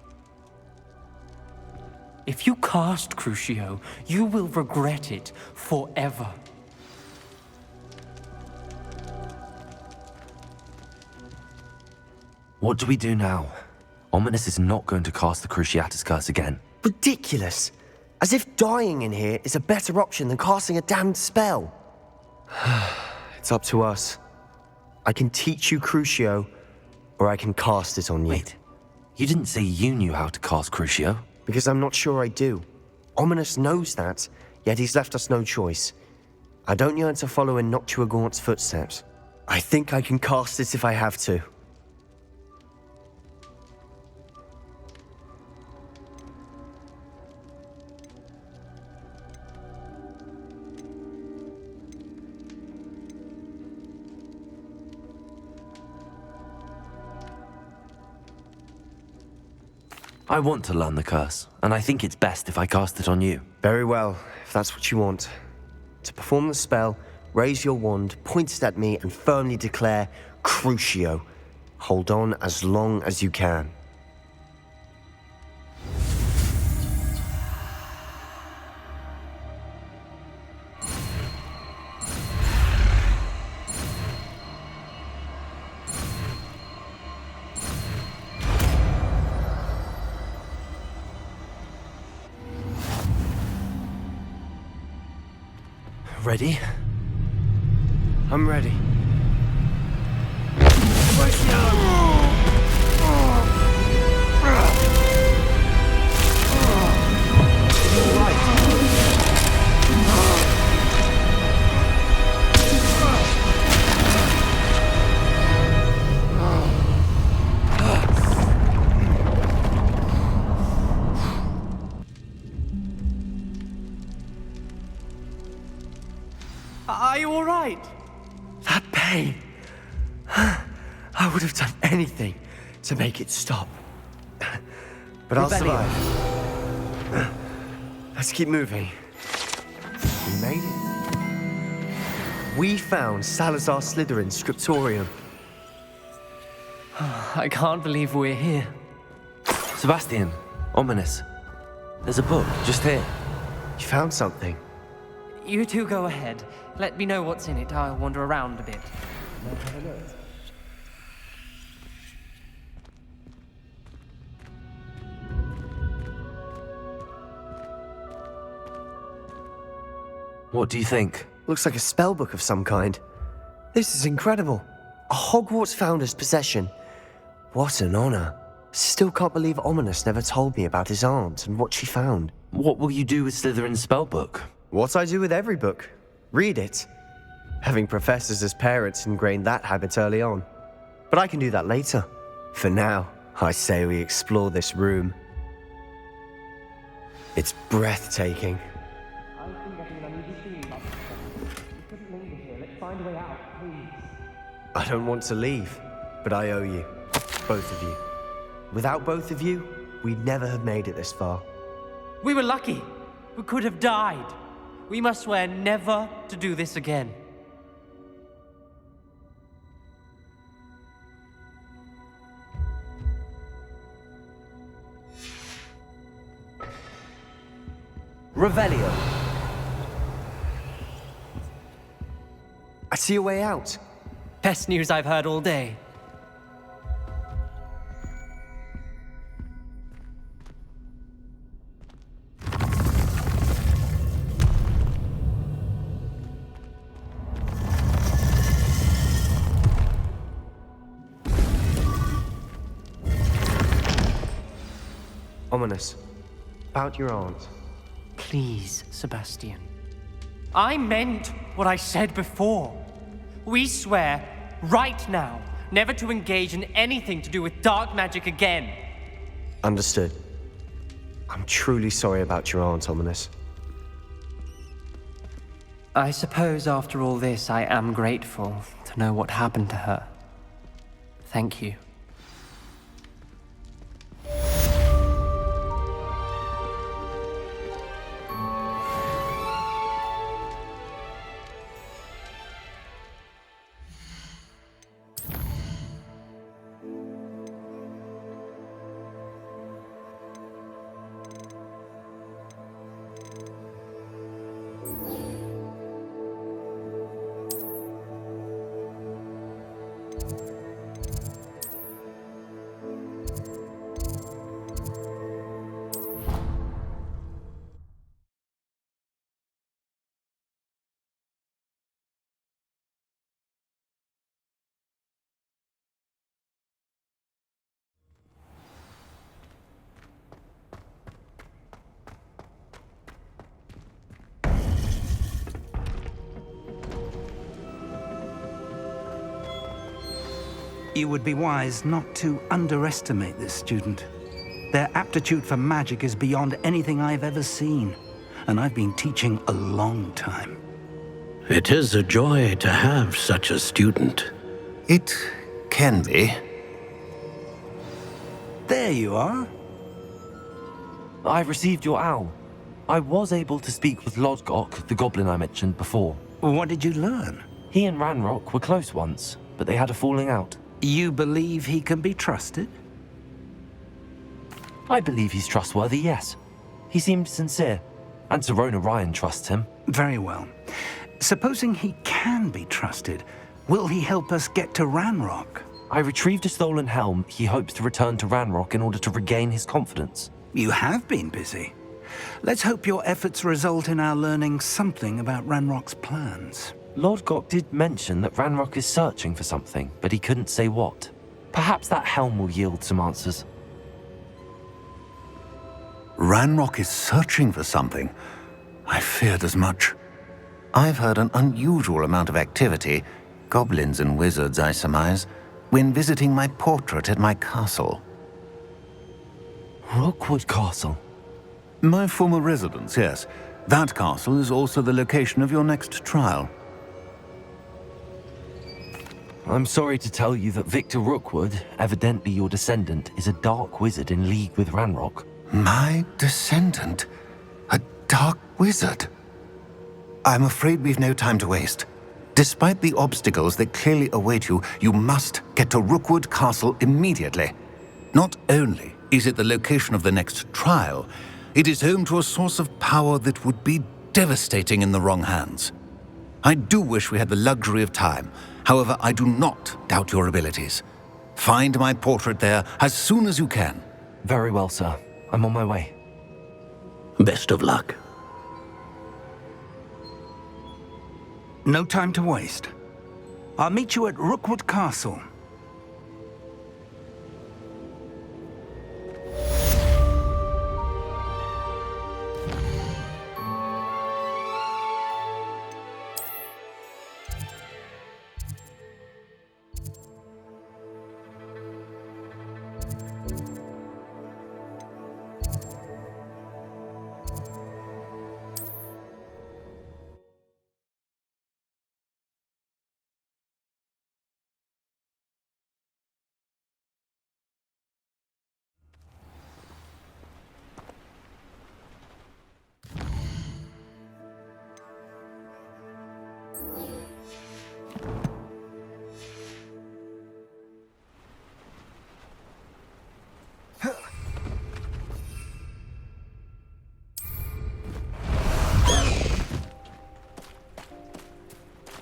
If you cast Crucio, you will regret it forever. What do we do now? Ominous is not going to cast the Cruciatus curse again. Ridiculous! As if dying in here is a better option than casting a damned spell. It's up to us. I can teach you Crucio, or I can cast it on you. Wait, you didn't say you knew how to cast Crucio? Because I'm not sure I do. Ominous knows that, yet he's left us no choice. I don't yearn to follow in Noctua Gaunt's footsteps. I think I can cast it if I have to. I want to learn the curse, and I think it's best if I cast it on you. Very well, if that's what you want. To perform the spell, raise your wand, point it at me, and firmly declare, Crucio. Hold on as long as you can. Ready? I'm ready. Are you all right? That pain. I would have done anything to make it stop. But I'll survive. Let's keep moving. We made it. We found Salazar Slytherin's scriptorium. I can't believe we're here. Sebastian, ominous. There's a book just here. You found something? You two go ahead. Let me know what's in it. I'll wander around a bit. What do you think? Looks like a spellbook of some kind. This is incredible. A Hogwarts founder's possession. What an honor. Still can't believe Ominous never told me about his aunt and what she found. What will you do with Slytherin's spellbook? What I do with every book. Read it. Having professors as parents ingrained that habit early on. But I can do that later. For now, I say we explore this room. It's breathtaking. I don't want to leave, but I owe you. Both of you. Without both of you, we'd never have made it this far. We were lucky. We could have died. We must swear never to do this again. Revelio. I see a way out. Best news I've heard all day. Ominous. About your aunt. Please, Sebastian. I meant what I said before. We swear, right now, never to engage in anything to do with dark magic again. Understood. I'm truly sorry about your aunt, Ominous. I suppose after all this, I am grateful to know what happened to her. Thank you. You would be wise not to underestimate this student. Their aptitude for magic is beyond anything I've ever seen, and I've been teaching a long time. It is a joy to have such a student. It can be. There you are. I received your owl. I was able to speak with Lodgok, the goblin I mentioned before. What did you learn? He and Ranrock were close once, but they had a falling out. You believe he can be trusted? I believe he's trustworthy, yes. He seemed sincere, and Serona Ryan trusts him. Very well. Supposing he can be trusted, will he help us get to Ranrock? I retrieved a stolen helm. He hopes to return to Ranrock in order to regain his confidence. You have been busy. Let's hope your efforts result in our learning something about Ranrock's plans. Lodgok did mention that Ranrock is searching for something, but he couldn't say what. Perhaps that helm will yield some answers. Ranrock is searching for something. I feared as much. I've heard an unusual amount of activity, goblins and wizards, I surmise, when visiting my portrait at my castle. Rookwood Castle? My former residence, yes. That castle is also the location of your next trial. I'm sorry to tell you that Victor Rookwood, evidently your descendant, is a dark wizard in league with Ranrock. My descendant? A dark wizard? I'm afraid we've no time to waste. Despite the obstacles that clearly await you, you must get to Rookwood Castle immediately. Not only is it the location of the next trial, it is home to a source of power that would be devastating in the wrong hands. I do wish we had the luxury of time. However, I do not doubt your abilities. Find my portrait there as soon as you can. Very well, sir. I'm on my way. Best of luck. No time to waste. I'll meet you at Rookwood Castle.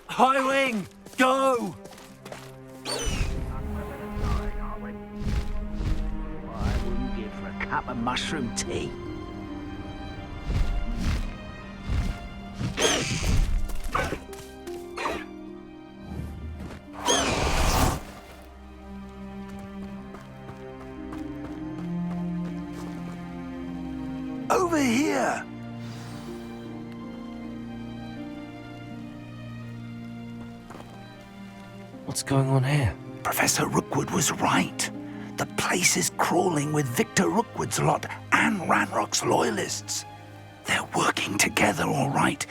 High Wing, go! Why wouldn't give for a cup of mushroom tea? Over here! What's going on here? Professor Rookwood was right. The place is crawling with Victor Rookwood's lot and Ranrock's loyalists. They're working together, all right,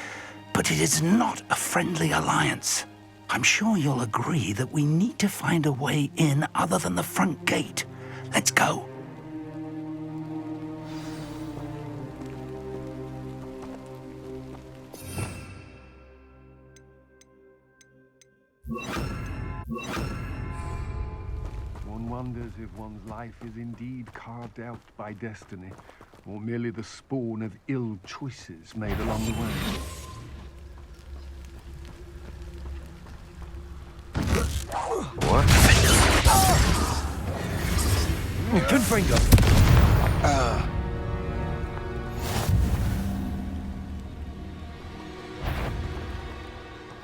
but it is not a friendly alliance. I'm sure you'll agree that we need to find a way in other than the front gate. Let's go. One wonders if one's life is indeed carved out by destiny, or merely the spawn of ill choices made along the way. What? Good finger.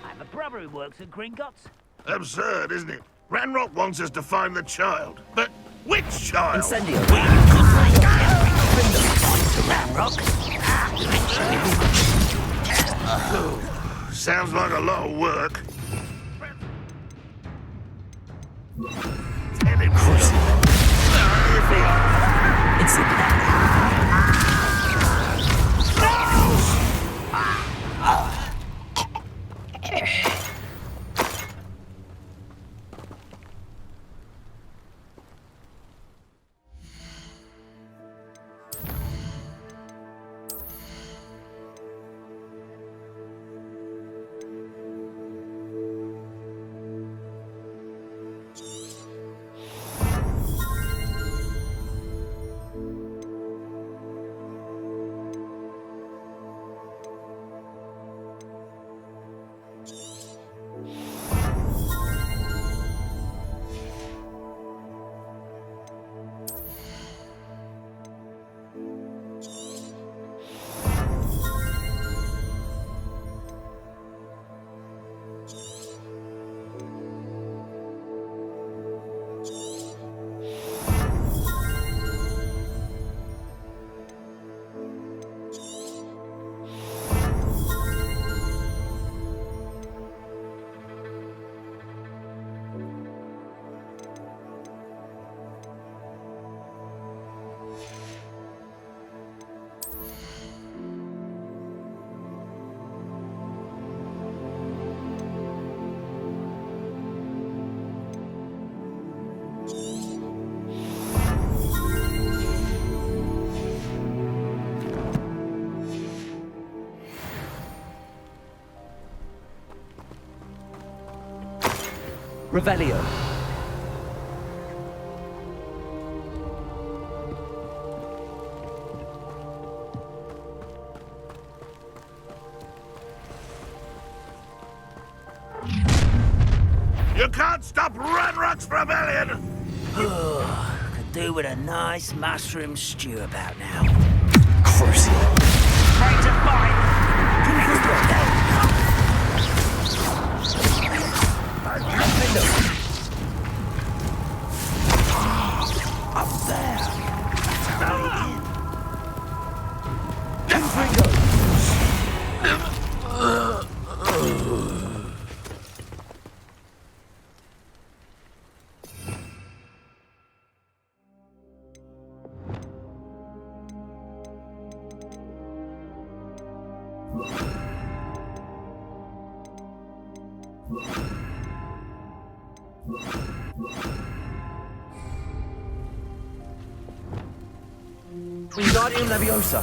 I have a brother who works at Gringotts. Absurd, isn't it? Ranrock wants us to find the child. But which child? Incendio. Sounds like a lot of work. Revelio. You can't stop Ranrock's rebellion! Could do with a nice mushroom stew about now. Crucial. Ready to fight! Up there. That's about it. Wingardium Leviosa.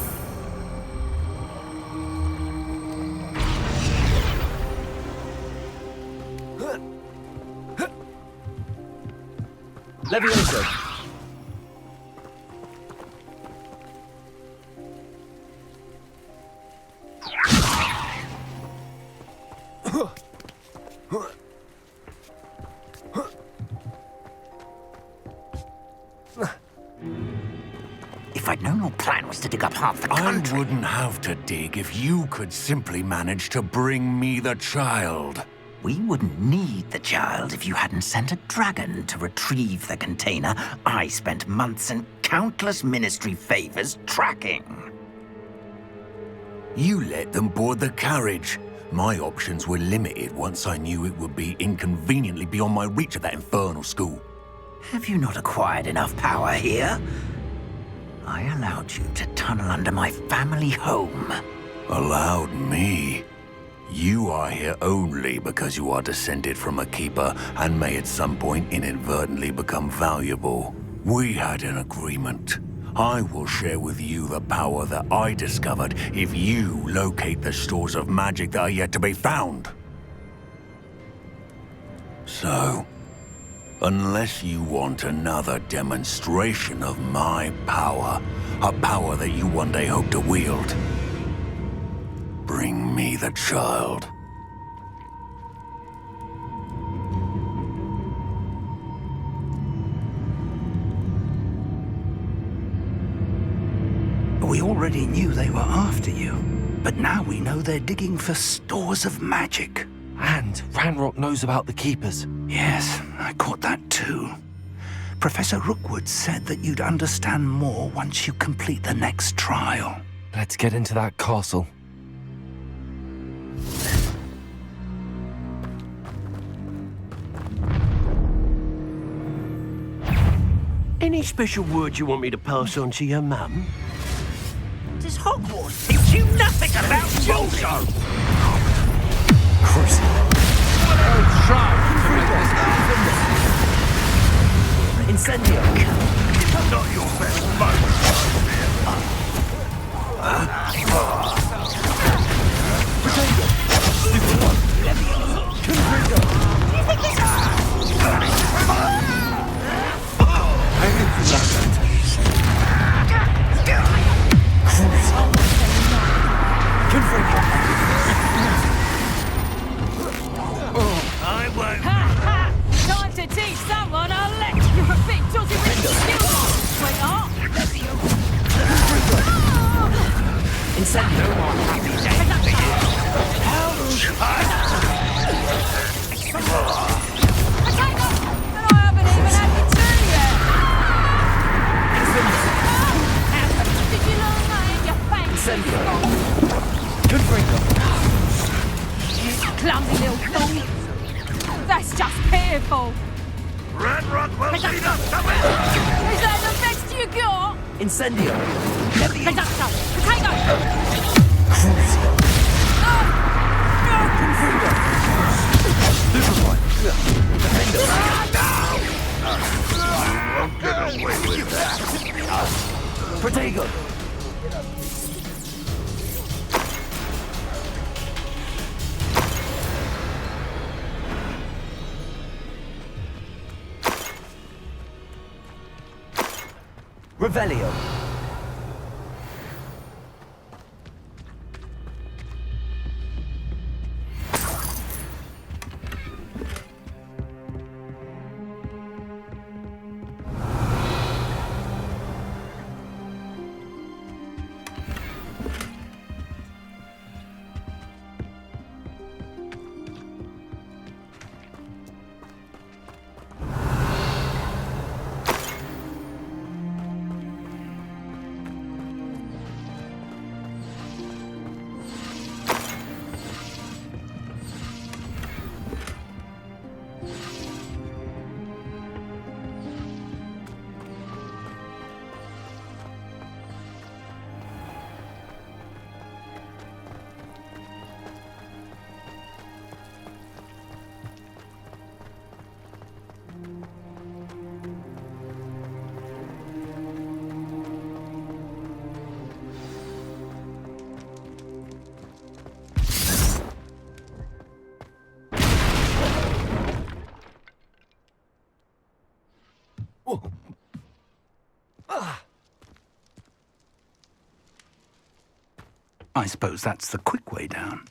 Leviosa. If I'd known your plan was to dig up half the country... I wouldn't have to dig if you could simply manage to bring me the child. We wouldn't need the child if you hadn't sent a dragon to retrieve the container I spent months and countless ministry favors tracking. You let them board the carriage. My options were limited once I knew it would be inconveniently beyond my reach at that infernal school. Have you not acquired enough power here? I allowed you to tunnel under my family home. Allowed me? You are here only because you are descended from a keeper and may at some point inadvertently become valuable. We had an agreement. I will share with you the power that I discovered if you locate the stores of magic that are yet to be found. So, unless you want another demonstration of my power, a power that you one day hope to wield, bring me the child. We already knew they were after you, but now we know they're digging for stores of magic. And Ranrock knows about the Keepers. Yes, I caught that too. Professor Rookwood said that you'd understand more once you complete the next trial. Let's get into that castle. Any special word you want me to pass on to your mum? Does Hogwarts teach you nothing about children? Incendio! Not your best moment. Potato! Stupid one! Confringo! I think you love that. Confringo! I won't. Time to teach someone a lecture. You're a bit dodgy with your skills, sweetheart. Incendio! Incendio! Confringo! Clumsy little fool. That's just pitiful. Ranrock will lead us somewhere! Is that the best you got? Incendio! Potato! Potato! Crucial! Confringo! Stupid one! Defendo! You won't get away with that! Protego! Revelio. I suppose that's the quick way down.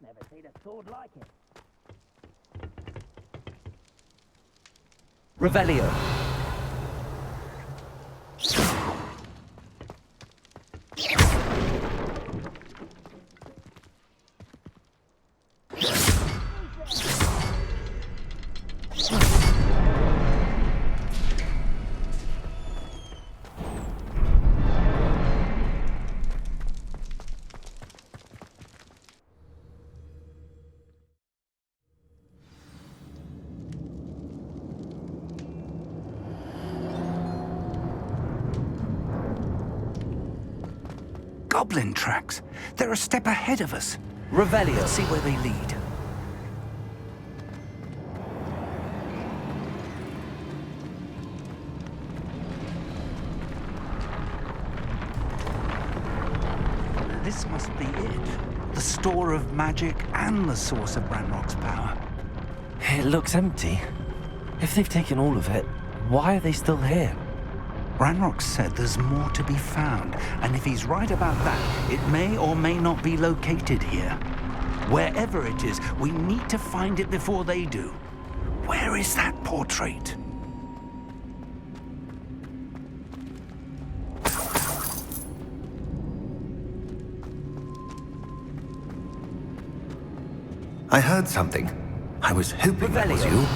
Never seen a sword like it. Revelio. Goblin tracks. They're a step ahead of us. Revelio. Let's see where they lead. This must be it. The store of magic and the source of Ranrock's power. It looks empty. If they've taken all of it, why are they still here? Ranrock said there's more to be found, and if he's right about that, it may or may not be located here. Wherever it is, we need to find it before they do. Where is that portrait? I heard something. I was hoping that was you.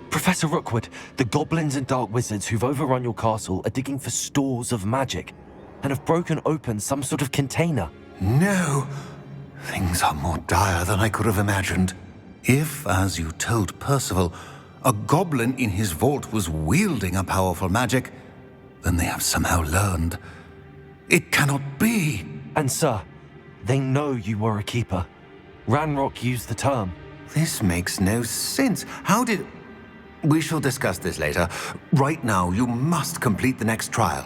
Professor Rookwood, the goblins and dark wizards who've overrun your castle are digging for stores of magic and have broken open some sort of container. No! Things are more dire than I could have imagined. If, as you told Percival, a goblin in his vault was wielding a powerful magic, then they have somehow learned. It cannot be! And sir, they know you were a keeper. Ranrock used the term. This makes no sense. How did... We shall discuss this later. Right now, you must complete the next trial.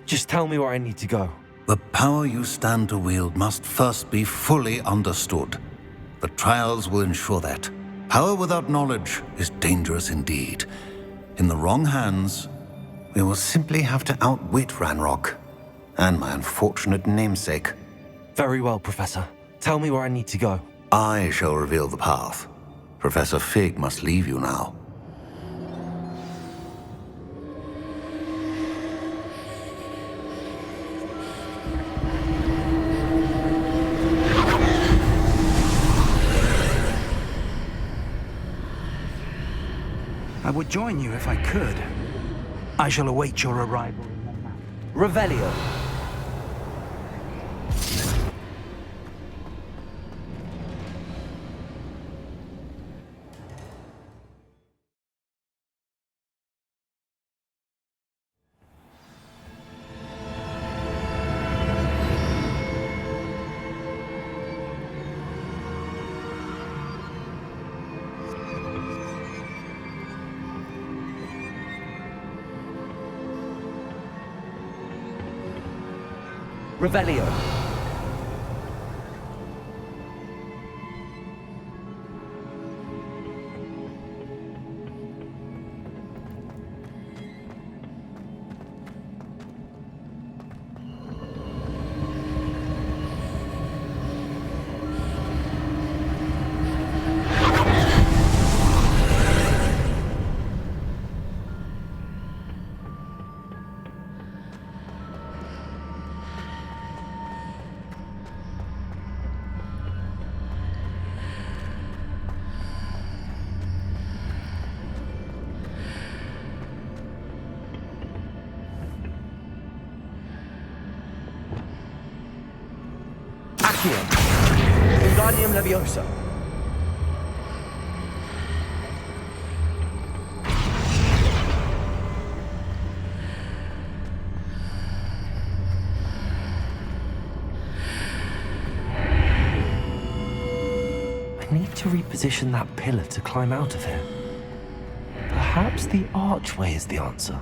Just tell me where I need to go. The power you stand to wield must first be fully understood. The trials will ensure that. Power without knowledge is dangerous indeed. In the wrong hands, we will simply have to outwit Ranrock and my unfortunate namesake. Very well, Professor. Tell me where I need to go. I shall reveal the path. Professor Fig must leave you now. I would join you if I could. I shall await your arrival. Revelio. Revelio. Accio. Wingardium Leviosa. I need to reposition that pillar to climb out of here. Perhaps the archway is the answer.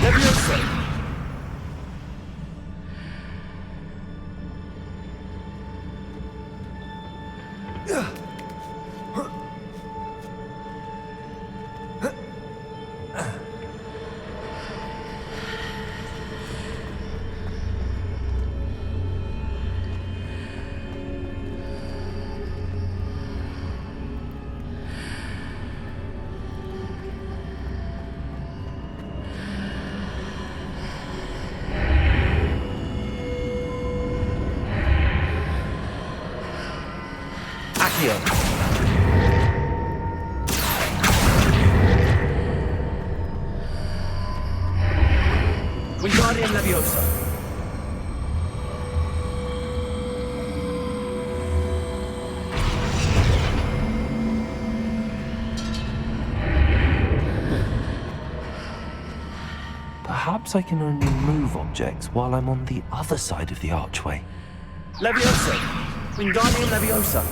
Leviosa. Accio. Wingardium Leviosa. Perhaps I can only move objects while I'm on the other side of the archway. Leviosa. Wingardium Leviosa.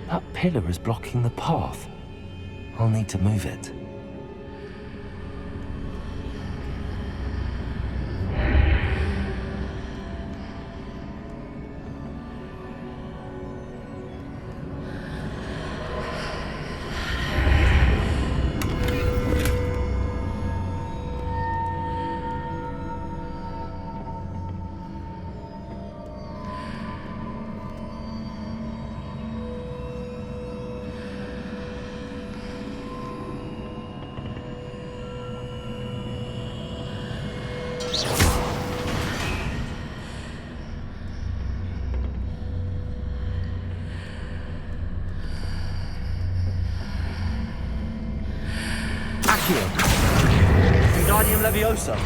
That pillar is blocking the path. I'll need to move it. Accio. Wingardium Leviosa.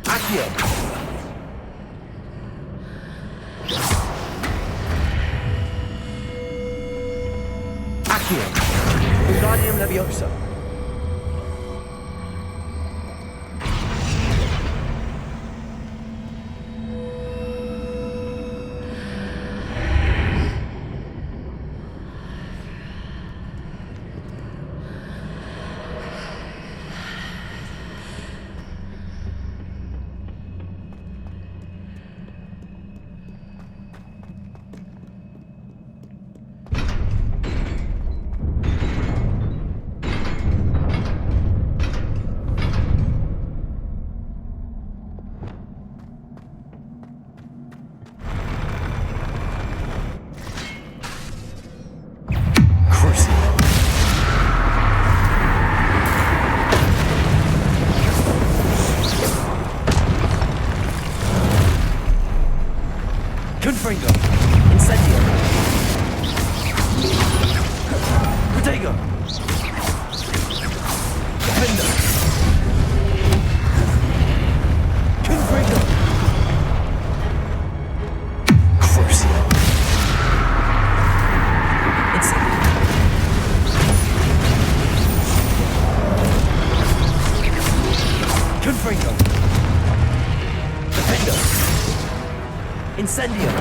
Accio. Accio. Wingardium Leviosa. Confringo. Incendio. Protego. Defender. Confringo. Crucio. Incendio. Confringo. Defender. Incendio.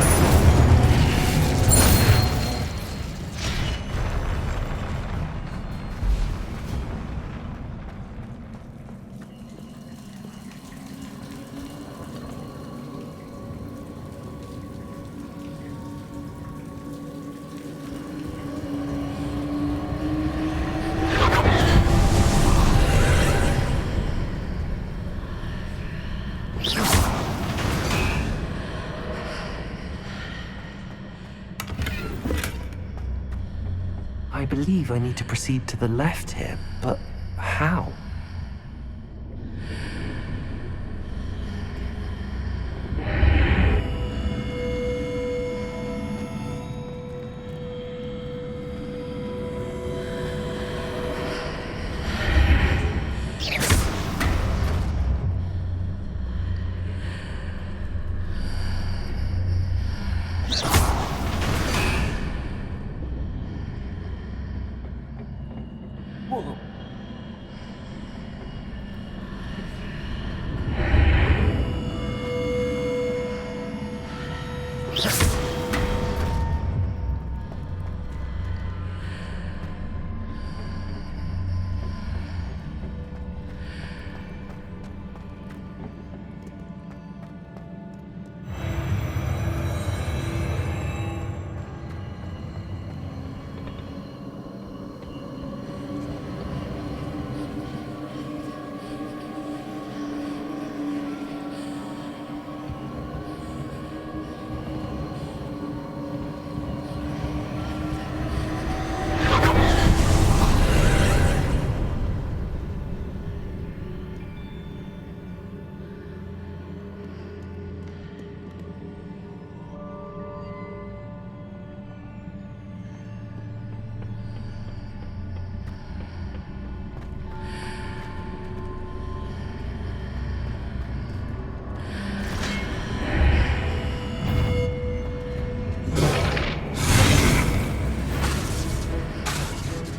I believe I need to proceed to the left here, but how? Whoa.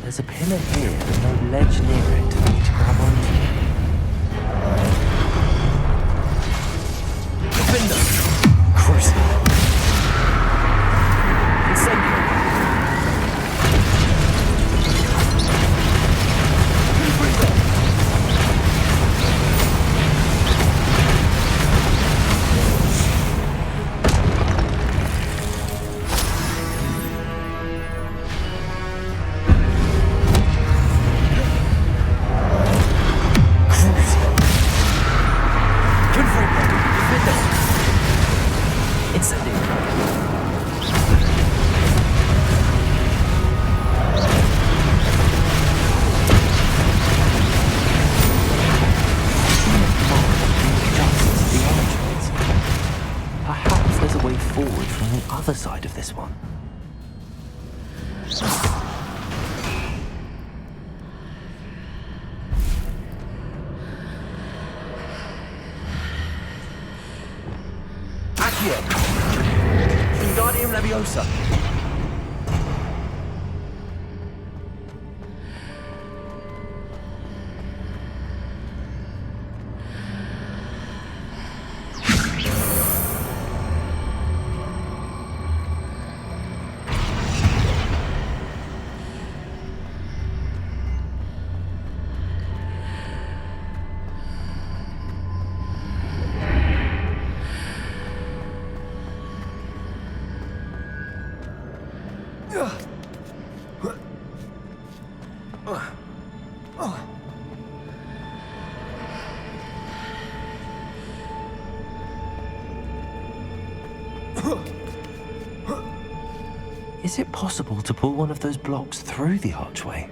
There's a pillar here and no ledge near it for me to grab onto. Defender! Crucio! Incendio! Confringo! Perhaps there's a way forward from the other side of this one. Accio! Wingardium Leviosa! Is it possible to pull one of those blocks through the archway?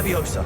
Leviosa!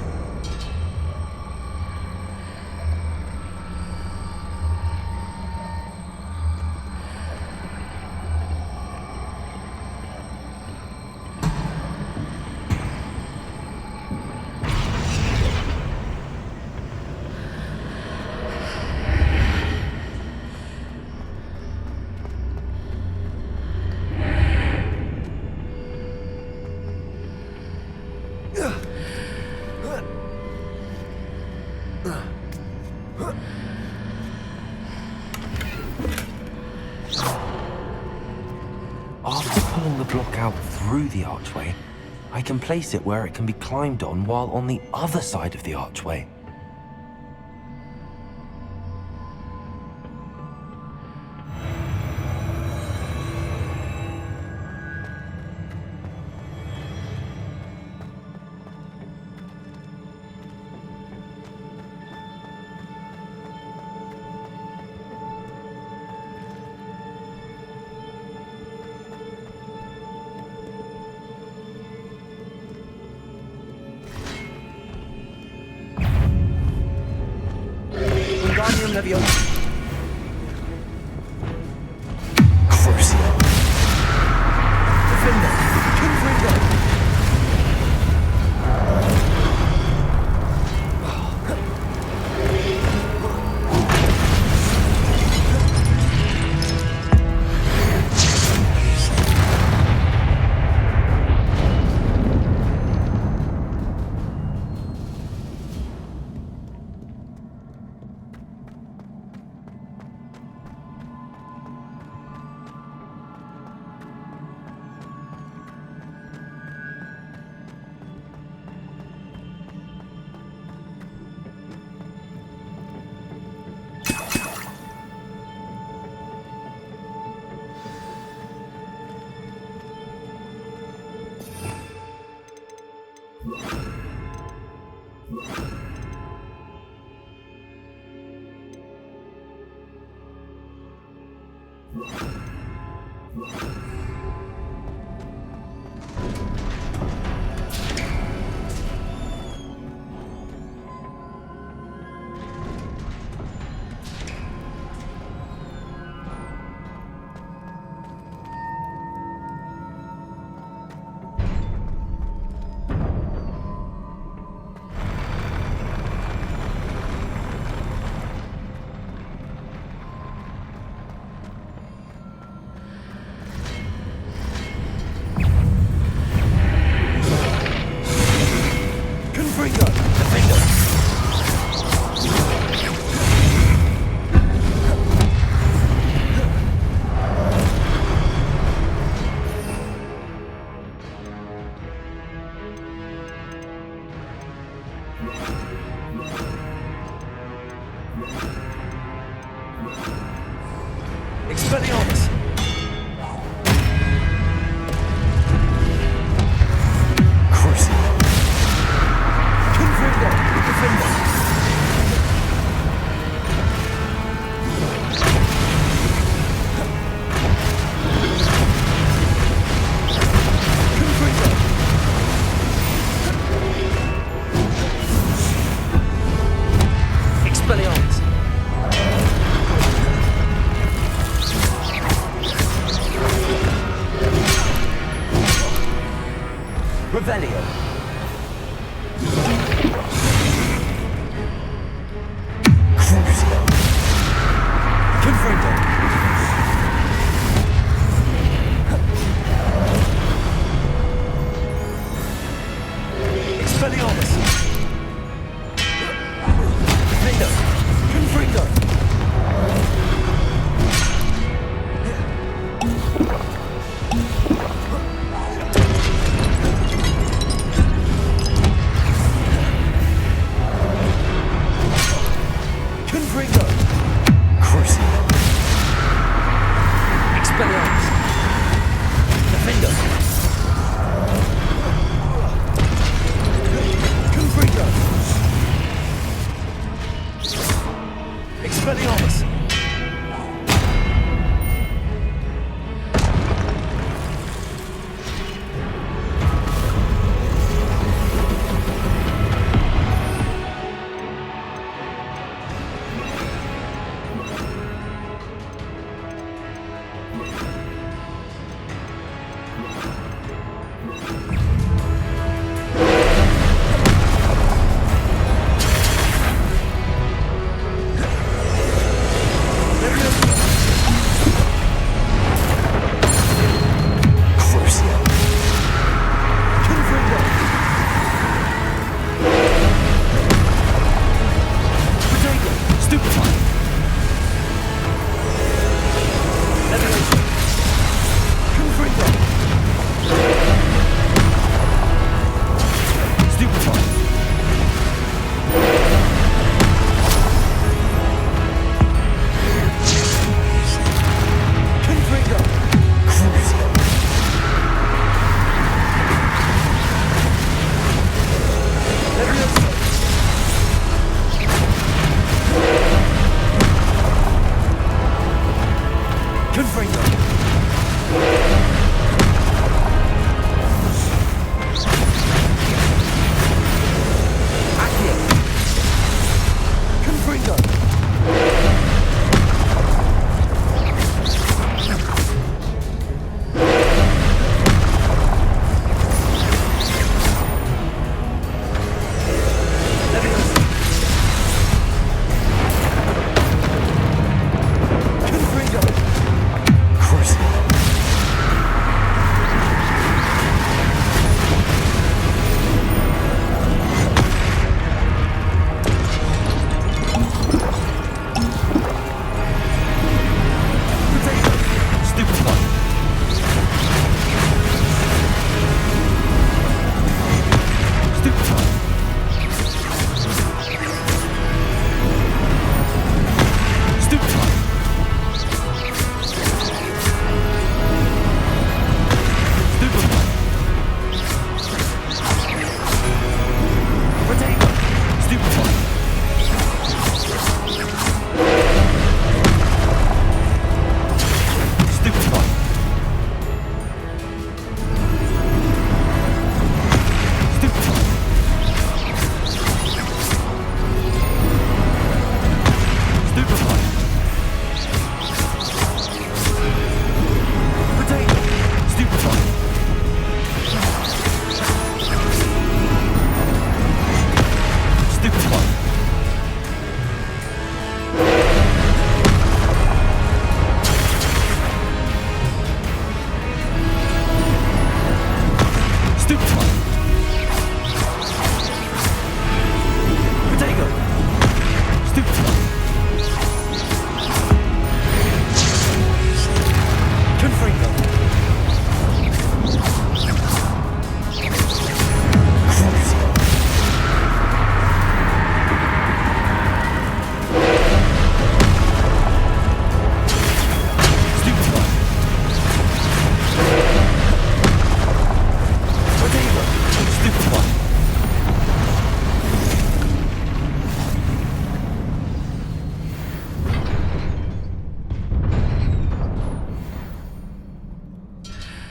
After pulling the block out through the archway, I can place it where it can be climbed on while on the other side of the archway. Wingardium Leviosa! Crucio! Defender! Confringo! Expelliarmus! Crucio! Confringo! Defender! Confringo! Expelliarmus! Revelio! Crucio! Confringo! Expelliarmus! Defender! Confringo! Confringo! Crucio! Expelliarmus! Defender! Confringo! Expelliarmus!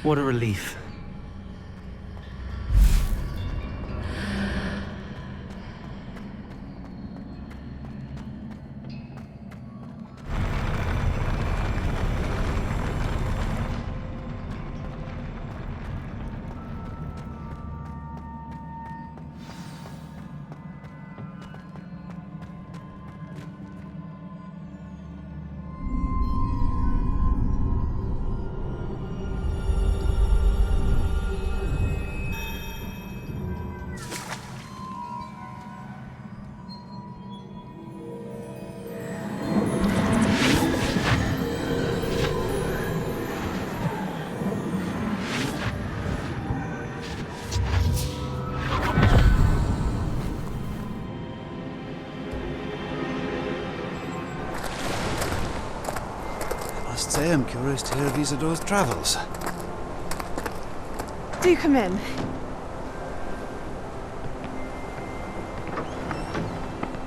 What a relief. I must say I'm curious to hear of Isadore's travels. Do come in.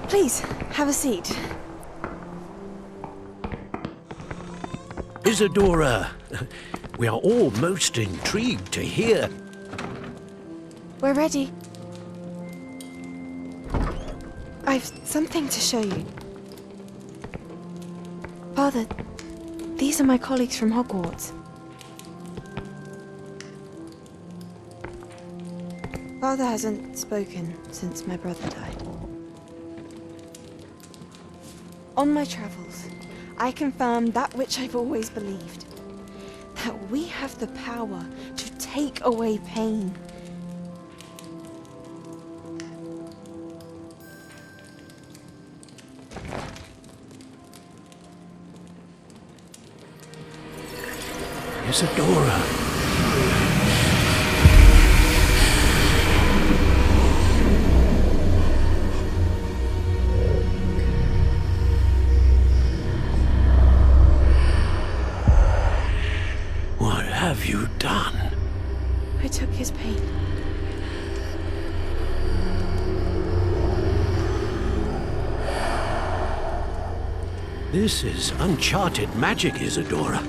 Please, have a seat. Isadora, we are all most intrigued to hear. We're ready. I've something to show you. Father, these are my colleagues from Hogwarts. Father hasn't spoken since my brother died. On my travels, I confirmed that which I've always believed. That we have the power to take away pain. Isadora. What have you done? I took his pain. This is uncharted magic, Isadora.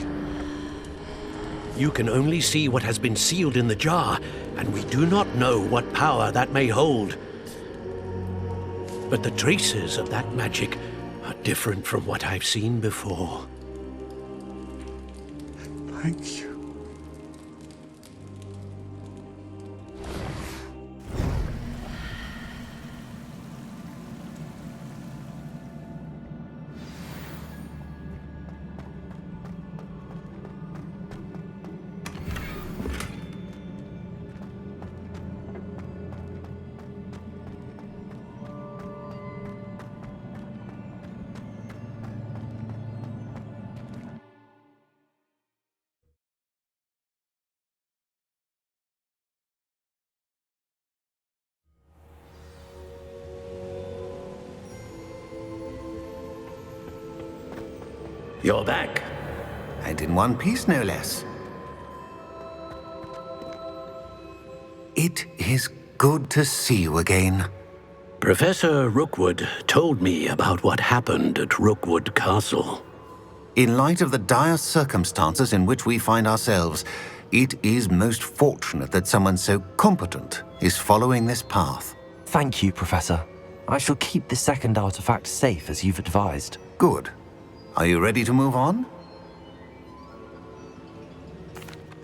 You can only see what has been sealed in the jar, and we do not know what power that may hold. But the traces of that magic are different from what I've seen before. Thank you. You're back. And in one piece, no less. It is good to see you again. Professor Rookwood told me about what happened at Rookwood Castle. In light of the dire circumstances in which we find ourselves, it is most fortunate that someone so competent is following this path. Thank you, Professor. I shall keep the second artifact safe as you've advised. Good. Are you ready to move on?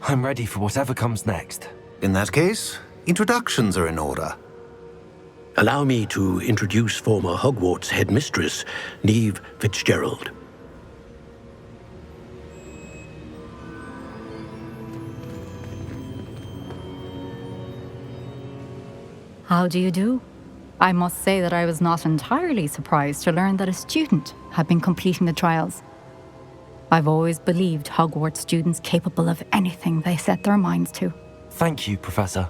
I'm ready for whatever comes next. In that case, introductions are in order. Allow me to introduce former Hogwarts headmistress, Neve Fitzgerald. How do you do? I must say that I was not entirely surprised to learn that a student had been completing the trials. I've always believed Hogwarts students capable of anything they set their minds to. Thank you, Professor.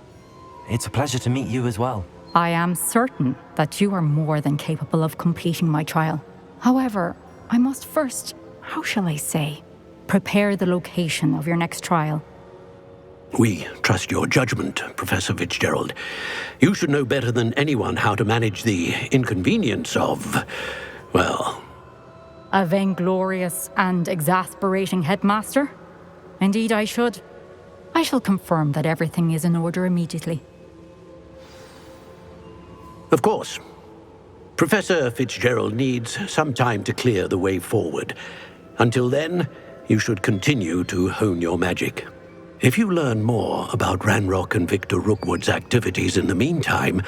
It's a pleasure to meet you as well. I am certain that you are more than capable of completing my trial. However, I must first, how shall I say, prepare the location of your next trial. We trust your judgment, Professor Fitzgerald. You should know better than anyone how to manage the inconvenience of, well... A vainglorious and exasperating headmaster? Indeed I should. I shall confirm that everything is in order immediately. Of course. Professor Fitzgerald needs some time to clear the way forward. Until then, you should continue to hone your magic. If you learn more about Ranrock and Victor Rookwood's activities in the meantime,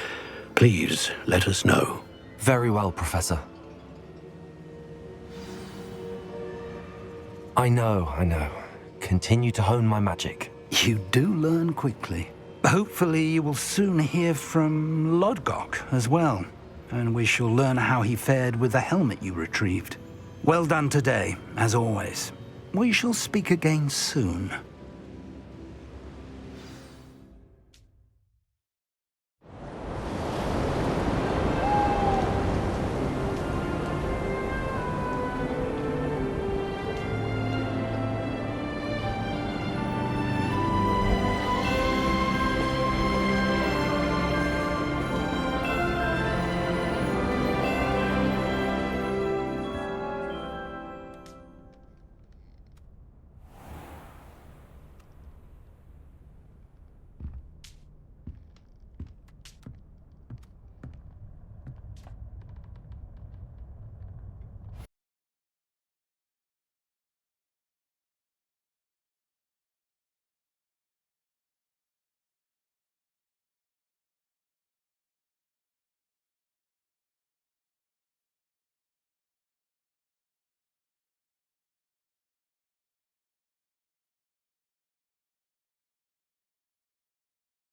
please let us know. Very well, Professor. I know. Continue to hone my magic. You do learn quickly. Hopefully you will soon hear from Lodgok as well, and we shall learn how he fared with the helmet you retrieved. Well done today, as always. We shall speak again soon.